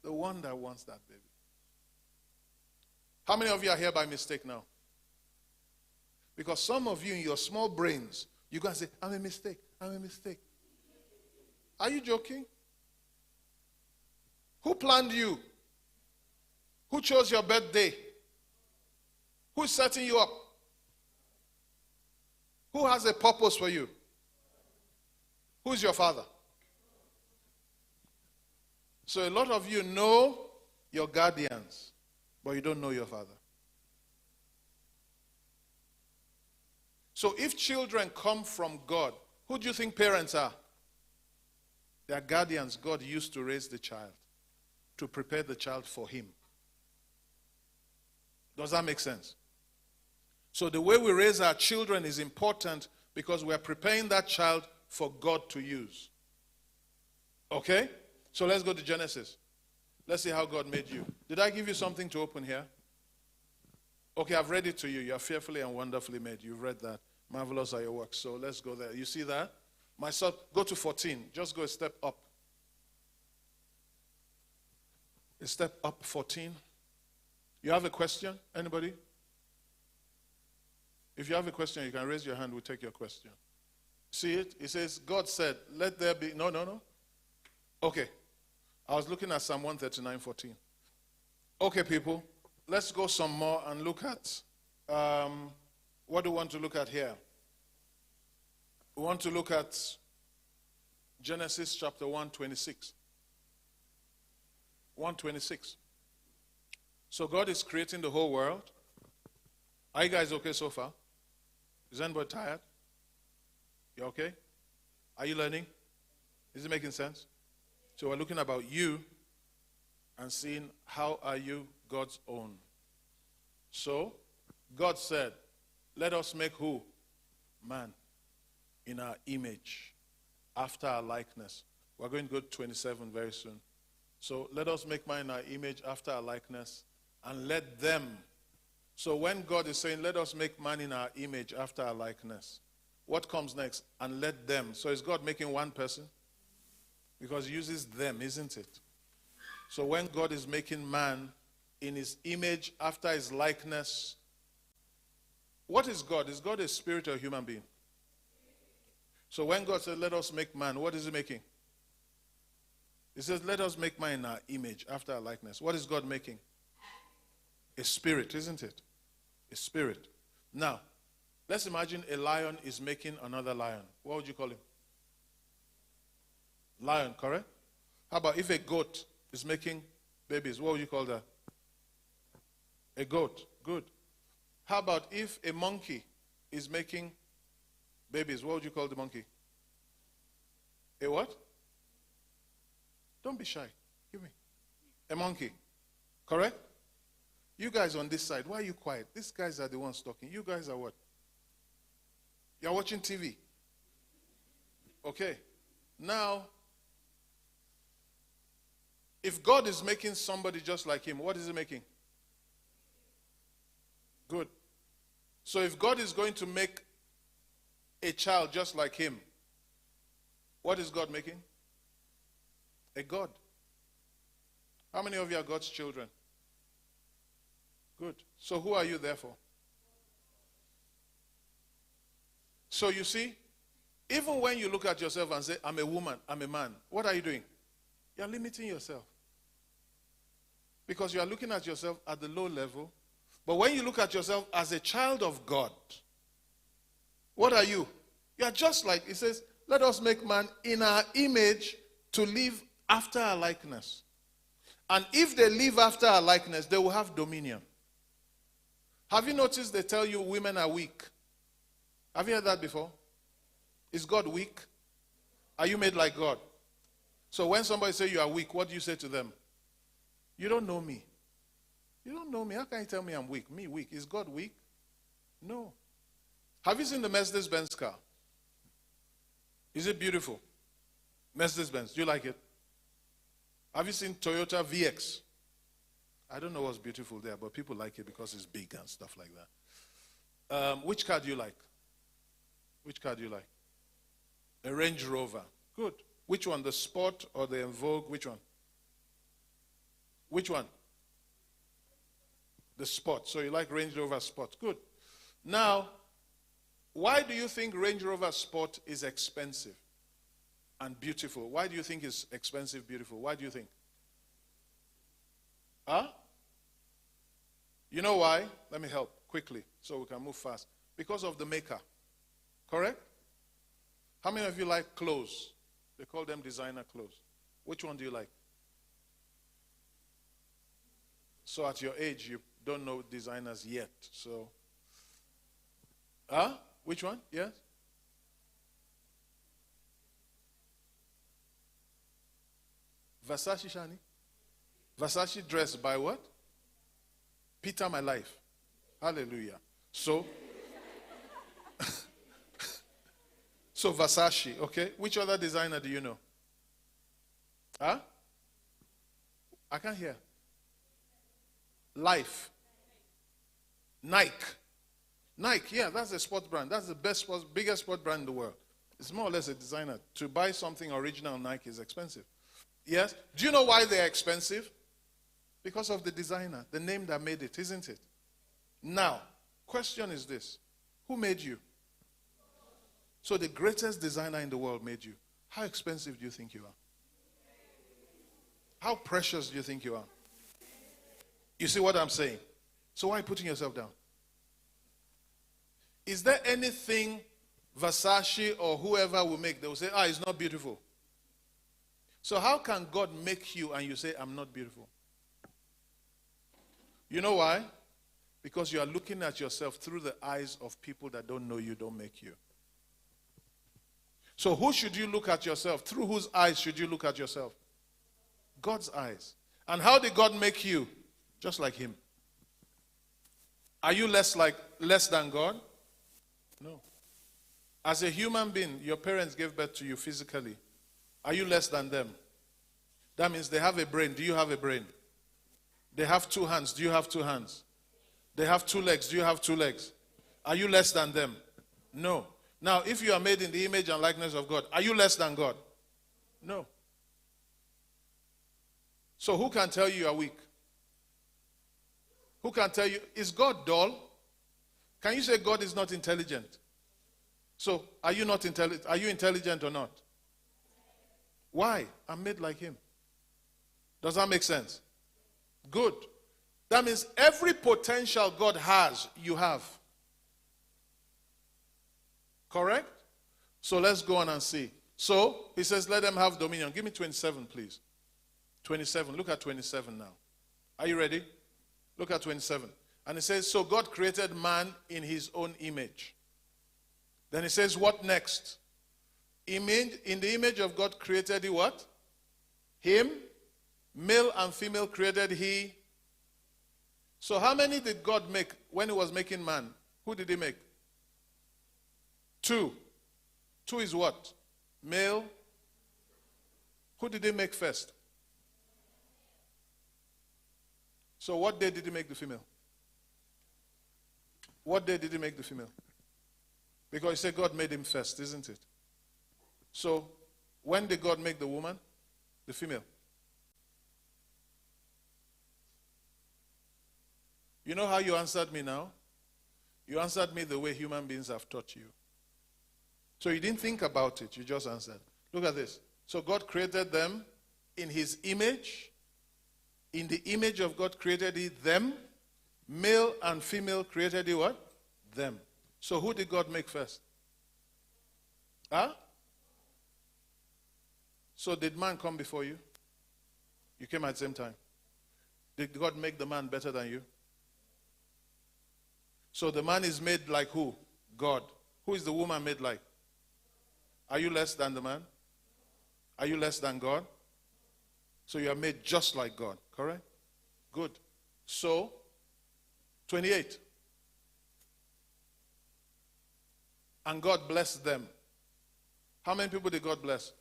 The one that wants that baby. How many of you are here by mistake now? Because some of you in your small brains, you can say, I'm a mistake. I'm a mistake. Are you joking? Who planned you? Who chose your birthday? Who's setting you up? Who has a purpose for you? Who's your father? So a lot of you know your guardians, but you don't know your father. So if children come from God, who do you think parents are? They are guardians God used to raise the child, to prepare the child for him. Does that make sense? So the way we raise our children is important because we are preparing that child for God to use. Okay? So let's go to Genesis. Let's see how God made you. Did I give you something to open here? Okay, I've read it to you. You are fearfully and wonderfully made. You've read that. Marvelous are your works. So let's go there. You see that? My son, go to 14. Just go a step up. A step up, 14. You have a question? Anybody? If you have a question, you can raise your hand. We'll take your question. See it? It says, God said, let there be... No. Okay. I was looking at Psalm 139:14. Okay, people. Let's go some more and look at... what do we want to look at here? We want to look at Genesis chapter 1:26. 1:26. So God is creating the whole world. Are you guys okay so far? Is anybody tired? You okay? Are you learning? Is it making sense? So we're looking about you and seeing how are you God's own. So God said, let us make who? Man. In our image. After our likeness. We're going to go to 27 very soon. So let us make man in our image after our likeness. And let them. So when God is saying, let us make man in our image after our likeness. What comes next? And let them. So is God making one person? Because he uses them, isn't it? So when God is making man in his image after his likeness, what is God? Is God a spirit or a human being? So when God said, let us make man, what is he making? He says, let us make man in our image after our likeness. What is God making? A spirit, isn't it? A spirit. Now, let's imagine a lion is making another lion. What would you call him? Lion, correct? How about if a goat is making babies? What would you call that? A goat. Good. How about if a monkey is making babies? What would you call the monkey? A what? Don't be shy. Give me. A monkey. Correct? You guys on this side, why are you quiet? These guys are the ones talking. You guys are what? You're watching TV. Okay. Now, if God is making somebody just like him, what is he making? Good. So if God is going to make a child just like him, what is God making? A God. How many of you are God's children? Good. So who are you therefore? So you see, even when you look at yourself and say, I'm a woman, I'm a man, what are you doing? You're limiting yourself. Because you are looking at yourself at the low level. But when you look at yourself as a child of God, what are you? You are just like, it says, let us make man in our image to live after our likeness. And if they live after our likeness, they will have dominion. Have you noticed they tell you women are weak? Have you heard that before? Is God weak? Are you made like God? So when somebody says you are weak, what do you say to them? You don't know me. You don't know me. How can you tell me I'm weak? Me weak. Is God weak? No. Have you seen the Mercedes-Benz car? Is it beautiful? Mercedes-Benz. Do you like it? Have you seen Toyota VX? I don't know what's beautiful there, but people like it because it's big and stuff like that. Which car do you like? Which car do you like? A Range Rover. Good. Which one? The Sport or the Evoque? Which one? Which one? The Sport. So you like Range Rover Sport. Good. Now, why do you think Range Rover Sport is expensive and beautiful? Why do you think it's expensive, beautiful? Why do you think? Huh? You know why? Let me help quickly so we can move fast. Because of the maker. Correct? How many of you like clothes? They call them designer clothes. Which one do you like? So at your age, you don't know designers yet. So, which one? Yes? Versace, Shani? Versace dressed by what? Peter My Life. Hallelujah. So Versace, okay? Which other designer do you know? Huh? I can't hear. Life. Nike. Nike, yeah, that's a sport brand. That's the biggest sport brand in the world. It's more or less a designer. To buy something original Nike is expensive. Yes? Do you know why they're expensive? Because of the designer, the name that made it, isn't it? Now, question is this. Who made you? So the greatest designer in the world made you. How expensive do you think you are? How precious do you think you are? You see what I'm saying? So why are you putting yourself down? Is there anything Versace or whoever will make, they will say, it's not beautiful. So how can God make you and you say, I'm not beautiful? You know why? Because you are looking at yourself through the eyes of people that don't know you, don't make you. So who should you look at yourself? Through whose eyes should you look at yourself? God's eyes. And how did God make you? Just like him. Are you less than God? No. As a human being, your parents gave birth to you physically. Are you less than them? That means they have a brain. Do you have a brain? They have 2 hands. Do you have 2 hands? They have 2 legs. Do you have 2 legs? Are you less than them? No. Now, if you are made in the image and likeness of God, are you less than God? No. So who can tell you are weak? Who can tell you, is God dull? Can you say God is not intelligent? So, are you not intelligent? Are you intelligent or not? Why? I'm made like him. Does that make sense? Good. That means every potential God has, you have. Correct? So let's go on and see. So, he says, let them have dominion. Give me 27, please. 27. Look at 27 now. Are you ready? Look at 27. And it says, so God created man in his own image. Then it says, what next? In the image of God created he what? Him. Male and female created he. So how many did God make when he was making man? Who did he make? 2. 2 is what? Male. Who did he make first? So what day did he make the female? What day did he make the female? Because he said God made him first, isn't it? So when did God make the woman? The female. You know how you answered me now? You answered me the way human beings have taught you. So you didn't think about it, you just answered. Look at this. So God created them in his image. In the image of God created he them. Male and female created he what? Them. So who did God make first? Huh? So did man come before you? You came at the same time. Did God make the man better than you? So the man is made like who? God. Who is the woman made like? Are you less than the man? Are you less than God? So you are made just like God, correct? Good. So, 28. And God blessed them. How many people did God bless?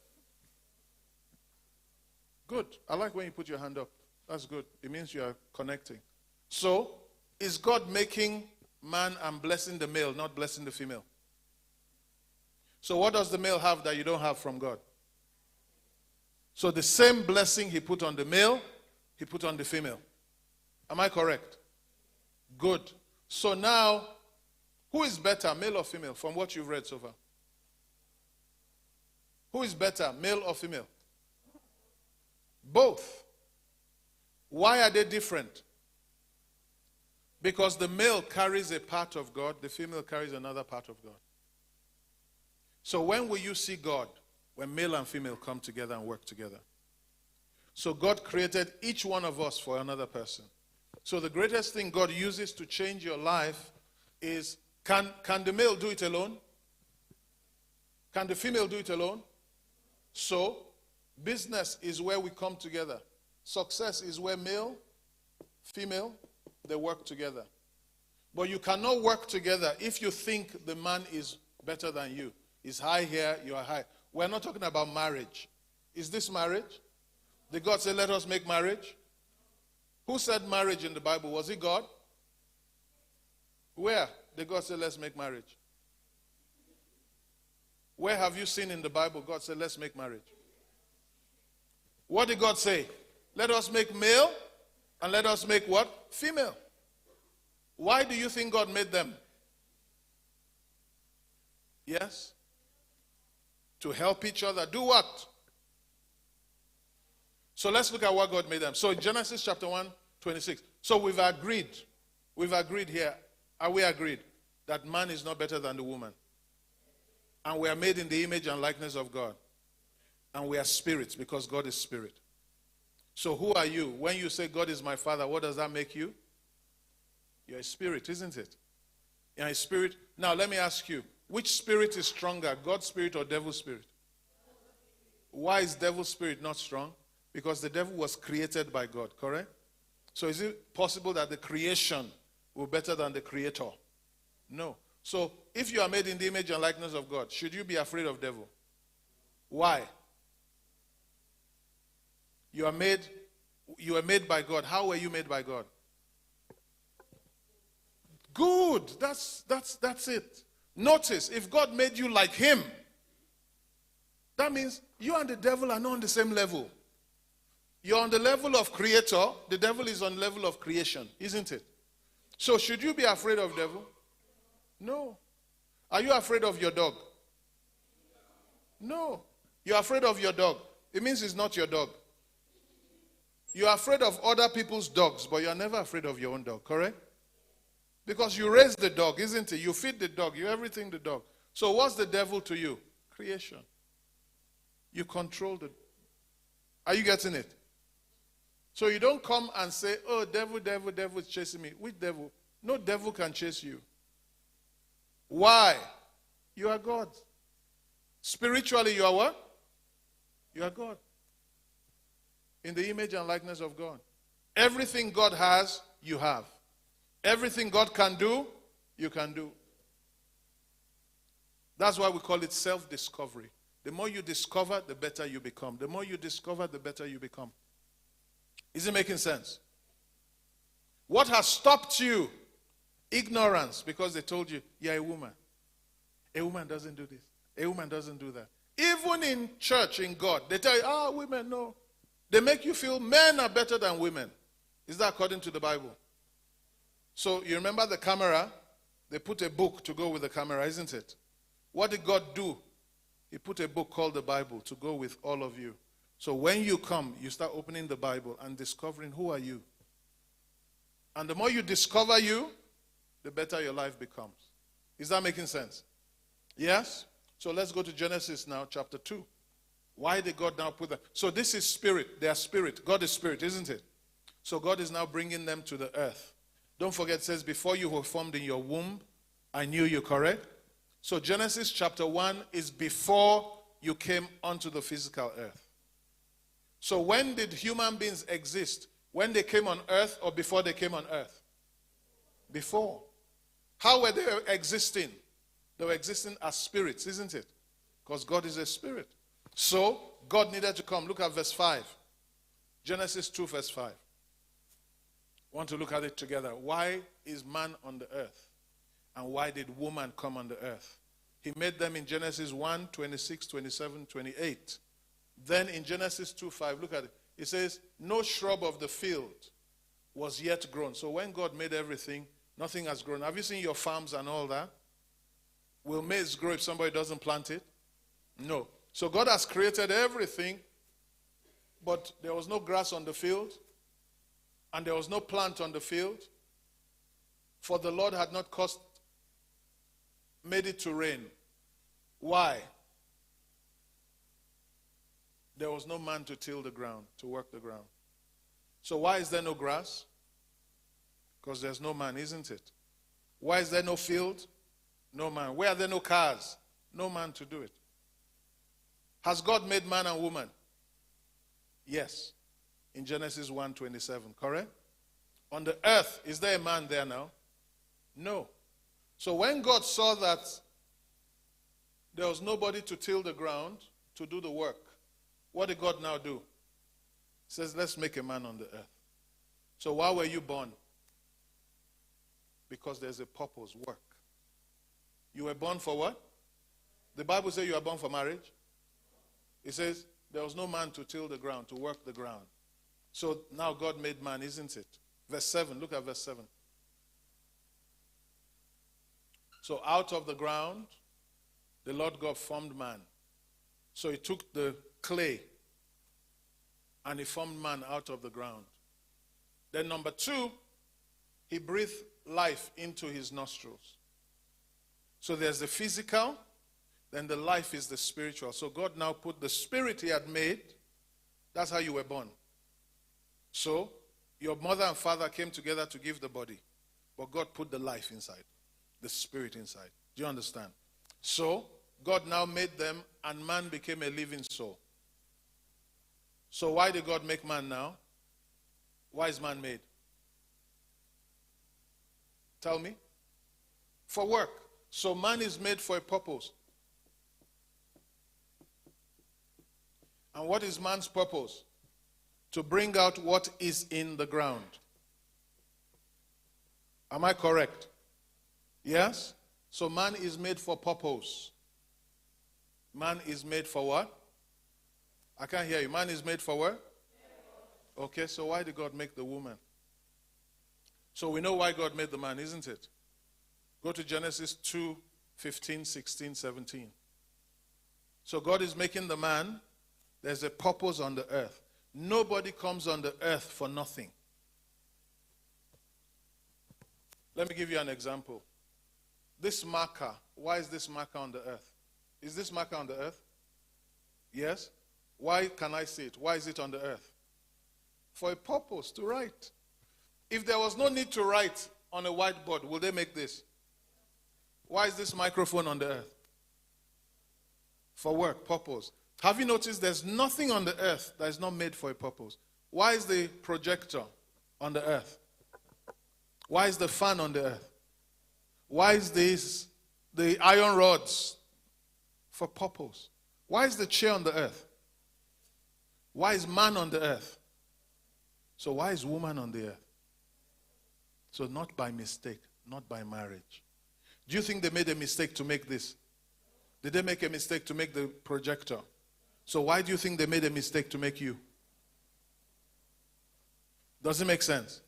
Good. I like when you put your hand up. That's good. It means you are connecting. So, is God making man and blessing the male, not blessing the female? So what does the male have that you don't have from God? So the same blessing he put on the male, he put on the female. Am I correct? Good. So now, who is better, male or female, from what you've read so far? Who is better, male or female? Both. Why are they different? Because the male carries a part of God, the female carries another part of God. So when will you see God? When male and female come together and work together. So God created each one of us for another person. So the greatest thing God uses to change your life is, can the male do it alone? Can the female do it alone? So business is where we come together. Success is where male, female, they work together. But you cannot work together if you think the man is better than you. He's high here, you are high. We're not talking about marriage. Is this marriage? Did God say, let us make marriage? Who said marriage in the Bible? Was it God? Where did God say, let's make marriage? Where have you seen in the Bible God said, let's make marriage? What did God say? Let us make male and let us make what? Female. Why do you think God made them? Yes? To help each other. Do what? So let's look at what God made them. So Genesis chapter 1:26. So we've agreed here. Are we agreed that man is not better than the woman? And we are made in the image and likeness of God. And we are spirits because God is spirit. So who are you? When you say God is my father, what does that make you? You're a spirit, isn't it? You're a spirit. Now let me ask you, which spirit is stronger, God's spirit or devil's spirit? Why is devil's spirit not strong? Because the devil was created by God, correct? So is it possible that the creation will be better than the creator? No. So if you are made in the image and likeness of God, should you be afraid of devil? Why? You are made by God. How were you made by God? Good. That's it. Notice, if God made you like him, that means you and the devil are not on the same level. You're on the level of creator, the devil is on the level of creation, isn't it? So should you be afraid of devil? No. Are you afraid of your dog? No. You're afraid of your dog. It means it's not your dog. You're afraid of other people's dogs, but you're never afraid of your own dog, correct? Because you raise the dog, isn't it? You feed the dog, you everything the dog. So what's the devil to you? Creation. You control the... Are you getting it? So you don't come and say, oh, devil is chasing me. Which devil? No devil can chase you. Why? You are God. Spiritually, you are what? You are God. In the image and likeness of God. Everything God has, you have. Everything God can do, you can do. That's why we call it self-discovery. The more you discover, the better you become. The more you discover, the better you become. Is it making sense? What has stopped you? Ignorance, because they told you, you're a woman. A woman doesn't do this. A woman doesn't do that. Even in church, in God, they tell you, women, no. They make you feel men are better than women. Is that according to the Bible? So you remember the camera? They put a book to go with the camera, isn't it? What did God do? He put a book called the Bible to go with all of you. So when you come, you start opening the Bible and discovering who are you. And the more you discover you, the better your life becomes. Is that making sense? Yes? So let's go to Genesis now, chapter 2. Why did God now put that? So this is spirit. They are spirit. God is spirit, isn't it? So God is now bringing them to the earth. Don't forget, it says, before you were formed in your womb, I knew you, correct? So Genesis chapter 1 is before you came onto the physical earth. So when did human beings exist? When they came on earth or before they came on earth? Before. How were they existing? They were existing as spirits, isn't it? Because God is a spirit. So God needed to come. Look at verse 5. Genesis 2 verse 5. Want to look at it together. Why is man on the earth? And why did woman come on the earth? He made them in Genesis 1, 26, 27, 28. Then in Genesis 2, 5, look at it. It says, no shrub of the field was yet grown. So when God made everything, nothing has grown. Have you seen your farms and all that? Will maize grow if somebody doesn't plant it? No. So God has created everything, but there was no grass on the field, and there was no plant on the field, for the Lord had not made it to rain. Why? There was no man to till the ground, to work the ground. So why is there no grass? Because there's no man, isn't it? Why is there no field? No man. Where are there no cars? No man to do it. Has God made man and woman? Yes. In Genesis 1:27, correct? On the earth, is there a man there now? No. So when God saw that there was nobody to till the ground, to do the work, what did God now do? He says, let's make a man on the earth. So why were you born? Because there's a purpose, work. You were born for what? The Bible says you are born for marriage. It says there was no man to till the ground, to work the ground. So now God made man, isn't it? Verse 7, look at verse 7. So out of the ground, the Lord God formed man. So he took the clay and he formed man out of the ground. Then number 2, he breathed life into his nostrils. So there's the physical, then the life is the spiritual. So God now put the spirit he had made. That's how you were born. So your mother and father came together to give the body, but God put the life inside, the spirit inside. Do you understand? So God now made them, and man became a living soul. So why did God make man now? Why is man made? Tell me. For work. So man is made for a purpose. And what is man's purpose? To bring out what is in the ground. Am I correct? Yes? So man is made for purpose. Man is made for what? I can't hear you. Man is made for what? Okay, so why did God make the woman? So we know why God made the man, isn't it? Go to Genesis 2, 15, 16, 17. So God is making the man. There's a purpose on the earth. Nobody comes on the earth for nothing. Let me give you an example. This marker, why is this marker on the earth? Is this marker on the earth? Yes? Why can I see it? Why is it on the earth? For a purpose, to write. If there was no need to write on a whiteboard, will they make this? Why is this microphone on the earth? For work, purpose. Have you noticed there's nothing on the earth that is not made for a purpose? Why is the projector on the earth? Why is the fan on the earth? Why is the iron rods? For purpose. Why is the chair on the earth? Why is man on the earth? So why is woman on the earth? So not by mistake, not by marriage. Do you think they made a mistake to make this? Did they make a mistake to make the projector? So why do you think they made a mistake to make you? Does it make sense?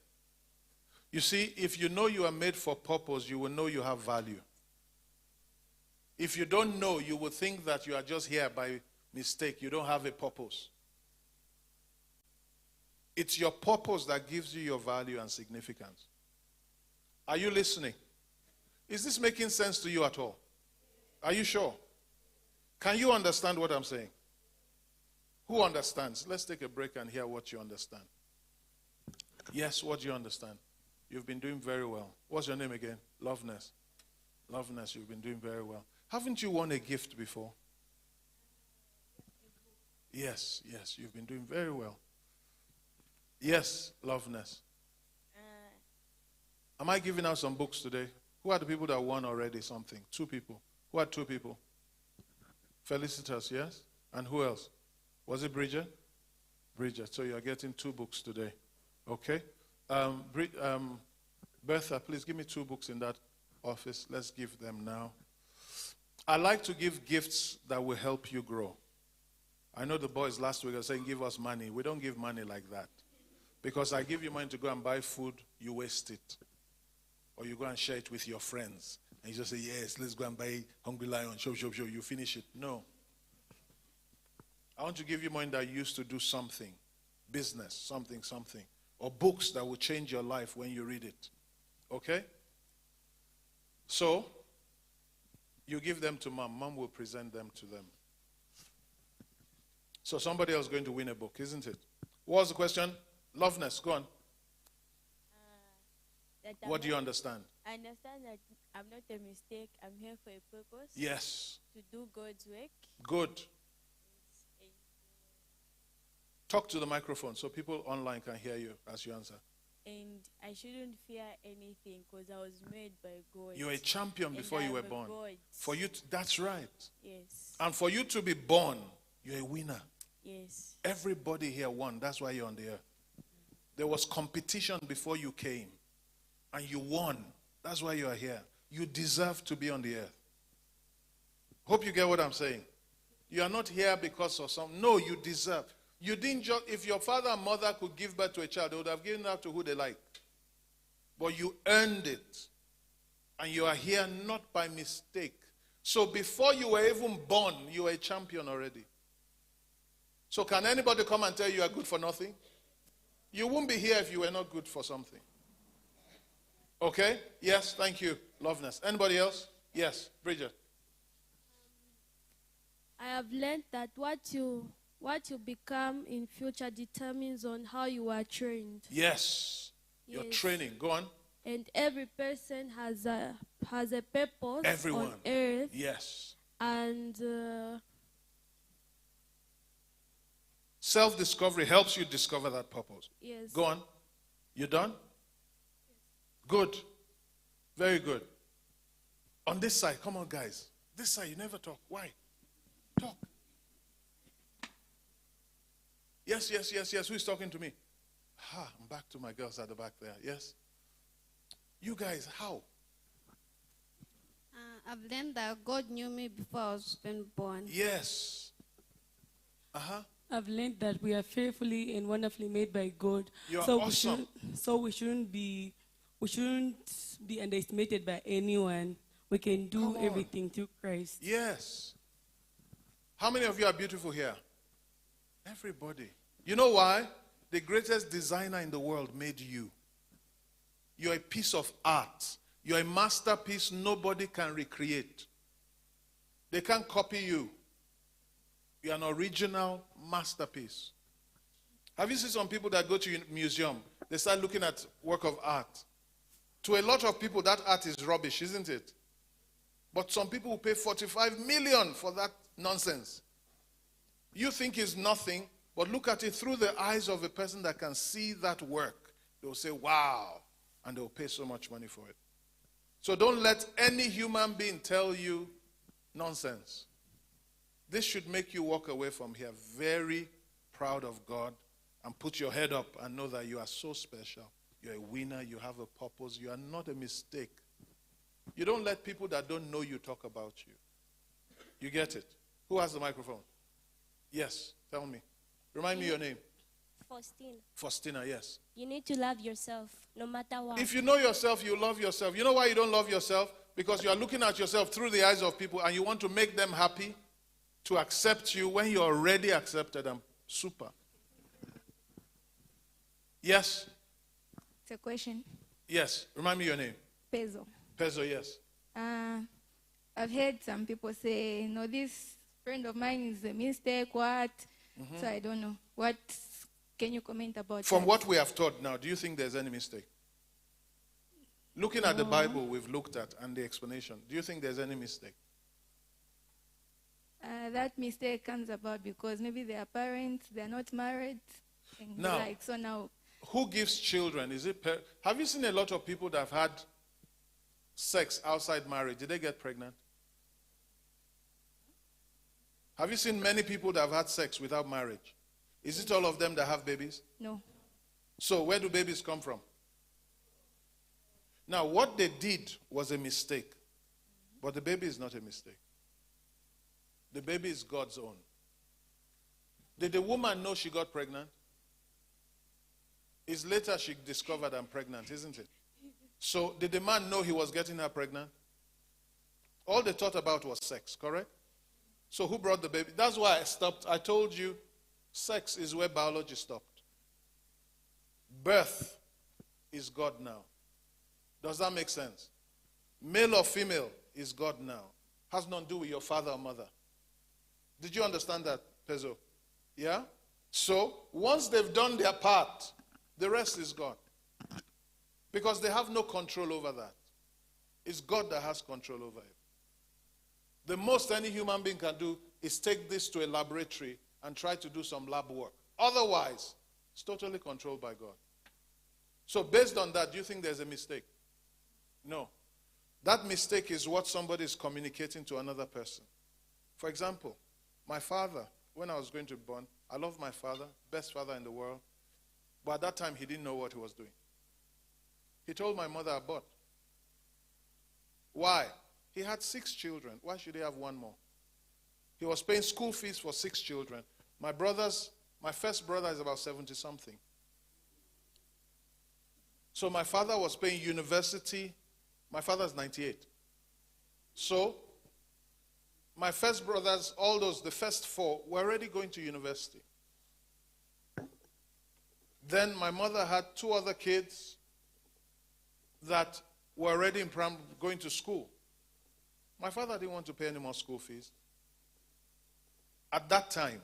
You see, if you know you are made for purpose, you will know you have value. If you don't know, you will think that you are just here by mistake. You don't have a purpose. It's your purpose that gives you your value and significance. Are you listening? Is this making sense to you at all? Are you sure? Can you understand what I'm saying? Who understands? Let's take a break and hear what you understand. Yes, what do you understand? You've been doing very well. What's your name again? Loveness. Loveness, you've been doing very well. Haven't you won a gift before? Yes, you've been doing very well. Yes, Loveness. Am I giving out some books today? Who are the people that won already something? 2 people. Who are 2 people? Felicitas, yes? And who else? Was it Bridget? Bridget. So you're getting 2 books today. Okay? Bertha, please give me 2 books in that office. Let's give them now. I like to give gifts that will help you grow. I know the boys last week were saying, give us money. We don't give money like that. Because I give you money to go and buy food, you waste it. Or you go and share it with your friends. And you just say, yes, let's go and buy Hungry Lion, show. You finish it. No. I want to give you money that you used to do something. Business, something. Or books that will change your life when you read it. Okay? So, you give them to mom. Mom will present them to them. So somebody else is going to win a book, isn't it? What was the question? Loveness, go on. What do you understand? I understand that I'm not a mistake. I'm here for a purpose. Yes. To do God's work. Good. Talk to the microphone so people online can hear you as you answer. And I shouldn't fear anything because I was made by God. You were a champion before you were born. God. For you, that's right. Yes. And for you to be born, you're a winner. Yes. Everybody here won. That's why you're on the earth. There was competition before you came. And you won. That's why you are here. You deserve to be on the earth. Hope you get what I'm saying. You are not here because of something. No, you deserve. You didn't just, if your father and mother could give birth to a child, they would have given that to who they like. But you earned it. And you are here not by mistake. So before you were even born, you were a champion already. So can anybody come and tell you are good for nothing? You won't be here if you were not good for something. Okay? Yes, thank you. Loveness. Anybody else? Yes, Bridget. I have learned that what you become in future determines on how you are trained. Yes. Your training. Go on. And every person has a purpose. Everyone. On earth. Yes. And self-discovery helps you discover that purpose. Yes. Go on. You done? Good. Very good. On this side, come on, guys. This side, you never talk. Why? Talk. Yes. Who is talking to me? I'm back to my girls at the back there. Yes? You guys, how? I've learned that God knew me before I was even born. Yes. I've learned that we are fearfully and wonderfully made by God. You're so awesome. We shouldn't be underestimated by anyone. We can do everything through Christ. Yes. How many of you are beautiful here? Everybody. You know why? The greatest designer in the world made you. You're a piece of art. You're a masterpiece nobody can recreate. They can't copy you. You're an original masterpiece. Have you seen some people that go to a museum? They start looking at work of art. To a lot of people, that art is rubbish, isn't it? But some people will pay 45 million for that nonsense. You think it's nothing, but look at it through the eyes of a person that can see that work. They'll say, wow, and they'll pay so much money for it. So don't let any human being tell you nonsense. This should make you walk away from here very proud of God and put your head up and know that you are so special. You're a winner. You have a purpose. You are not a mistake. You don't let people that don't know you talk about you. You get it? Who has the microphone? Yes, tell me. Remind me your name. Faustina. Faustina, yes. You need to love yourself, no matter what. If you know yourself, you love yourself. You know why you don't love yourself? Because you are looking at yourself through the eyes of people and you want to make them happy to accept you when you're already accepted and super. Yes? It's a question. Yes. Remind me your name. Peso. Peso, yes. I've heard some people say, no, this friend of mine is a mistake, what? Mm-hmm. So I don't know. What can you comment about From that? what we have taught now, do you think there's any mistake? Looking at the Bible we've looked at and the explanation, do you think there's any mistake? That mistake comes about because maybe their parents, they're not married. And Now, so now, who gives children? Is it have you seen a lot of people that have had sex outside marriage? Did they get pregnant? Have you seen many people that have had sex without marriage? Is it all of them that have babies? No. So where do babies come from? Now, what they did was a mistake. But the baby is not a mistake. The baby is God's own. Did the woman know she got pregnant? It's later she discovered I'm pregnant, isn't it? So did the man know he was getting her pregnant? All they thought about was sex, correct? So who brought the baby? That's why I stopped. I told you, sex is where biology stopped. Birth is God now. Does that make sense? Male or female is God now. Has nothing to do with your father or mother. Did you understand that, Pezo? Yeah? So, once they've done their part, the rest is God. Because they have no control over that. It's God that has control over it. The most any human being can do is take this to a laboratory and try to do some lab work. Otherwise, it's totally controlled by God. So based on that, do you think there's a mistake? No. That mistake is what somebody is communicating to another person. For example, my father, when I was going to be born, I love my father, best father in the world. But at that time, he didn't know what he was doing. He told my mother abort. Why? He had 6 children. Why should he have one more? He was paying school fees for 6 children. My first brother is about 70-something. So my father was paying university. My father's 98. So my first brothers, all those, the first 4, were already going to university. Then my mother had 2 other kids that were already going to school. My father didn't want to pay any more school fees. At that time,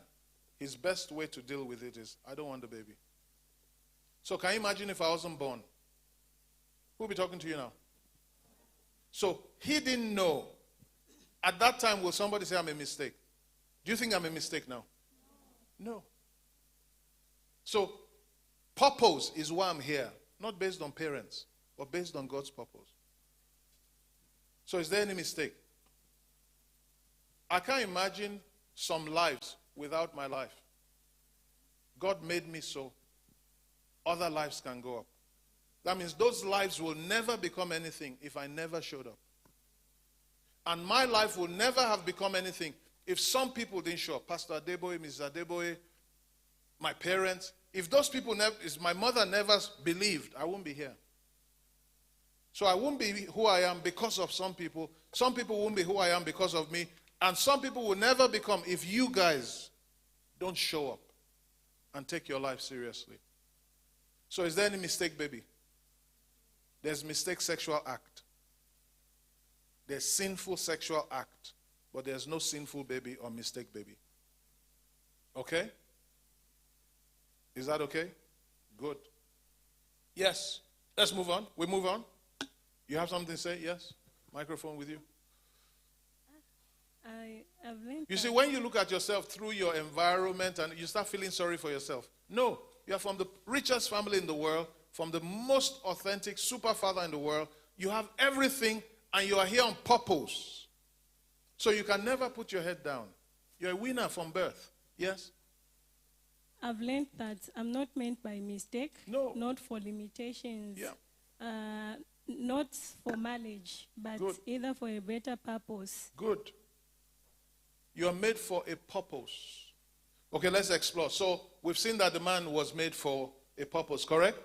his best way to deal with it is, I don't want the baby. So can you imagine if I wasn't born? Who'll be talking to you now? So he didn't know. At that time, will somebody say I'm a mistake? Do you think I'm a mistake now? No. So purpose is why I'm here. Not based on parents, but based on God's purpose. So is there any mistake? I can't imagine some lives without my life. God made me so other lives can go up. That means those lives will never become anything if I never showed up. And my life will never have become anything if some people didn't show up. Pastor Adeboye, Mrs. Adeboye, my parents. If those people never, if my mother never believed, I wouldn't be here. So I won't be who I am because of some people. Some people won't be who I am because of me. And some people will never become if you guys don't show up and take your life seriously. So is there any mistake, baby? There's mistake sexual act. There's sinful sexual act. But there's no sinful baby or mistake baby. Okay? Is that okay? Good. Yes. Let's move on. We move on. You have something to say? Yes? Microphone with you. I've learned You see, when you look at yourself through your environment and you start feeling sorry for yourself. No. You are from the richest family in the world, from the most authentic super father in the world. You have everything and you are here on purpose. So you can never put your head down. You're a winner from birth. Yes? I've learned that I'm not meant by mistake. No. Not for limitations. Yeah. Not for marriage, but Good. either for a better purpose. Good. You are made for a purpose. Okay, let's explore. So we've seen that the man was made for a purpose, correct?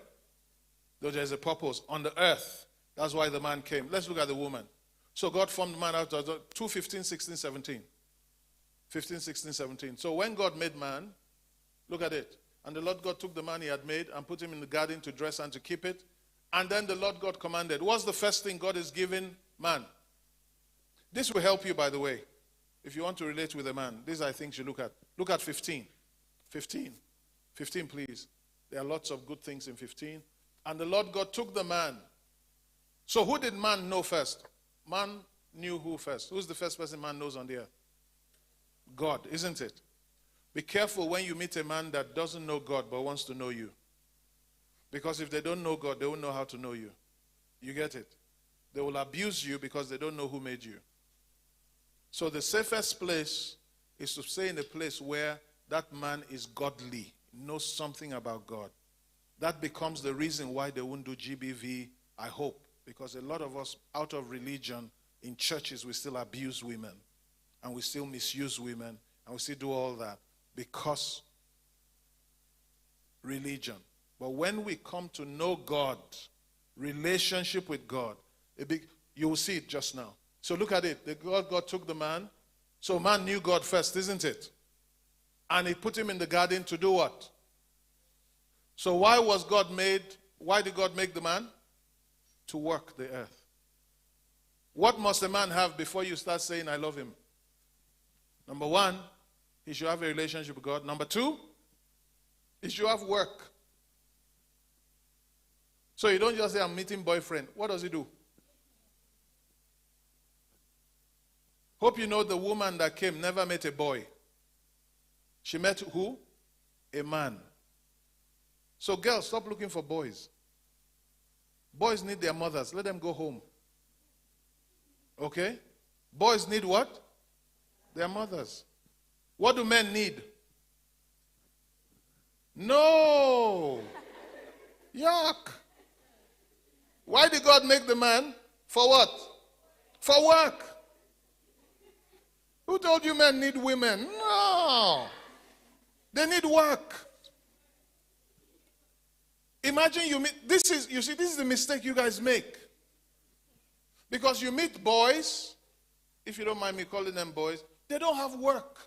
Though there's a purpose on the earth. That's why the man came. Let's look at the woman. So God formed the man out of 2, 15, 16, 17. 15, 16, 17. So when God made man, look at it. And the Lord God took the man he had made and put him in the garden to dress and to keep it. And then the Lord God commanded. What's the first thing God is giving man? This will help you, by the way. If you want to relate with a man, these are things you look at. Look at 15. 15. 15, please. There are lots of good things in 15. And the Lord God took the man. So who did man know first? Man knew who first? Who's the first person man knows on the earth? God, isn't it? Be careful when you meet a man that doesn't know God but wants to know you. Because if they don't know God, they won't know how to know you. You get it? They will abuse you because they don't know who made you. So the safest place is to stay in a place where that man is godly. knows something about God. That becomes the reason why they won't do GBV, I hope. Because a lot of us, out of religion, in churches, we still abuse women. And we still misuse women. And we still do all that. Because religion. But when we come to know God, relationship with God, you will see it just now. So look at it. God took the man. So man knew God first, isn't it? And he put him in the garden to do what? So why did God make the man? To work the earth. What must a man have before you start saying, I love him? Number one, he should have a relationship with God. Number two, he should have work. So you don't just say, I'm meeting boyfriend. What does he do? Hope you know the woman that came never met a boy. She met who? A man. So girls, stop looking for boys. Boys need their mothers. Let them go home. Okay? Boys need what? Their mothers. What do men need? No. Yuck. Why did God make the man? For what? For work. Who told you men need women? No. They need work. Imagine you meet, this is the mistake you guys make. Because you meet boys, if you don't mind me calling them boys, they don't have work.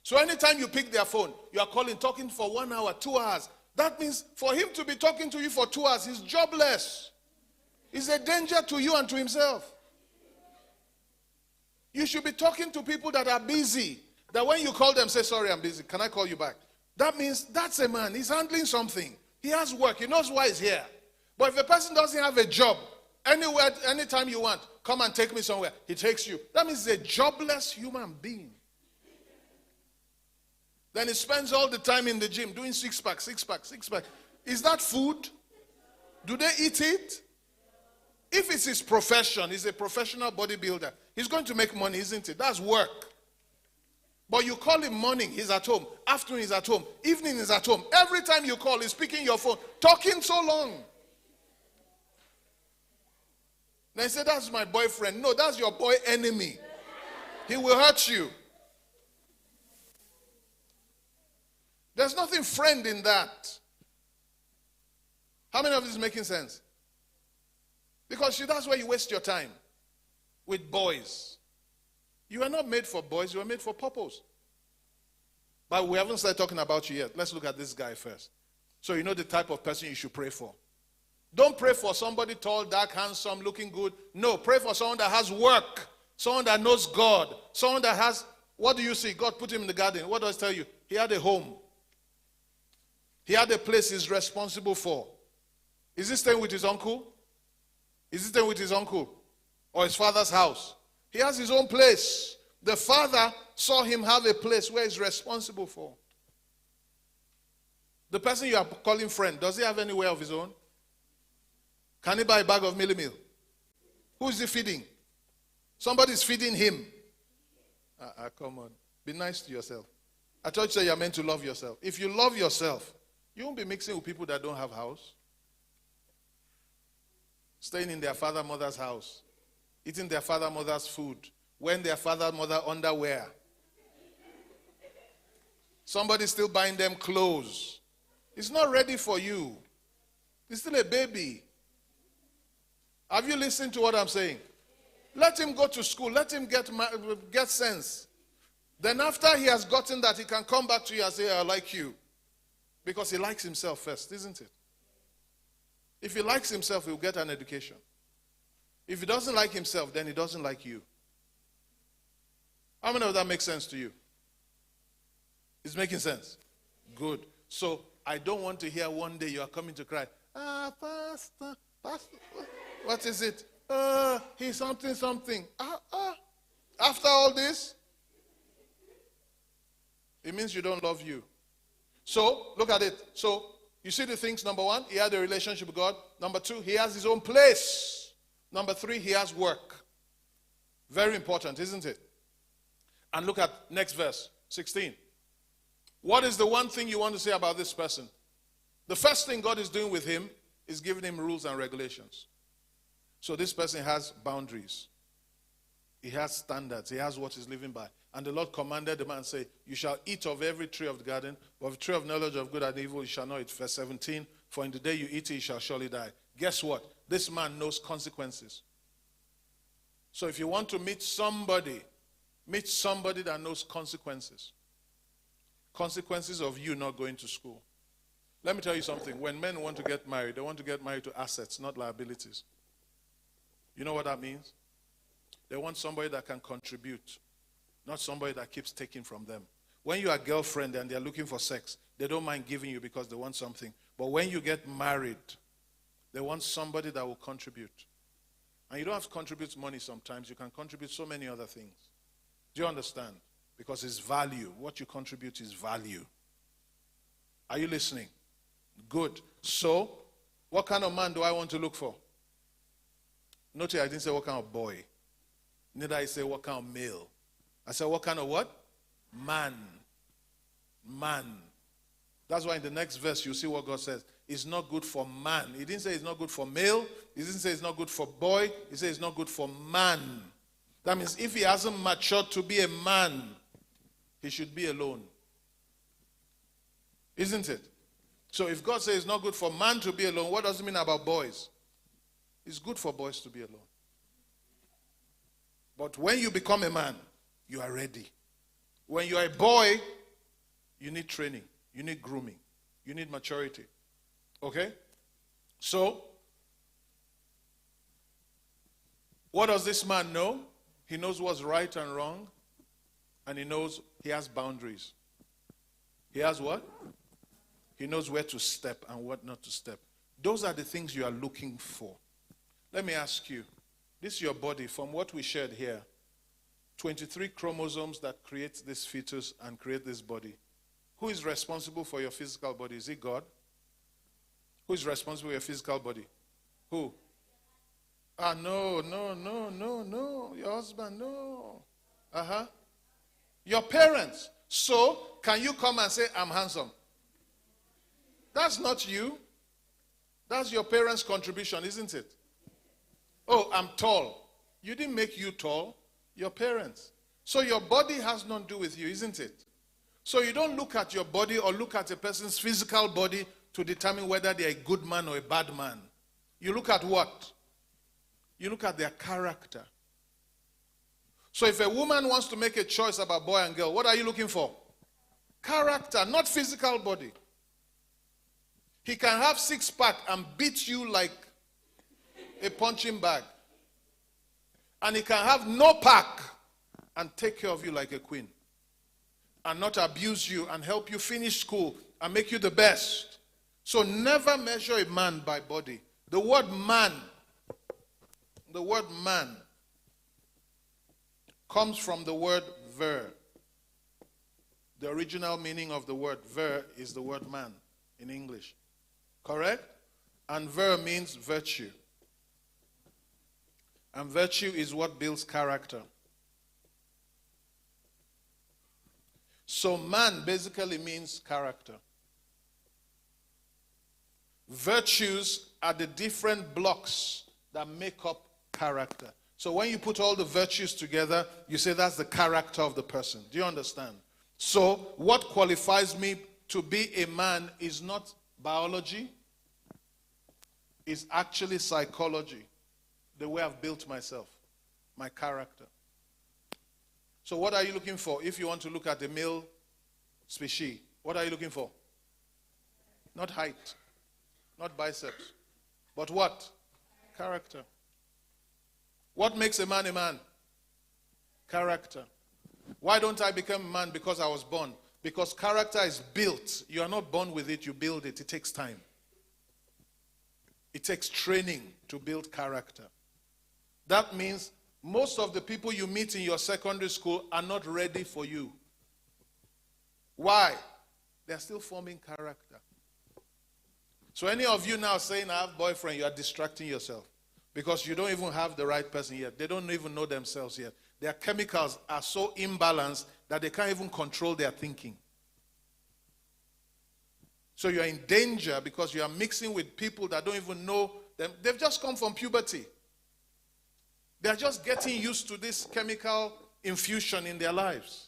So anytime you pick their phone, you are talking for 1 hour, 2 hours. That means for him to be talking to you for 2 hours, he's jobless. He's a danger to you and to himself. You should be talking to people that are busy. That when you call them, say, sorry, I'm busy. Can I call you back? That means that's a man. He's handling something. He has work. He knows why he's here. But if a person doesn't have a job, anywhere, anytime you want, come and take me somewhere, he takes you. That means he's a jobless human being. Then he spends all the time in the gym doing six-pack. Is that food? Do they eat it? If it's his profession, he's a professional bodybuilder, he's going to make money, isn't it? That's work. But you call him morning, he's at home. Afternoon, he's at home. Evening, he's at home. Every time you call, he's picking your phone, talking so long. Then he said, that's my boyfriend. No, that's your boy enemy. He will hurt you. There's nothing friend in that. How many of this is making sense? Because that's where you waste your time. With boys. You are not made for boys, you are made for purpose. But we haven't started talking about you yet. Let's look at this guy first. So you know the type of person you should pray for. Don't pray for somebody tall, dark, handsome, looking good. No, pray for someone that has work. Someone that knows God. Someone that has, what do you see? God put him in the garden. What does it tell you? He had a home. He had a place he's responsible for. Is he staying with his uncle? Is he staying with his uncle? Or his father's house? He has his own place. The father saw him have a place where he's responsible for. The person you are calling friend, does he have any way of his own? Can he buy a bag of Millie Meal? Who is he feeding? Somebody's feeding him. Come on. Be nice to yourself. I thought you said you're meant to love yourself. If you love yourself, you won't be mixing with people that don't have house. Staying in their father, mother's house. Eating their father, mother's food. Wearing their father, mother underwear. Somebody's still buying them clothes. It's not ready for you. He's still a baby. Have you listened to what I'm saying? Let him go to school. Let him get sense. Then after he has gotten that, he can come back to you and say, I like you. Because he likes himself first, isn't it? If he likes himself, he'll get an education. If he doesn't like himself, then he doesn't like you. How many of that makes sense to you? It's making sense? Good. So, I don't want to hear one day you are coming to cry. Pastor, what is it? He's something. After all this, it means you don't love you. So, look at it. So, you see the things. Number one, he had a relationship with God. Number two, he has his own place. Number three, he has work. Very important, isn't it? And look at next verse, 16. What is the one thing you want to say about this person? The first thing God is doing with him is giving him rules and regulations. So this person has boundaries. He has standards. He has what he's living by. And the Lord commanded the man, say, you shall eat of every tree of the garden, but of the tree of knowledge of good and evil you shall not eat. Verse 17, for in the day you eat it, you shall surely die. Guess what? This man knows consequences. So if you want to meet somebody that knows consequences. Consequences of you not going to school. Let me tell you something. When men want to get married, they want to get married to assets, not liabilities. You know what that means? They want somebody that can contribute, not somebody that keeps taking from them. When you are a girlfriend and they're looking for sex, they don't mind giving you because they want something. But when you get married, they want somebody that will contribute. And you don't have to contribute money sometimes. You can contribute so many other things. Do you understand? Because it's value. What you contribute is value. Are you listening? Good. So, what kind of man do I want to look for? Notice I didn't say what kind of boy. Neither I say what kind of male. I said what kind of what? Man. Man. That's why in the next verse you see what God says. It's not good for man. He didn't say it's not good for male. He didn't say it's not good for boy. He said it's not good for man. That means if he hasn't matured to be a man, he should be alone. Isn't it? So if God says it's not good for man to be alone, what does it mean about boys? It's good for boys to be alone. But when you become a man, you are ready. When you are a boy, you need training. You need grooming. You need maturity. Okay? So, what does this man know? He knows what's right and wrong. And he knows he has boundaries. He has what? He knows where to step and what not to step. Those are the things you are looking for. Let me ask you. This is your body. From what we shared here, 23 chromosomes that create this fetus and create this body. Who is responsible for your physical body? Is it God? Who is responsible for your physical body? Who? No. Your husband, no. Your parents. So, can you come and say, I'm handsome? That's not you. That's your parents' contribution, isn't it? Oh, I'm tall. You didn't make you tall. Your parents. So your body has nothing to do with you, isn't it? So you don't look at your body or look at a person's physical body to determine whether they're a good man or a bad man. You look at what? You look at their character. So if a woman wants to make a choice about boy and girl, what are you looking for? Character, not physical body. He can have six-pack and beat you like a punching bag. And he can have no pack and take care of you like a queen. And not abuse you and help you finish school and make you the best. So never measure a man by body. The word man comes from the word ver. The original meaning of the word ver is the word man in English. Correct? And ver means virtue. And virtue is what builds character. So man basically means character. Virtues are the different blocks that make up character. So when you put all the virtues together, you say that's the character of the person. Do you understand? So what qualifies me to be a man is not biology. It's actually psychology. The way I've built myself, my character. So what are you looking for? If you want to look at the male species, what are you looking for? Not height, not biceps, but what? Character. What makes a man a man? Character. Why don't I become a man? Because I was born. Because character is built. You are not born with it, you build it. It takes time. It takes training to build character. That means most of the people you meet in your secondary school are not ready for you. Why? They're still forming character. So any of you now saying, I have a boyfriend, you are distracting yourself. Because you don't even have the right person yet. They don't even know themselves yet. Their chemicals are so imbalanced that they can't even control their thinking. So you're in danger because you are mixing with people that don't even know them. They've just come from puberty. They're just getting used to this chemical infusion in their lives.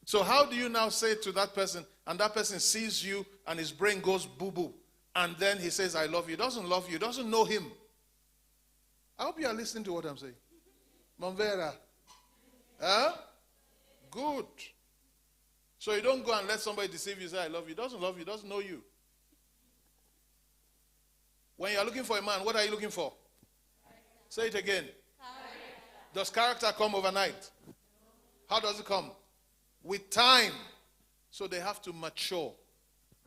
So how do you now say to that person, and that person sees you and his brain goes boo-boo, and then he says, I love you. He doesn't love you. He doesn't know him. I hope you are listening to what I'm saying. Monvera. Huh? Good. So you don't go and let somebody deceive you, say, I love you. He doesn't love you. He doesn't know you. When you're looking for a man, what are you looking for? Say it again. Does character come overnight? How does it come? With time. So they have to mature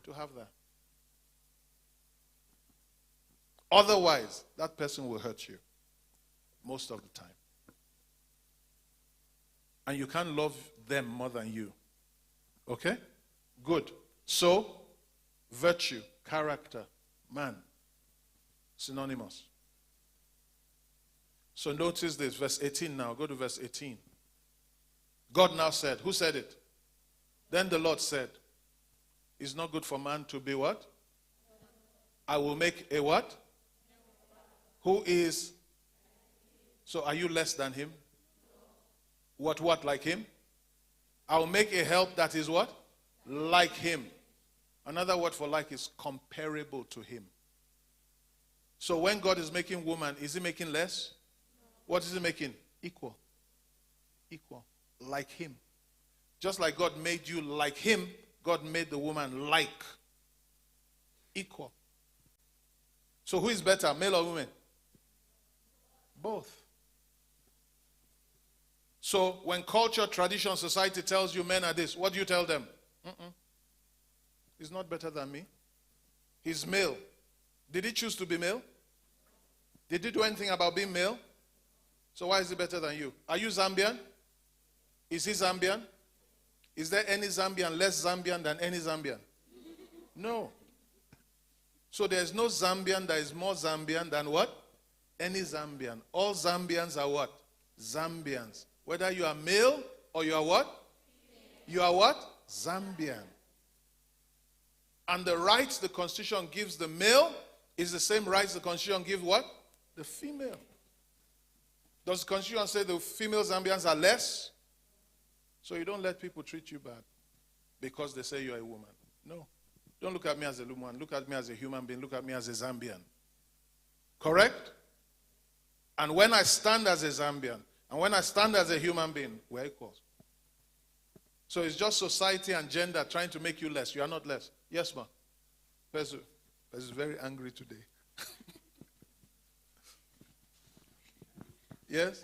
to have that. Otherwise, that person will hurt you most of the time. And you can't love them more than you. Okay? Good. So, virtue, character, man, synonymous. So notice this, verse 18 now. Go to verse 18. God now said, who said it? Then the Lord said, it's not good for man to be what? I will make a what? Who is? So are you less than him? What like him? I'll make a help that is what? Like him. Another word for like is comparable to him. So when God is making woman, is he making less? What is he making? Equal. Equal. Like him. Just like God made you like him, God made the woman like. Equal. So who is better, male or woman? Both. So when culture, tradition, society tells you men are this, what do you tell them? He's not better than me. He's male. Did he choose to be male? Did he do anything about being male? So why is he better than you? Are you Zambian? Is he Zambian? Is there any Zambian less Zambian than any Zambian? No. So there's no Zambian that is more Zambian than what? Any Zambian. All Zambians are what? Zambians. Whether you are male or you are what? You are what? Zambian. And the rights the Constitution gives the male is the same rights the Constitution gives what? The female. Does the Constitution say the female Zambians are less? So you don't let people treat you bad because they say you're a woman. No. Don't look at me as a woman. Look at me as a human being. Look at me as a Zambian. Correct? And when I stand as a Zambian, and when I stand as a human being, we're equals. So it's just society and gender trying to make you less. You are not less. Yes, ma'am. Pesu is very angry today. Yes?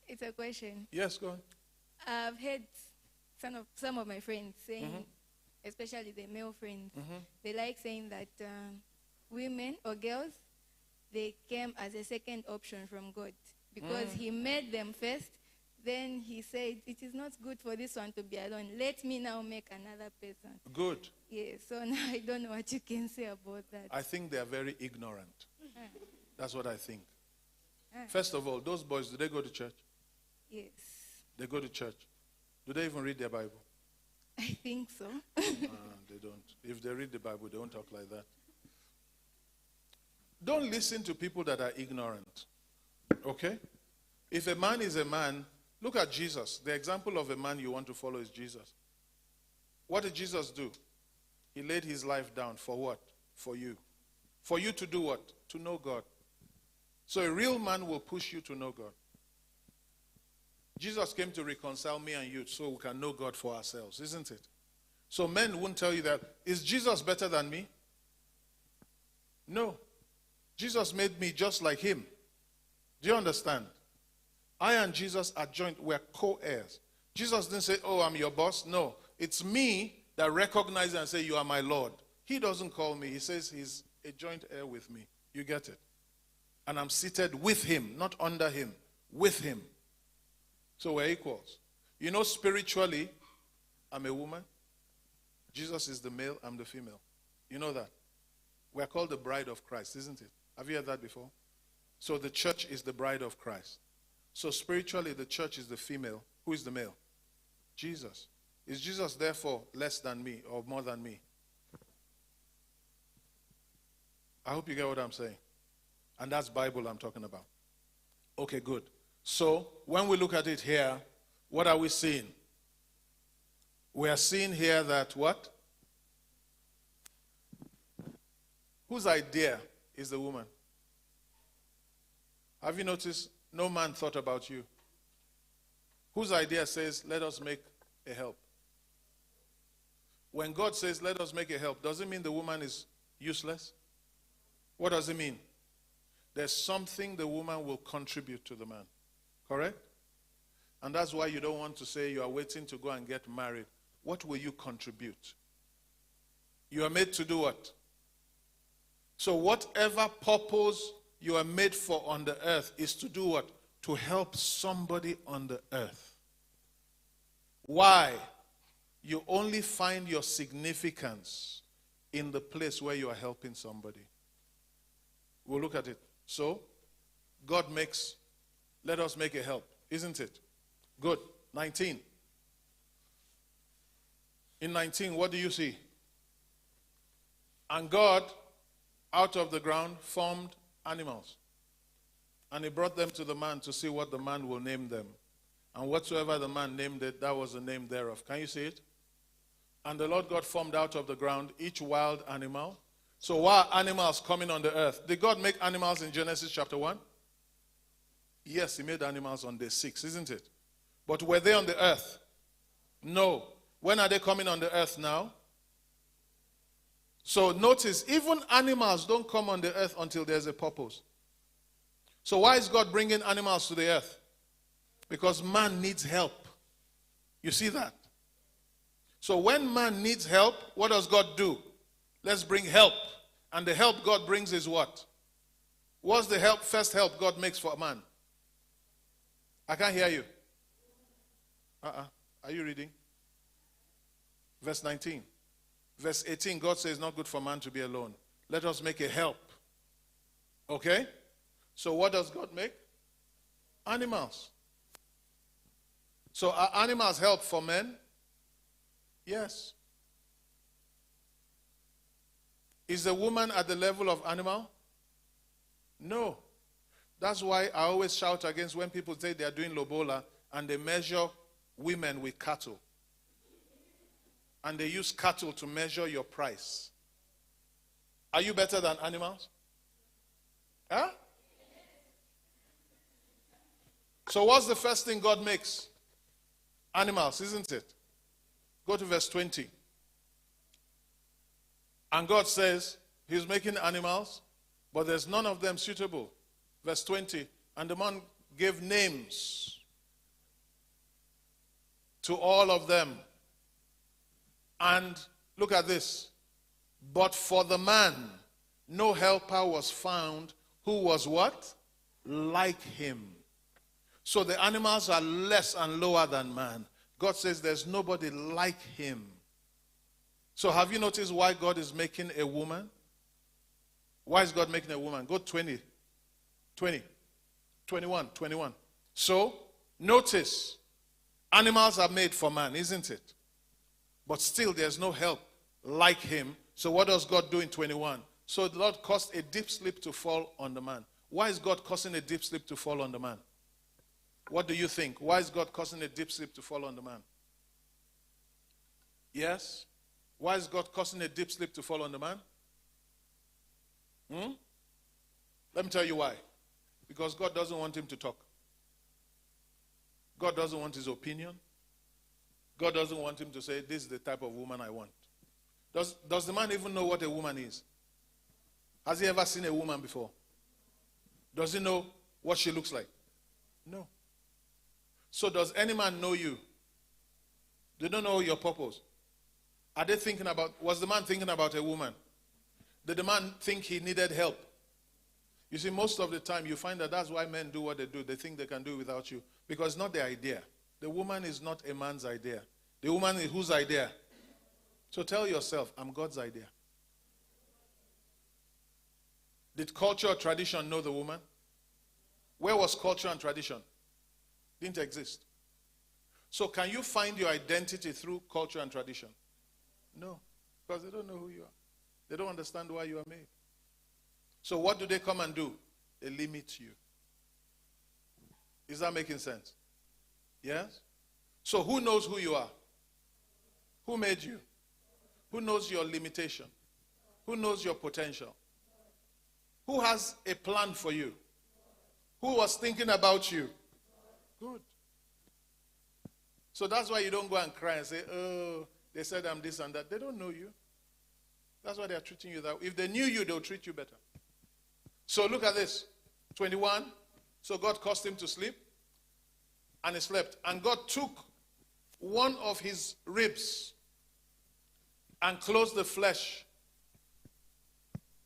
It's a question. Yes, go on. I've heard some of my friends saying, especially the male friends, they like saying that women or girls, they came as a second option from God because he made them first. Then he said, it is not good for this one to be alone. Let me now make another person. Good. Yeah, so now I don't know what you can say about that. I think they are very ignorant. That's what I think. First of all, those boys, do they go to church? Yes. They go to church. Do they even read their Bible? I think so. They don't. If they read the Bible, they don't talk like that. Don't listen to people that are ignorant. Okay? If a man is a man, look at Jesus. The example of a man you want to follow is Jesus. What did Jesus do? He laid his life down for what? For you. For you to do what? To know God. So a real man will push you to know God. Jesus came to reconcile me and you so we can know God for ourselves, isn't it? So men won't tell you that. Is Jesus better than me? No. Jesus made me just like him. Do you understand? I and Jesus are joint. We're co-heirs. Jesus didn't say, oh, I'm your boss. No. It's me that recognizes and says, you are my Lord. He doesn't call me. He says he's a joint heir with me. You get it? And I'm seated with him, not under him. With him. So we're equals. You know, spiritually, I'm a woman. Jesus is the male, I'm the female. You know that? We're called the bride of Christ, isn't it? Have you heard that before? So the church is the bride of Christ. So spiritually, the church is the female. Who is the male? Jesus. Is Jesus therefore less than me or more than me? I hope you get what I'm saying. And that's Bible I'm talking about. Okay, good. So, when we look at it here, what are we seeing? We are seeing here that what? Whose idea is the woman? Have you noticed no man thought about you? Whose idea says, let us make a help? When God says, let us make a help, does it mean the woman is useless? What does it mean? There's something the woman will contribute to the man. Correct? And that's why you don't want to say you are waiting to go and get married. What will you contribute? You are made to do what? So whatever purpose you are made for on the earth is to do what? To help somebody on the earth. Why? You only find your significance in the place where you are helping somebody. We'll look at it. So, God makes, let us make a help, isn't it? Good. 19. In 19, what do you see? And God, out of the ground, formed animals. And he brought them to the man to see what the man will name them. And whatsoever the man named it, that was the name thereof. Can you see it? And the Lord God formed out of the ground each wild animal. So why are animals coming on the earth? Did God make animals in Genesis chapter 1? Yes, he made animals on day 6, isn't it? But were they on the earth? No. When are they coming on the earth now? So notice, even animals don't come on the earth until there's a purpose. So why is God bringing animals to the earth? Because man needs help. You see that? So when man needs help, what does God do? Let's bring help. And the help God brings is what? What's the help, first help God makes for a man? I can't hear you. Are you reading? Verse 19. Verse 18, God says, not good for man to be alone. Let us make a help. Okay? So what does God make? Animals. So are animals help for men? Yes. Is the woman at the level of animal? No. That's why I always shout against when people say they are doing lobola and they measure women with cattle. And they use cattle to measure your price. Are you better than animals? Huh? So what's the first thing God makes? Animals, isn't it? Go to verse 20. And God says he's making animals, but there's none of them suitable. Verse 20. And the man gave names to all of them. And look at this. But for the man, no helper was found who was what? Like him. So the animals are less and lower than man. God says there's nobody like him. So have you noticed why God is making a woman? Why is God making a woman? Go 20, 21. So notice, animals are made for man, isn't it? But still there's no help like him. So what does God do in 21? So the Lord caused a deep sleep to fall on the man. Why is God causing a deep sleep to fall on the man? What do you think? Why is God causing a deep sleep to fall on the man? Yes? Why is God causing a deep sleep to fall on the man? Let me tell you why. Because God doesn't want him to talk. God doesn't want his opinion. God doesn't want him to say, this is the type of woman I want. Does the man even know what a woman is? Has he ever seen a woman before? Does he know what she looks like? No. So does any man know you? They don't know your purpose. Are they thinking about, was the man thinking about a woman? Did the man think he needed help? You see, most of the time you find that that's why men do what they do. They think they can do it without you. Because it's not their idea. The woman is not a man's idea. The woman is whose idea? So tell yourself, I'm God's idea. Did culture or tradition know the woman? Where was culture and tradition? Didn't exist. So can you find your identity through culture and tradition? No, because they don't know who you are. They don't understand why you are made. So what do they come and do? They limit you. Is that making sense? Yes? So who knows who you are? Who made you? Who knows your limitation? Who knows your potential? Who has a plan for you? Who was thinking about you? Good. So that's why you don't go and cry and say, oh, they said I'm this and that. They don't know you. That's why they are treating you that way. If they knew you, they'll treat you better. So look at this. 21. So God caused him to sleep, and he slept. And God took one of his ribs and closed the flesh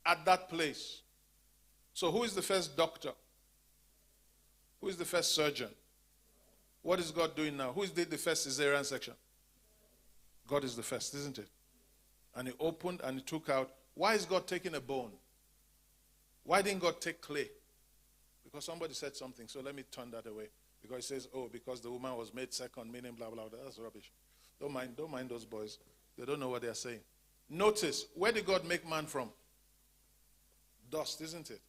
at that place. So who is the first doctor? Who is the first surgeon? What is God doing now? Who is the first cesarean section? God is the first, isn't it? And he opened and he took out. Why is God taking a bone? Why didn't God take clay? Because somebody said something, so let me turn that away. Because it says, oh, because the woman was made second, meaning blah, blah, blah. That's rubbish. Don't mind those boys. They don't know what they are saying. Notice, where did God make man from? Dust, isn't it?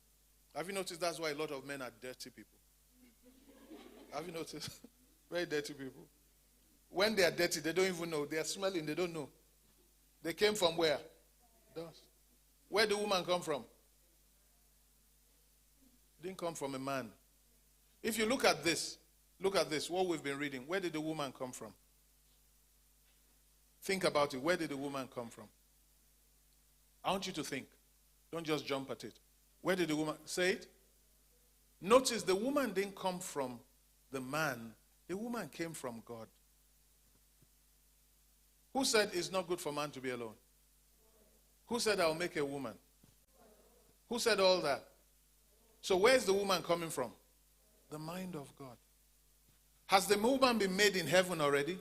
Have you noticed that's why a lot of men are dirty people? Have you noticed? Very dirty people. When they are dirty, they don't even know. They are smelling, they don't know. They came from where? Dust. Where did the woman come from? Didn't come from a man. If you look at this, what we've been reading. Where did the woman come from? Think about it. Where did the woman come from? I want you to think. Don't just jump at it. Where did the woman, say it? Notice the woman didn't come from the man. The woman came from God. Who said it's not good for man to be alone? Who said I'll make a woman? Who said all that? So where is the woman coming from? The mind of God. Has the woman been made in heaven already?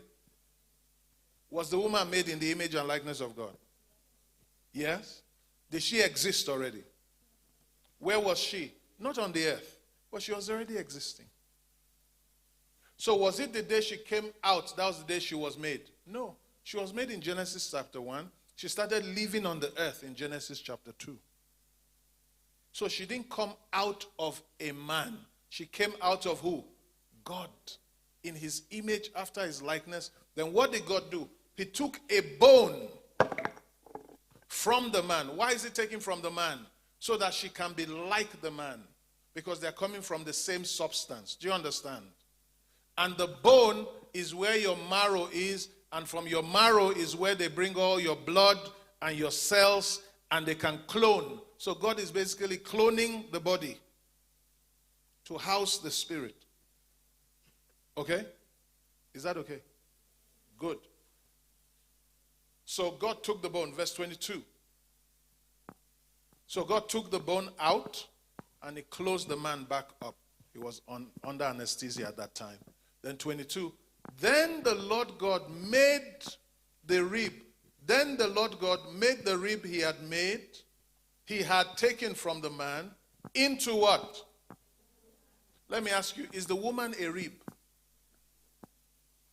Was the woman made in the image and likeness of God? Yes? Did she exist already? Where was she? Not on the earth, but she was already existing. So was it the day she came out, that was the day she was made? No. She was made in Genesis chapter 1. She started living on the earth in Genesis chapter 2. So she didn't come out of a man. She came out of who? God. In his image, after his likeness. Then what did God do? He took a bone from the man. Why is he taking from the man? So that she can be like the man. Because they're coming from the same substance. Do you understand? And the bone is where your marrow is. And from your marrow is where they bring all your blood and your cells. And they can clone. So God is basically cloning the body to house the spirit. Okay? Is that okay? Good. So God took the bone, verse 22. So God took the bone out and he closed the man back up. He was under anesthesia at that time. Then 22. Then the Lord God made the rib. Then the Lord God made the rib he had taken from the man into what? Let me ask you, is the woman a rib?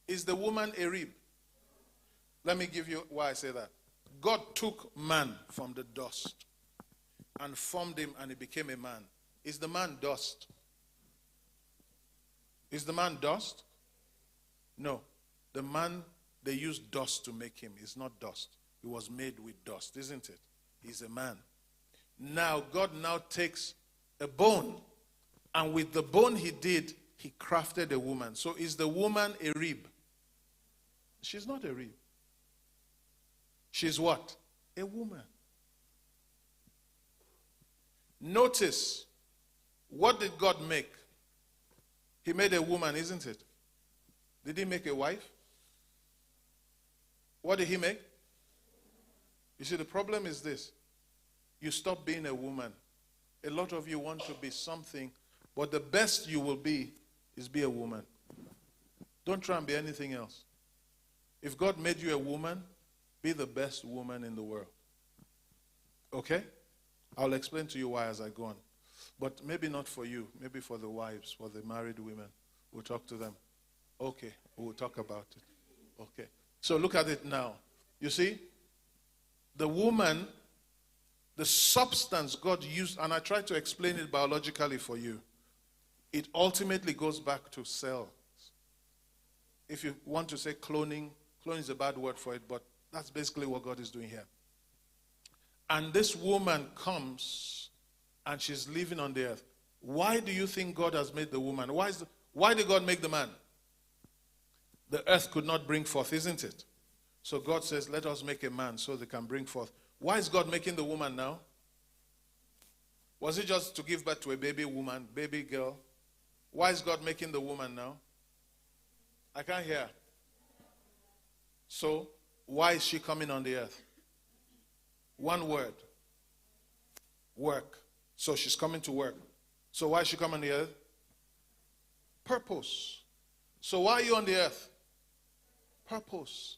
Is the woman a rib? Let me give you why I say that. God took man from the dust and formed him and he became a man. Is the man dust? Is the man dust? No. The man, they used dust to make him. He's not dust. He was made with dust, isn't it? He's a man. Now, God now takes a bone, and with the bone he did, he crafted a woman. So is the woman a rib? She's not a rib. She's what? A woman. Notice, what did God make? He made a woman, isn't it? Did he make a wife? What did he make? You see, the problem is this. You stop being a woman. A lot of you want to be something, but the best you will be is be a woman. Don't try and be anything else. If God made you a woman, be the best woman in the world. Okay? I'll explain to you why as I go on. But maybe not for you. Maybe for the wives, for the married women. We'll talk to them. Okay, we'll talk about it. Okay. So look at it now. You see, the woman The substance God used, and I tried to explain it biologically for you, it ultimately goes back to cells. If you want to say cloning, cloning is a bad word for it, but that's basically what God is doing here. And this woman comes and she's living on the earth. Why do you think God has made the woman? Why did God make the man? The earth could not bring forth, isn't it? So God says, let us make a man so they can bring forth. Why is God making the woman now? Was it just to give birth to a baby woman, baby girl? Why is God making the woman now? I can't hear. So, why is she coming on the earth? One word. Work. So she's coming to work. So why is she coming on the earth? Purpose. So why are you on the earth? Purpose.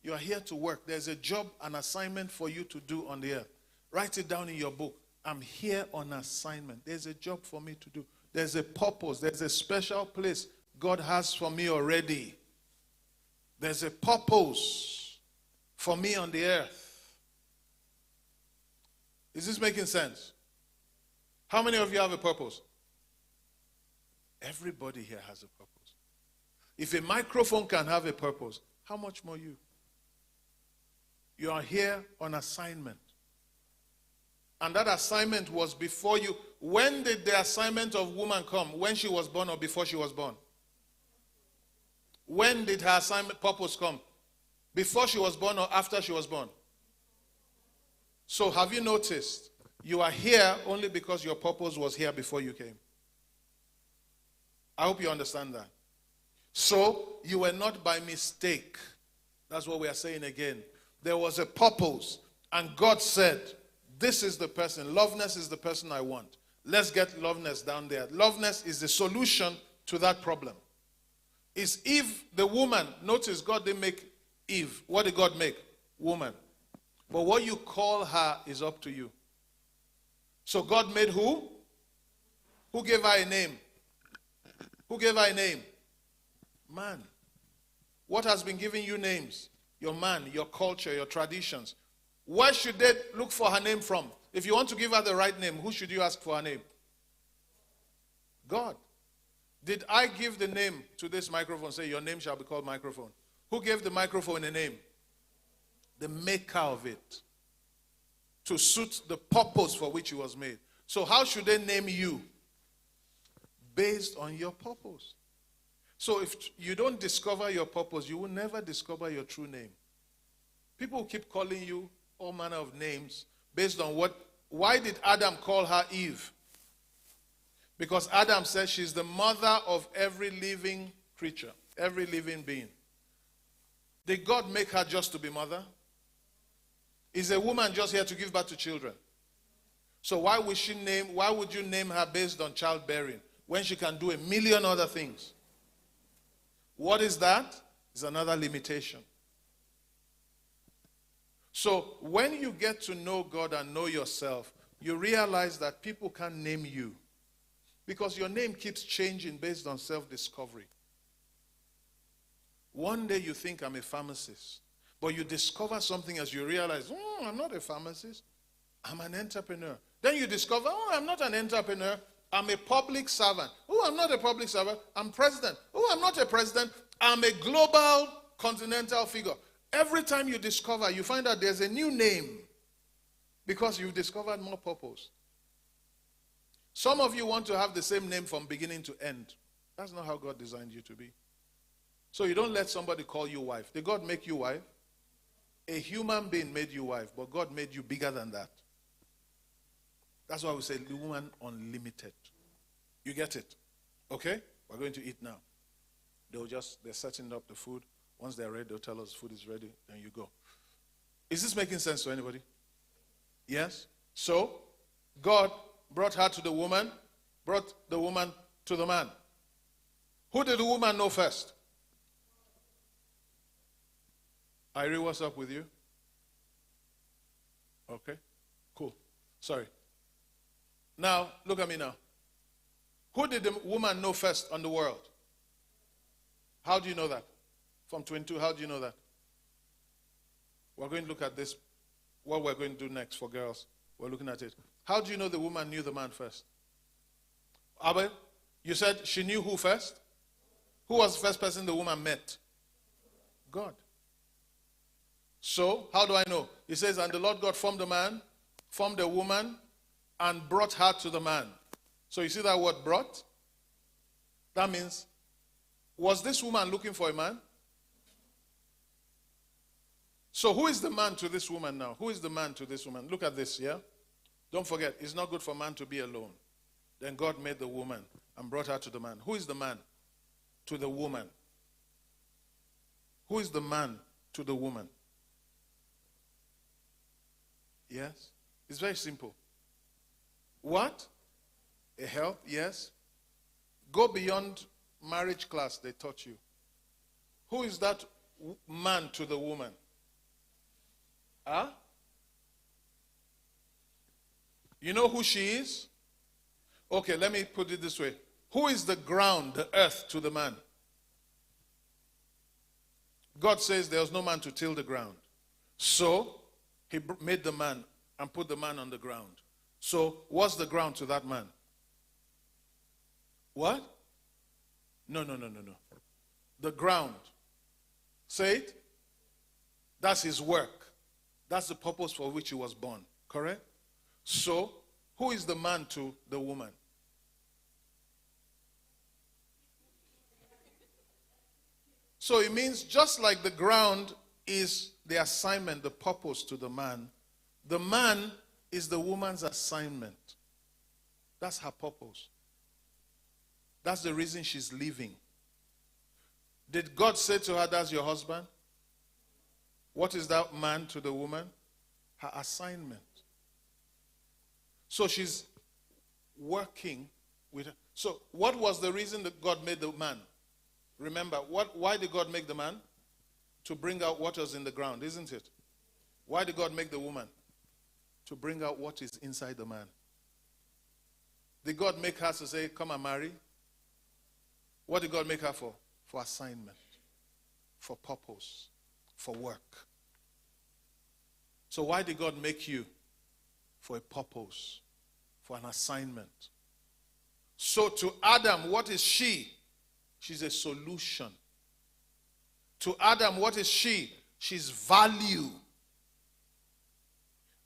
You are here to work. There's a job, an assignment for you to do on the earth. Write it down in your book. I'm here on assignment. There's a job for me to do. There's a purpose. There's a special place God has for me already. There's a purpose for me on the earth. Is this making sense? How many of you have a purpose? Everybody here has a purpose. If a microphone can have a purpose, how much more you? You are here on assignment. And that assignment was before you. When did the assignment of woman come? When she was born or before she was born? When did her assignment purpose come? Before she was born or after she was born? So have you noticed? You are here only because your purpose was here before you came. I hope you understand that. So you were not by mistake. That's what we are saying again. There was a purpose. And God said, this is the person. Loveness is the person I want. Let's get Loveness down there. Loveness is the solution to that problem. Is Eve the woman? Notice God didn't make Eve. What did God make? Woman. But what you call her is up to you. So God made who? Who gave her a name? Who gave her a name? Man. What has been giving you names? Your man, your culture, your traditions. Where should they look for her name from? If you want to give her the right name, who should you ask for her name? God. Did I give the name to this microphone? Say, your name shall be called microphone. Who gave the microphone a name? The maker of it. To suit the purpose for which it was made. So how should they name you? Based on your purpose. So if you don't discover your purpose, you will never discover your true name. People keep calling you all manner of names based on what. Why did Adam call her Eve? Because Adam says she's the mother of every living creature, every living being. Did God make her just to be mother? Is a woman just here to give birth to children? So why would you name her based on childbearing when she can do a million other things? What is that? It's another limitation. So when you get to know God and know yourself, you realize that people can't name you. Because your name keeps changing based on self-discovery. One day you think I'm a pharmacist. But you discover something as you realize, I'm not a pharmacist. I'm an entrepreneur. Then you discover, I'm not an entrepreneur. I'm a public servant. I'm not a public servant. I'm president. I'm not a president. I'm a global continental figure. Every time you discover, you find out there's a new name because you've discovered more purpose. Some of you want to have the same name from beginning to end. That's not how God designed you to be. So you don't let somebody call you wife. Did God make you wife? A human being made you wife, but God made you bigger than that. That's why we say the woman unlimited. You get it? Okay? We're going to eat now. They're setting up the food. Once they're ready, they'll tell us food is ready, then you go. Is this making sense to anybody? Yes? So, God brought her to the woman, brought the woman to the man. Who did the woman know first? Irie, what's up with you? Okay, cool. Sorry. Now, look at me now. Who did the woman know first on the world? How do you know that? From 22, how do you know that? We're going to look at this, what we're going to do next for girls. We're looking at it. How do you know the woman knew the man first? Abel, you said she knew who first? Who was the first person the woman met? God. So, how do I know? He says, and the Lord God formed the man, formed the woman, and brought her to the man. So you see that word brought? That means, was this woman looking for a man? So who is the man to this woman now? Who is the man to this woman? Look at this, yeah? Don't forget, it's not good for man to be alone. Then God made the woman and brought her to the man. Who is the man to the woman? Who is the man to the woman? Yes? It's very simple. What? A help? Yes. Go beyond marriage class, they taught you. Who is that man to the woman? Huh? You know who she is? Okay, let me put it this way. Who is the ground, the earth to the man? God says there was no man to till the ground. So, he made the man and put the man on the ground. So, what's the ground to that man? What? No. The ground. Say it. That's his work. That's the purpose for which he was born. Correct? So, who is the man to the woman? So it means just like the ground is the assignment, the purpose to the man is the woman's assignment. That's her purpose. That's the reason she's living. Did God say to her, that's your husband? What is that man to the woman? Her assignment. So she's working with her. So what was the reason that God made the man? Remember, why did God make the man? To bring out what was in the ground, isn't it? Why did God make the woman? To bring out what is inside the man. Did God make her to say, come and marry? What did God make her for? For assignment, for purpose, for work. So why did God make you? For a purpose, for an assignment. So to Adam, what is she? She's a solution. To Adam, what is she? She's value.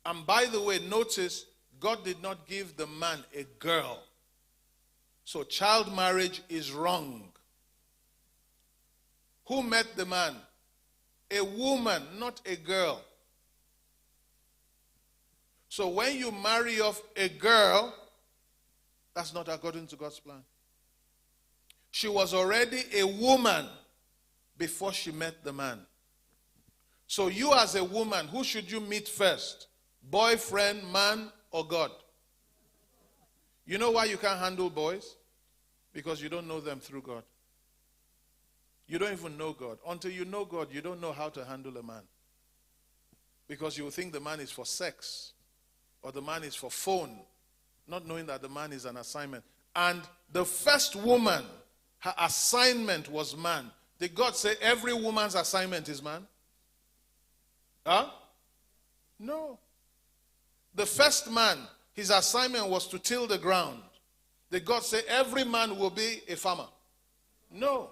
And by the way, notice, God did not give the man a girl. So child marriage is wrong. Who met the man? A woman, not a girl. So when you marry off a girl, that's not according to God's plan. She was already a woman before she met the man. So you as a woman, who should you meet first? Boyfriend, man, or God? You know why you can't handle boys? Because you don't know them through God. You don't even know God. Until you know God, you don't know how to handle a man. Because you will think the man is for sex, or the man is for phone, not knowing that the man is an assignment. And the first woman, her assignment was man. Did God say every woman's assignment is man? Huh? No. The first man, his assignment was to till the ground. Did God say every man will be a farmer? No.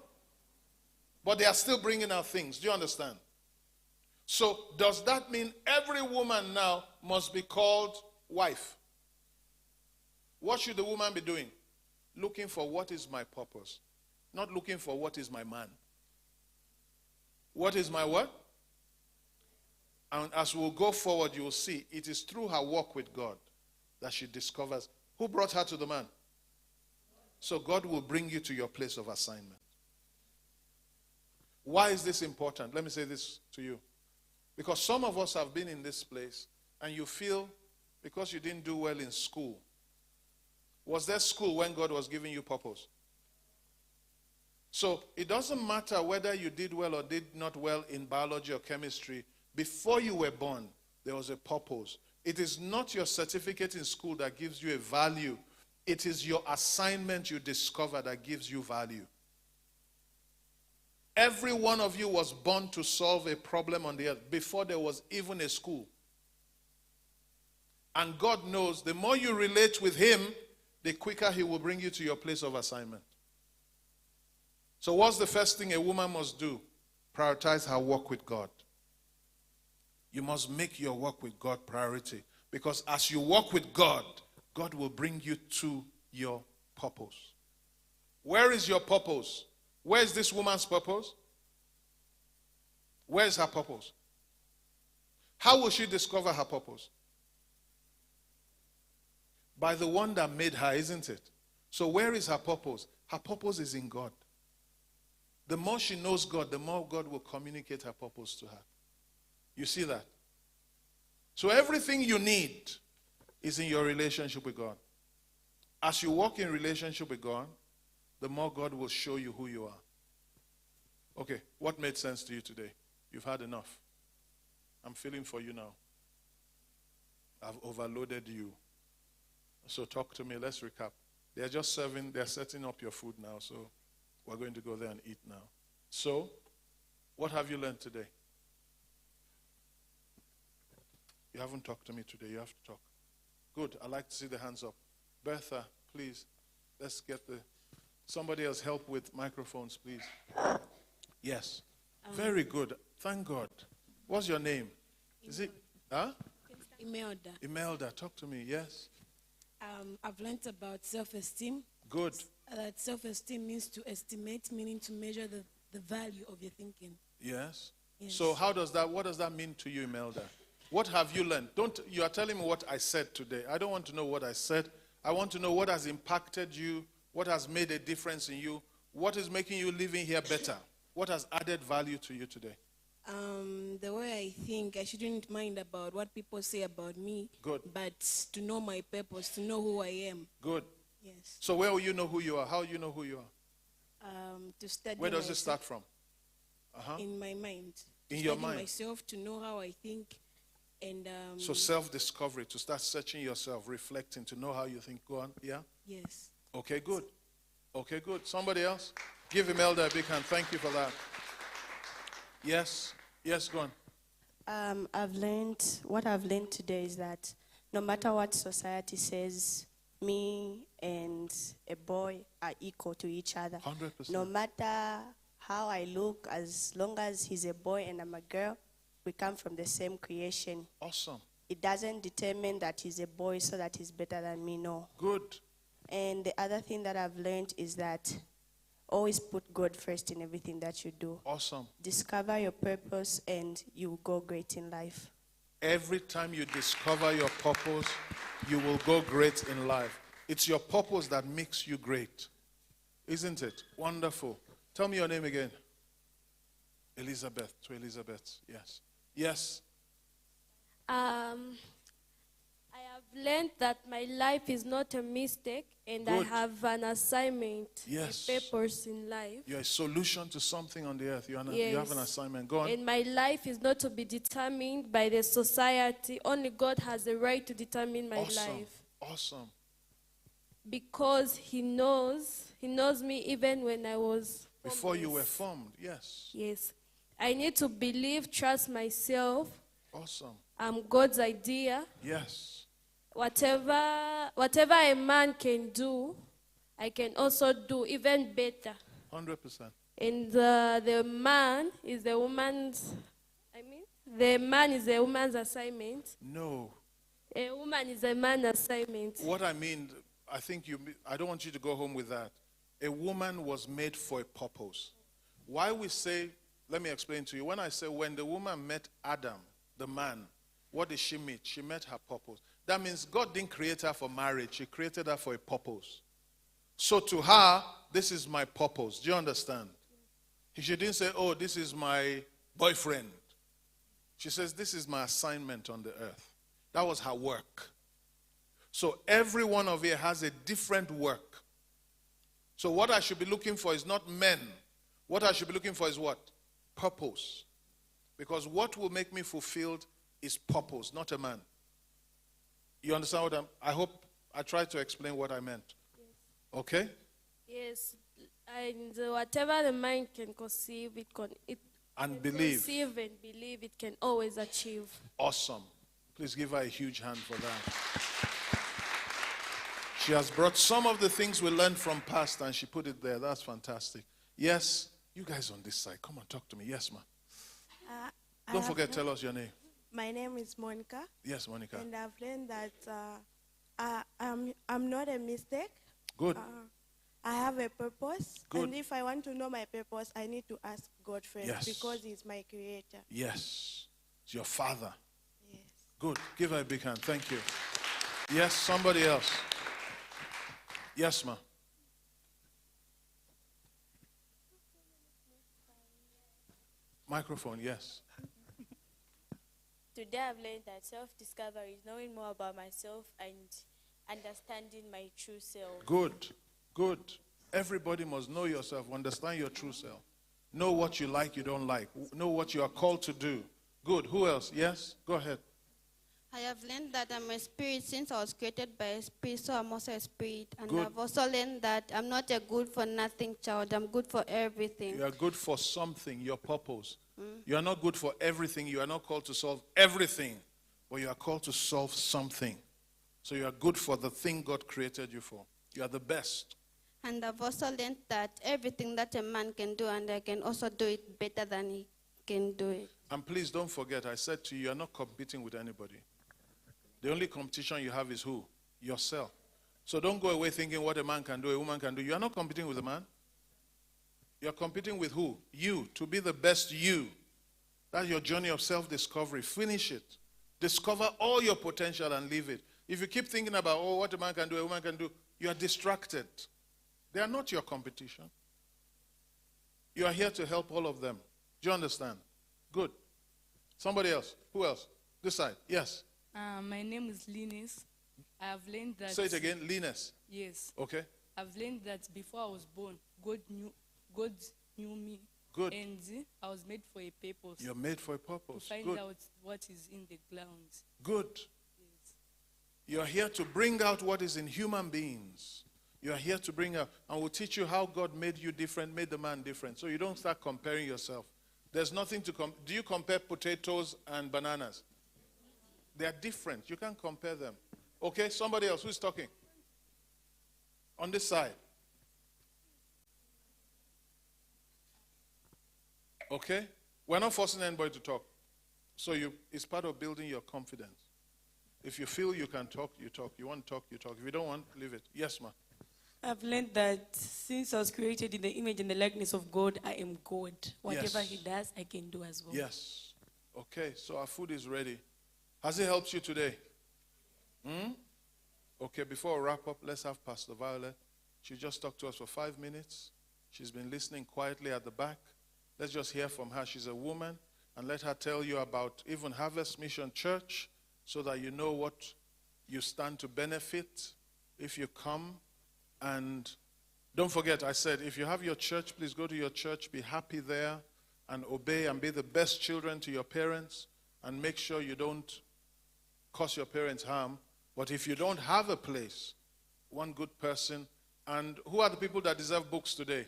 But they are still bringing out things. Do you understand? So does that mean every woman now must be called wife? What should the woman be doing? Looking for what is my purpose. Not looking for what is my man. What is my what? And as we'll go forward, you will see it is through her walk with God that she discovers who brought her to the man. So God will bring you to your place of assignment. Why is this important? Let me say this to you. Because some of us have been in this place and you feel because you didn't do well in school. Was there school when God was giving you purpose? So it doesn't matter whether you did well or did not well in biology or chemistry. Before you were born, there was a purpose. It is not your certificate in school that gives you a value. It is your assignment you discover that gives you value. Every one of you was born to solve a problem on the earth before there was even a school. And God knows the more you relate with him, the quicker he will bring you to your place of assignment. So what's the first thing a woman must do? Prioritize her walk with God. You must make your walk with God priority. Because as you walk with God, God will bring you to your purpose. Where is your purpose? Where is this woman's purpose? Where is her purpose? How will she discover her purpose? By the one that made her, isn't it? So where is her purpose? Her purpose is in God. The more she knows God, the more God will communicate her purpose to her. You see that? So everything you need is in your relationship with God. As you walk in relationship with God, the more God will show you who you are. Okay, what made sense to you today? You've had enough. I'm feeling for you now. I've overloaded you. So talk to me. Let's recap. They're just serving, they're setting up your food now. So we're going to go there and eat now. So, what have you learned today? You haven't talked to me today. You have to talk. Good. I'd like to see the hands up. Bertha, please. Let's get somebody else help with microphones, please. Yes. Very good. Thank God. What's your name? Is it? Huh? Imelda. Imelda, talk to me. Yes. I've learned about self-esteem. Good. That self-esteem means to estimate, meaning to measure the value of your thinking. Yes. Yes. So what does that mean to you, Imelda? What have you learned? You are telling me what I said today. I don't want to know what I said. I want to know what has impacted you, what has made a difference in you, what is making you living here better, what has added value to you today. The way I think, I shouldn't mind about what people say about me. Good. But to know my purpose, to know who I am. Good. Yes. So where will you know who you are? How do you know who you are? To study. Where does it myself start from? In my mind. In To your study mind. myself, to know how I think, and So self-discovery, to start searching yourself, reflecting, to know how you think. Go on. Yeah? yes. Okay, good. Okay, good. Somebody else? Give Imelda a big hand. Thank you for that. Yes. Yes, go on. What I've learned today is that no matter what society says, me and a boy are equal to each other. 100%. No matter how I look, as long as he's a boy and I'm a girl, we come from the same creation. Awesome. It doesn't determine that he's a boy so that he's better than me, no. Good. And the other thing that I've learned is that always put God first in everything that you do. Awesome. Discover your purpose and you will go great in life. Every time you discover your purpose, you will go great in life. It's your purpose that makes you great. Isn't it? Wonderful. Tell me your name again. Elizabeth. To Elizabeth. Yes. Yes. I have learned that my life is not a mistake and I Good. have an assignment, Yes. a purpose in life. You're a solution to something on the earth. You have an Yes. assignment. Go on. And my life is not to be determined by the society. Only God has the right to determine my Awesome. life. Awesome. Because He knows me even when I was Before you were formless. formed. Yes. Yes. I need to believe, trust myself. Awesome. I'm God's idea. Yes. Whatever a man can do, I can also do even better. 100%. And the man is the woman's, the man is a woman's assignment. No. A woman is a man's assignment. What I mean, I don't want you to go home with that. A woman was made for a purpose. Why we say, let me explain to you. When I say when the woman met Adam, the man, what did she meet? She met her purpose. That means God didn't create her for marriage. He created her for a purpose. So to her, this is my purpose. Do you understand? She didn't say, oh, this is my boyfriend. She says, this is my assignment on the earth. That was her work. So every one of you has a different work. So what I should be looking for is not men. What I should be looking for is what? Purpose. Because what will make me fulfilled is purpose, not a man. You understand what I hope I tried to explain what I meant. Yes. Okay? Yes. And whatever the mind can conceive, And believe. conceive and believe, it can always achieve. Awesome. Please give her a huge hand for that. She has brought some of the things we learned from past and she put it there. That's fantastic. Yes, you guys on this side. Come on, talk to me. Yes, ma'am. Don't forget, tell us your name. My name is Monica. Yes, Monica. And I've learned that I'm not a mistake. Good. I have a purpose. Good. And if I want to know my purpose, I need to ask God first. Yes. Because He's my creator. Yes. It's your father. Yes. Good. Give her a big hand. Thank you. Yes, somebody else. Yes, ma'am. Microphone, yes. Today I've learned that self-discovery is knowing more about myself and understanding my true self. Good. Good. Everybody must know yourself, understand your true self. Know what you like, you don't like. Know what you are called to do. Good. Who else? Yes? Go ahead. I have learned that I'm a spirit since I was created by a spirit, so I'm also a spirit. And Good. I've also learned that I'm not a good for nothing child. I'm good for everything. You are good for something, your purpose. You are not good for everything. You are not called to solve everything, but you are called to solve something. So you are good for the thing God created you for. You are the best. And I've also learned that everything that a man can do, and I can also do it better than he can do it. And please don't forget, I said to you, you are not competing with anybody. The only competition you have is who? Yourself. So don't go away thinking what a man can do, a woman can do. You are not competing with a man. You are competing with who? You, to be the best you. That's your journey of self-discovery. Finish it. Discover all your potential and leave it. If you keep thinking about, oh, what a man can do, a woman can do, you are distracted. They are not your competition. You are here to help all of them. Do you understand? Good. Somebody else. Who else? This side. Yes. My name is Linus. I have learned that... Say it again. Linus. Yes. Okay. I've learned that before I was born, God knew me. Good. And I was made for a purpose. You're made for a purpose. To find Good. out what is in the ground. Good. Yes. You're here to bring out what is in human beings. You're here to bring out, and we'll teach you how God made you different, made the man different. So you don't start comparing yourself. There's nothing to do you compare potatoes and bananas? They are different. You can't compare them. Okay, somebody else. Who's talking? On this side. Okay? We're not forcing anybody to talk. So it's part of building your confidence. If you feel you can talk, you talk. You want to talk, you talk. If you don't want, leave it. Yes, ma'am. I've learned that since I was created in the image and the likeness of God, I am God. Whatever Yes. He does, I can do as well. Yes. Okay, so our food is ready. Has it helped you today? Okay, before I wrap up, let's have Pastor Violet. She just talked to us for 5 minutes. She's been listening quietly at the back. Let's just hear from her. She's a woman, and let her tell you about even Harvest Mission Church so that you know what you stand to benefit if you come. And don't forget, I said, if you have your church, please go to your church, be happy there, and obey and be the best children to your parents, and make sure you don't cause your parents harm. But if you don't have a place, one good person, and who are the people that deserve books today?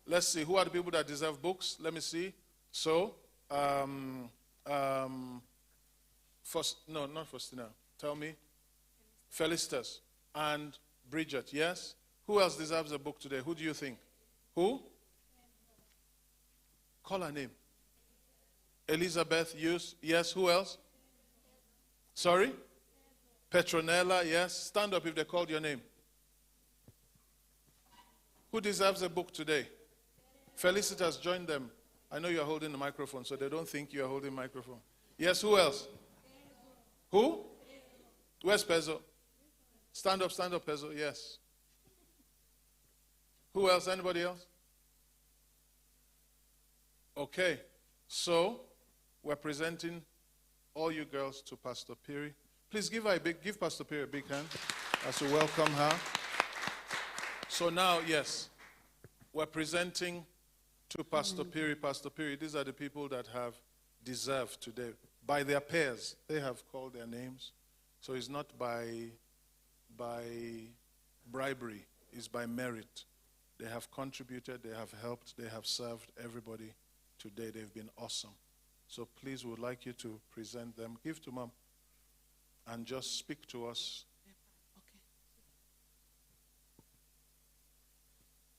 Let's see, who are the people that deserve books? Let me see. So, first, no, not Faustina. Tell me. Felicitas and Bridget, yes? Who else deserves a book today? Who do you think? Who? Call her name. Elizabeth, yes. Who else? Sorry? Petronella, yes. Stand up if they called your name. Who deserves a book today? Felicitas, join them. I know you're holding the microphone, so they don't think you're holding the microphone. Yes, who else? Who? Where's Pezzo? Stand up, Pezzo, yes. Who else? Anybody else? Okay, so we're presenting all you girls to Pastor Piri. Please give Pastor Piri a big hand as we welcome her. So now, yes, we're presenting to Pastor Piri. Pastor Piri, these are the people that have deserved today. By their pairs, they have called their names. So it's not by bribery, it's by merit. They have contributed, they have helped, they have served everybody today. They've been awesome. So please, we would like you to present them. Give to Mom. and just speak to us.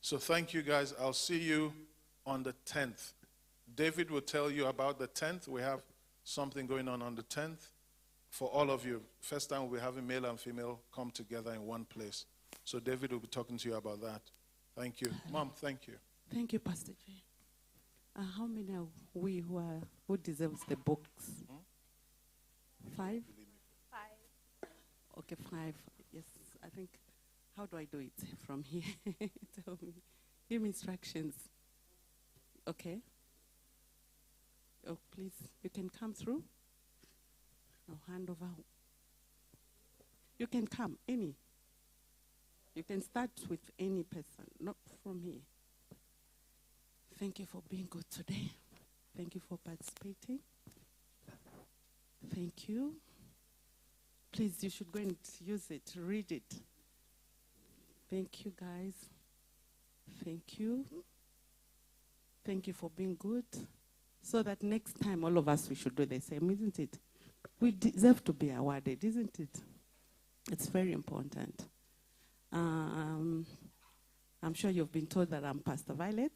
So thank you guys. I'll see you on the 10th. David will tell you about the 10th. We have something going on the 10th for all of you. First time we'll be having male and female come together in one place. So David will be talking to you about that. Thank you. Mom, thank you. Thank you, Pastor J. How many are we who deserves the books? 5? 5. Okay, 5. Yes, I think. How do I do it from here? Tell me. Give me instructions. Okay. Oh, please, you can come through. Now hand over. You can come, any. You can start with any person, not from here. Thank you for being good today. Thank you for participating. Thank you. Please, you should go and use it, read it. Thank you, guys. Thank you. Thank you for being good. So that next time, all of us, we should do the same, isn't it? We deserve to be awarded, isn't it? It's very important. I'm sure you've been told that I'm Pastor Violet.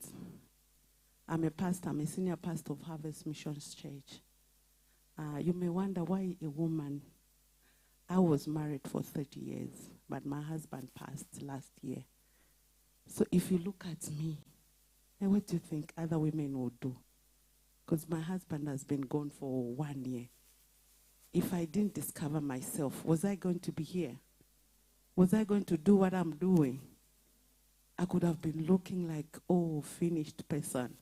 I'm a pastor. I'm a senior pastor of Harvest Missions Church. You may wonder why a woman. I was married for 30 years, but my husband passed last year. So if you look at me, and what do you think other women would do? Because my husband has been gone for 1 year. If I didn't discover myself, was I going to be here? Was I going to do what I'm doing? I could have been looking like, oh, finished person.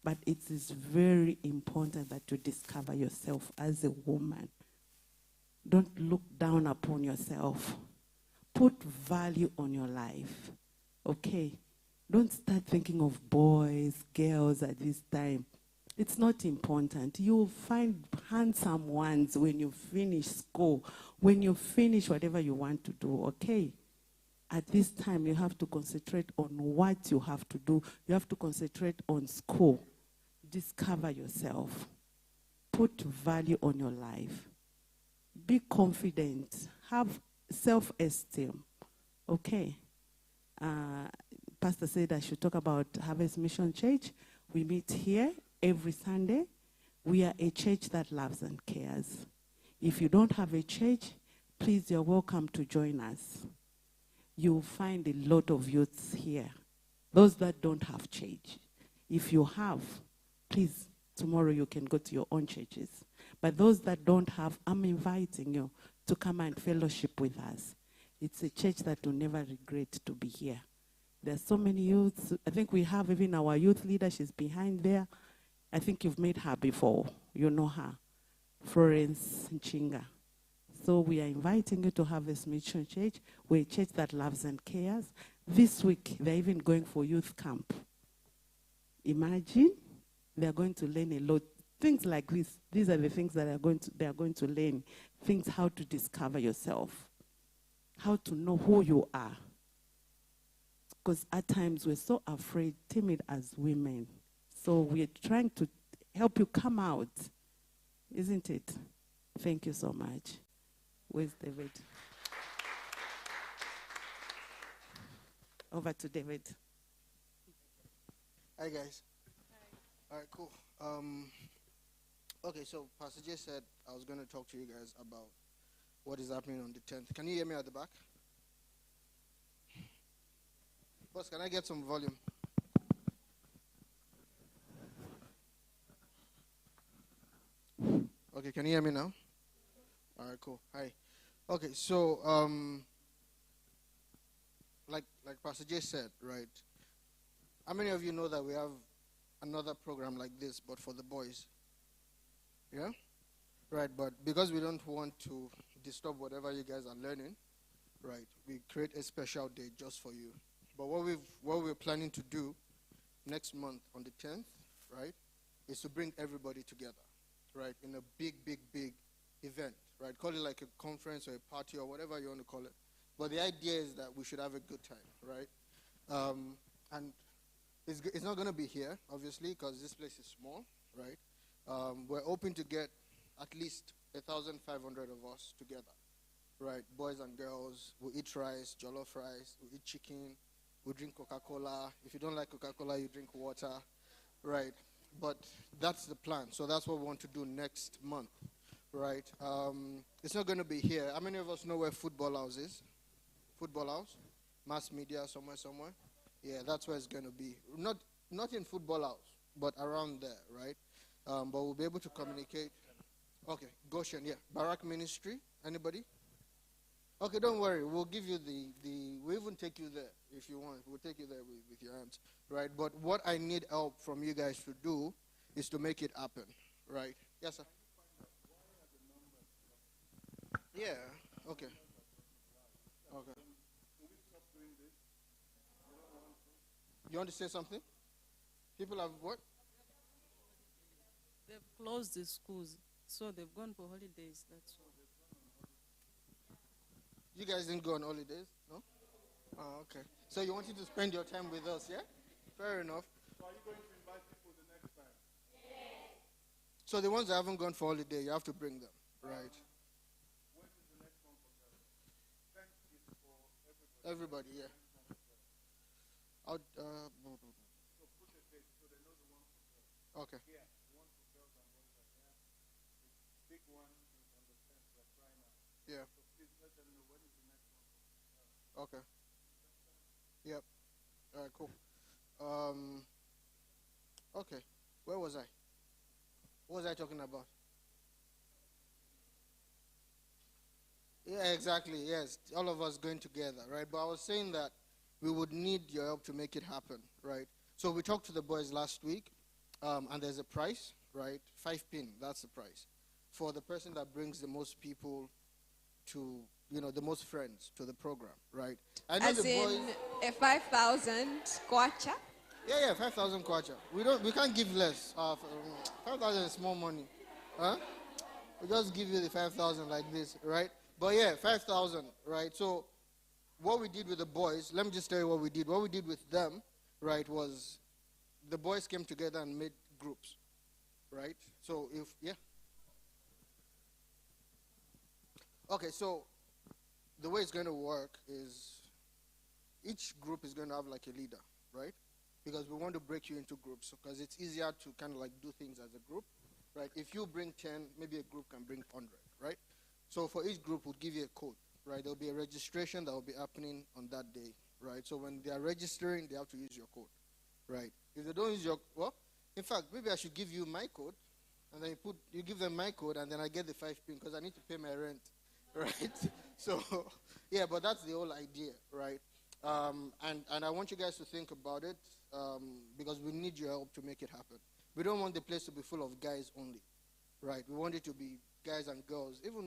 But it is very important that you discover yourself as a woman. Don't look down upon yourself. Put value on your life. Okay? Don't start thinking of boys, girls at this time. It's not important. You'll find handsome ones when you finish school, when you finish whatever you want to do, okay? At this time, you have to concentrate on what you have to do. You have to concentrate on school. Discover yourself. Put value on your life. Be confident. Have self-esteem. Okay. Pastor said I should talk about Harvest Mission Church. We meet here every Sunday. We are a church that loves and cares. If you don't have a church, please, you're welcome to join us. You'll find a lot of youths here. Those that don't have church. If you have, please, tomorrow you can go to your own churches. But those that don't have, I'm inviting you to come and fellowship with us. It's a church that will never regret to be here. There's so many youths. I think we have even our youth leader. She's behind there. I think you've met her before. You know her. Florence Nchinga. So we are inviting you to Harvest Mission Church. We're a church that loves and cares. This week, they're even going for youth camp. Imagine, they're going to learn a lot. Things like this. These are the things that they are going to learn. Things how to discover yourself. How to know who you are. Because at times we're so afraid, timid as women. So we're trying to help you come out. Isn't it? Thank you so much. Where's David? Over to David. Hi, guys. Hi. All right, cool. Okay, so Pastor J said I was going to talk to you guys about what is happening on the 10th. Can you hear me at the back? Boss, can I get some volume? Okay, can you hear me now? All right, cool. Hi. Okay, so like Pastor J said, right? How many of you know that we have another program like this, but for the boys? Yeah? Right, but because we don't want to disturb whatever you guys are learning, right, we create a special day just for you. But what we're planning to do next month on the 10th, right, is to bring everybody together, right, in a big event, right? Call it like a conference or a party or whatever you want to call it. But the idea is that we should have a good time, right? And it's not going to be here, obviously, because this place is small, right? We're hoping to get at least 1,500 of us together, right? Boys and girls, we eat rice, jollof rice, we eat chicken, we drink Coca-Cola. If you don't like Coca-Cola, you drink water, right? But that's the plan. So that's what we want to do next month, right? It's not going to be here. How many of us know where Football House is? Football House? Mass media, somewhere? Yeah, that's where it's going to be. Not in Football House, but around there, right? But we'll be able to communicate. Okay, Goshen, yeah. Barak Ministry, anybody? Okay, don't worry. We'll give you we'll even take you there if you want. We'll take you there with your hands, right? But what I need help from you guys to do is to make it happen, right? Yes, sir. Yeah, okay. Okay. You want to say something? People have what? They've closed the schools, so they've gone for holidays, that's all. You guys didn't go on holidays, no? Oh, okay. So you wanted to spend your time with us, yeah? Fair enough. So are you going to invite people the next time? Yes. So the ones that haven't gone for holiday, you have to bring them, right? When is the next one for them? 10th is for everybody. Everybody, yeah. So put a date so they know the one for girls. Okay. Yeah, the one for girls and boys are there. The big one is on the 10th, that's right now. Yeah. So please let them know when is the next one for girls. Okay. Yep. All right, cool. Okay. Where was I? What was I talking about? Yeah, exactly. Yes. All of us going together, right? But I was saying that we would need your help to make it happen, right? So we talked to the boys last week, and there's a price, right? 5 pin, that's the price. For the person that brings the most people to, the most friends to the program, right? I know As the in boys, a 5,000 kwacha? Yeah, 5,000 kwacha. We can't give less. 5,000 is small money. Huh? We just give you the 5,000 like this, right? But yeah, 5,000, right? So what we did with the boys, let me just tell you what we did. What we did with them, right, was the boys came together and made groups, right? So Okay, so the way it's going to work is each group is going to have like a leader, right? Because we want to break you into groups because it's easier to kind of like do things as a group, right? If you bring 10, maybe a group can bring 100, right? So for each group, we'll give you a code, right? There'll be a registration that will be happening on that day, right? So when they are registering, they have to use your code, right? If they don't use in fact, maybe I should give you my code, and then you give them my code, and then I get the 5 pin because I need to pay my rent, right? So, yeah, but that's the whole idea, right? And I want you guys to think about it because we need your help to make it happen. We don't want the place to be full of guys only, right? We want it to be guys and girls, even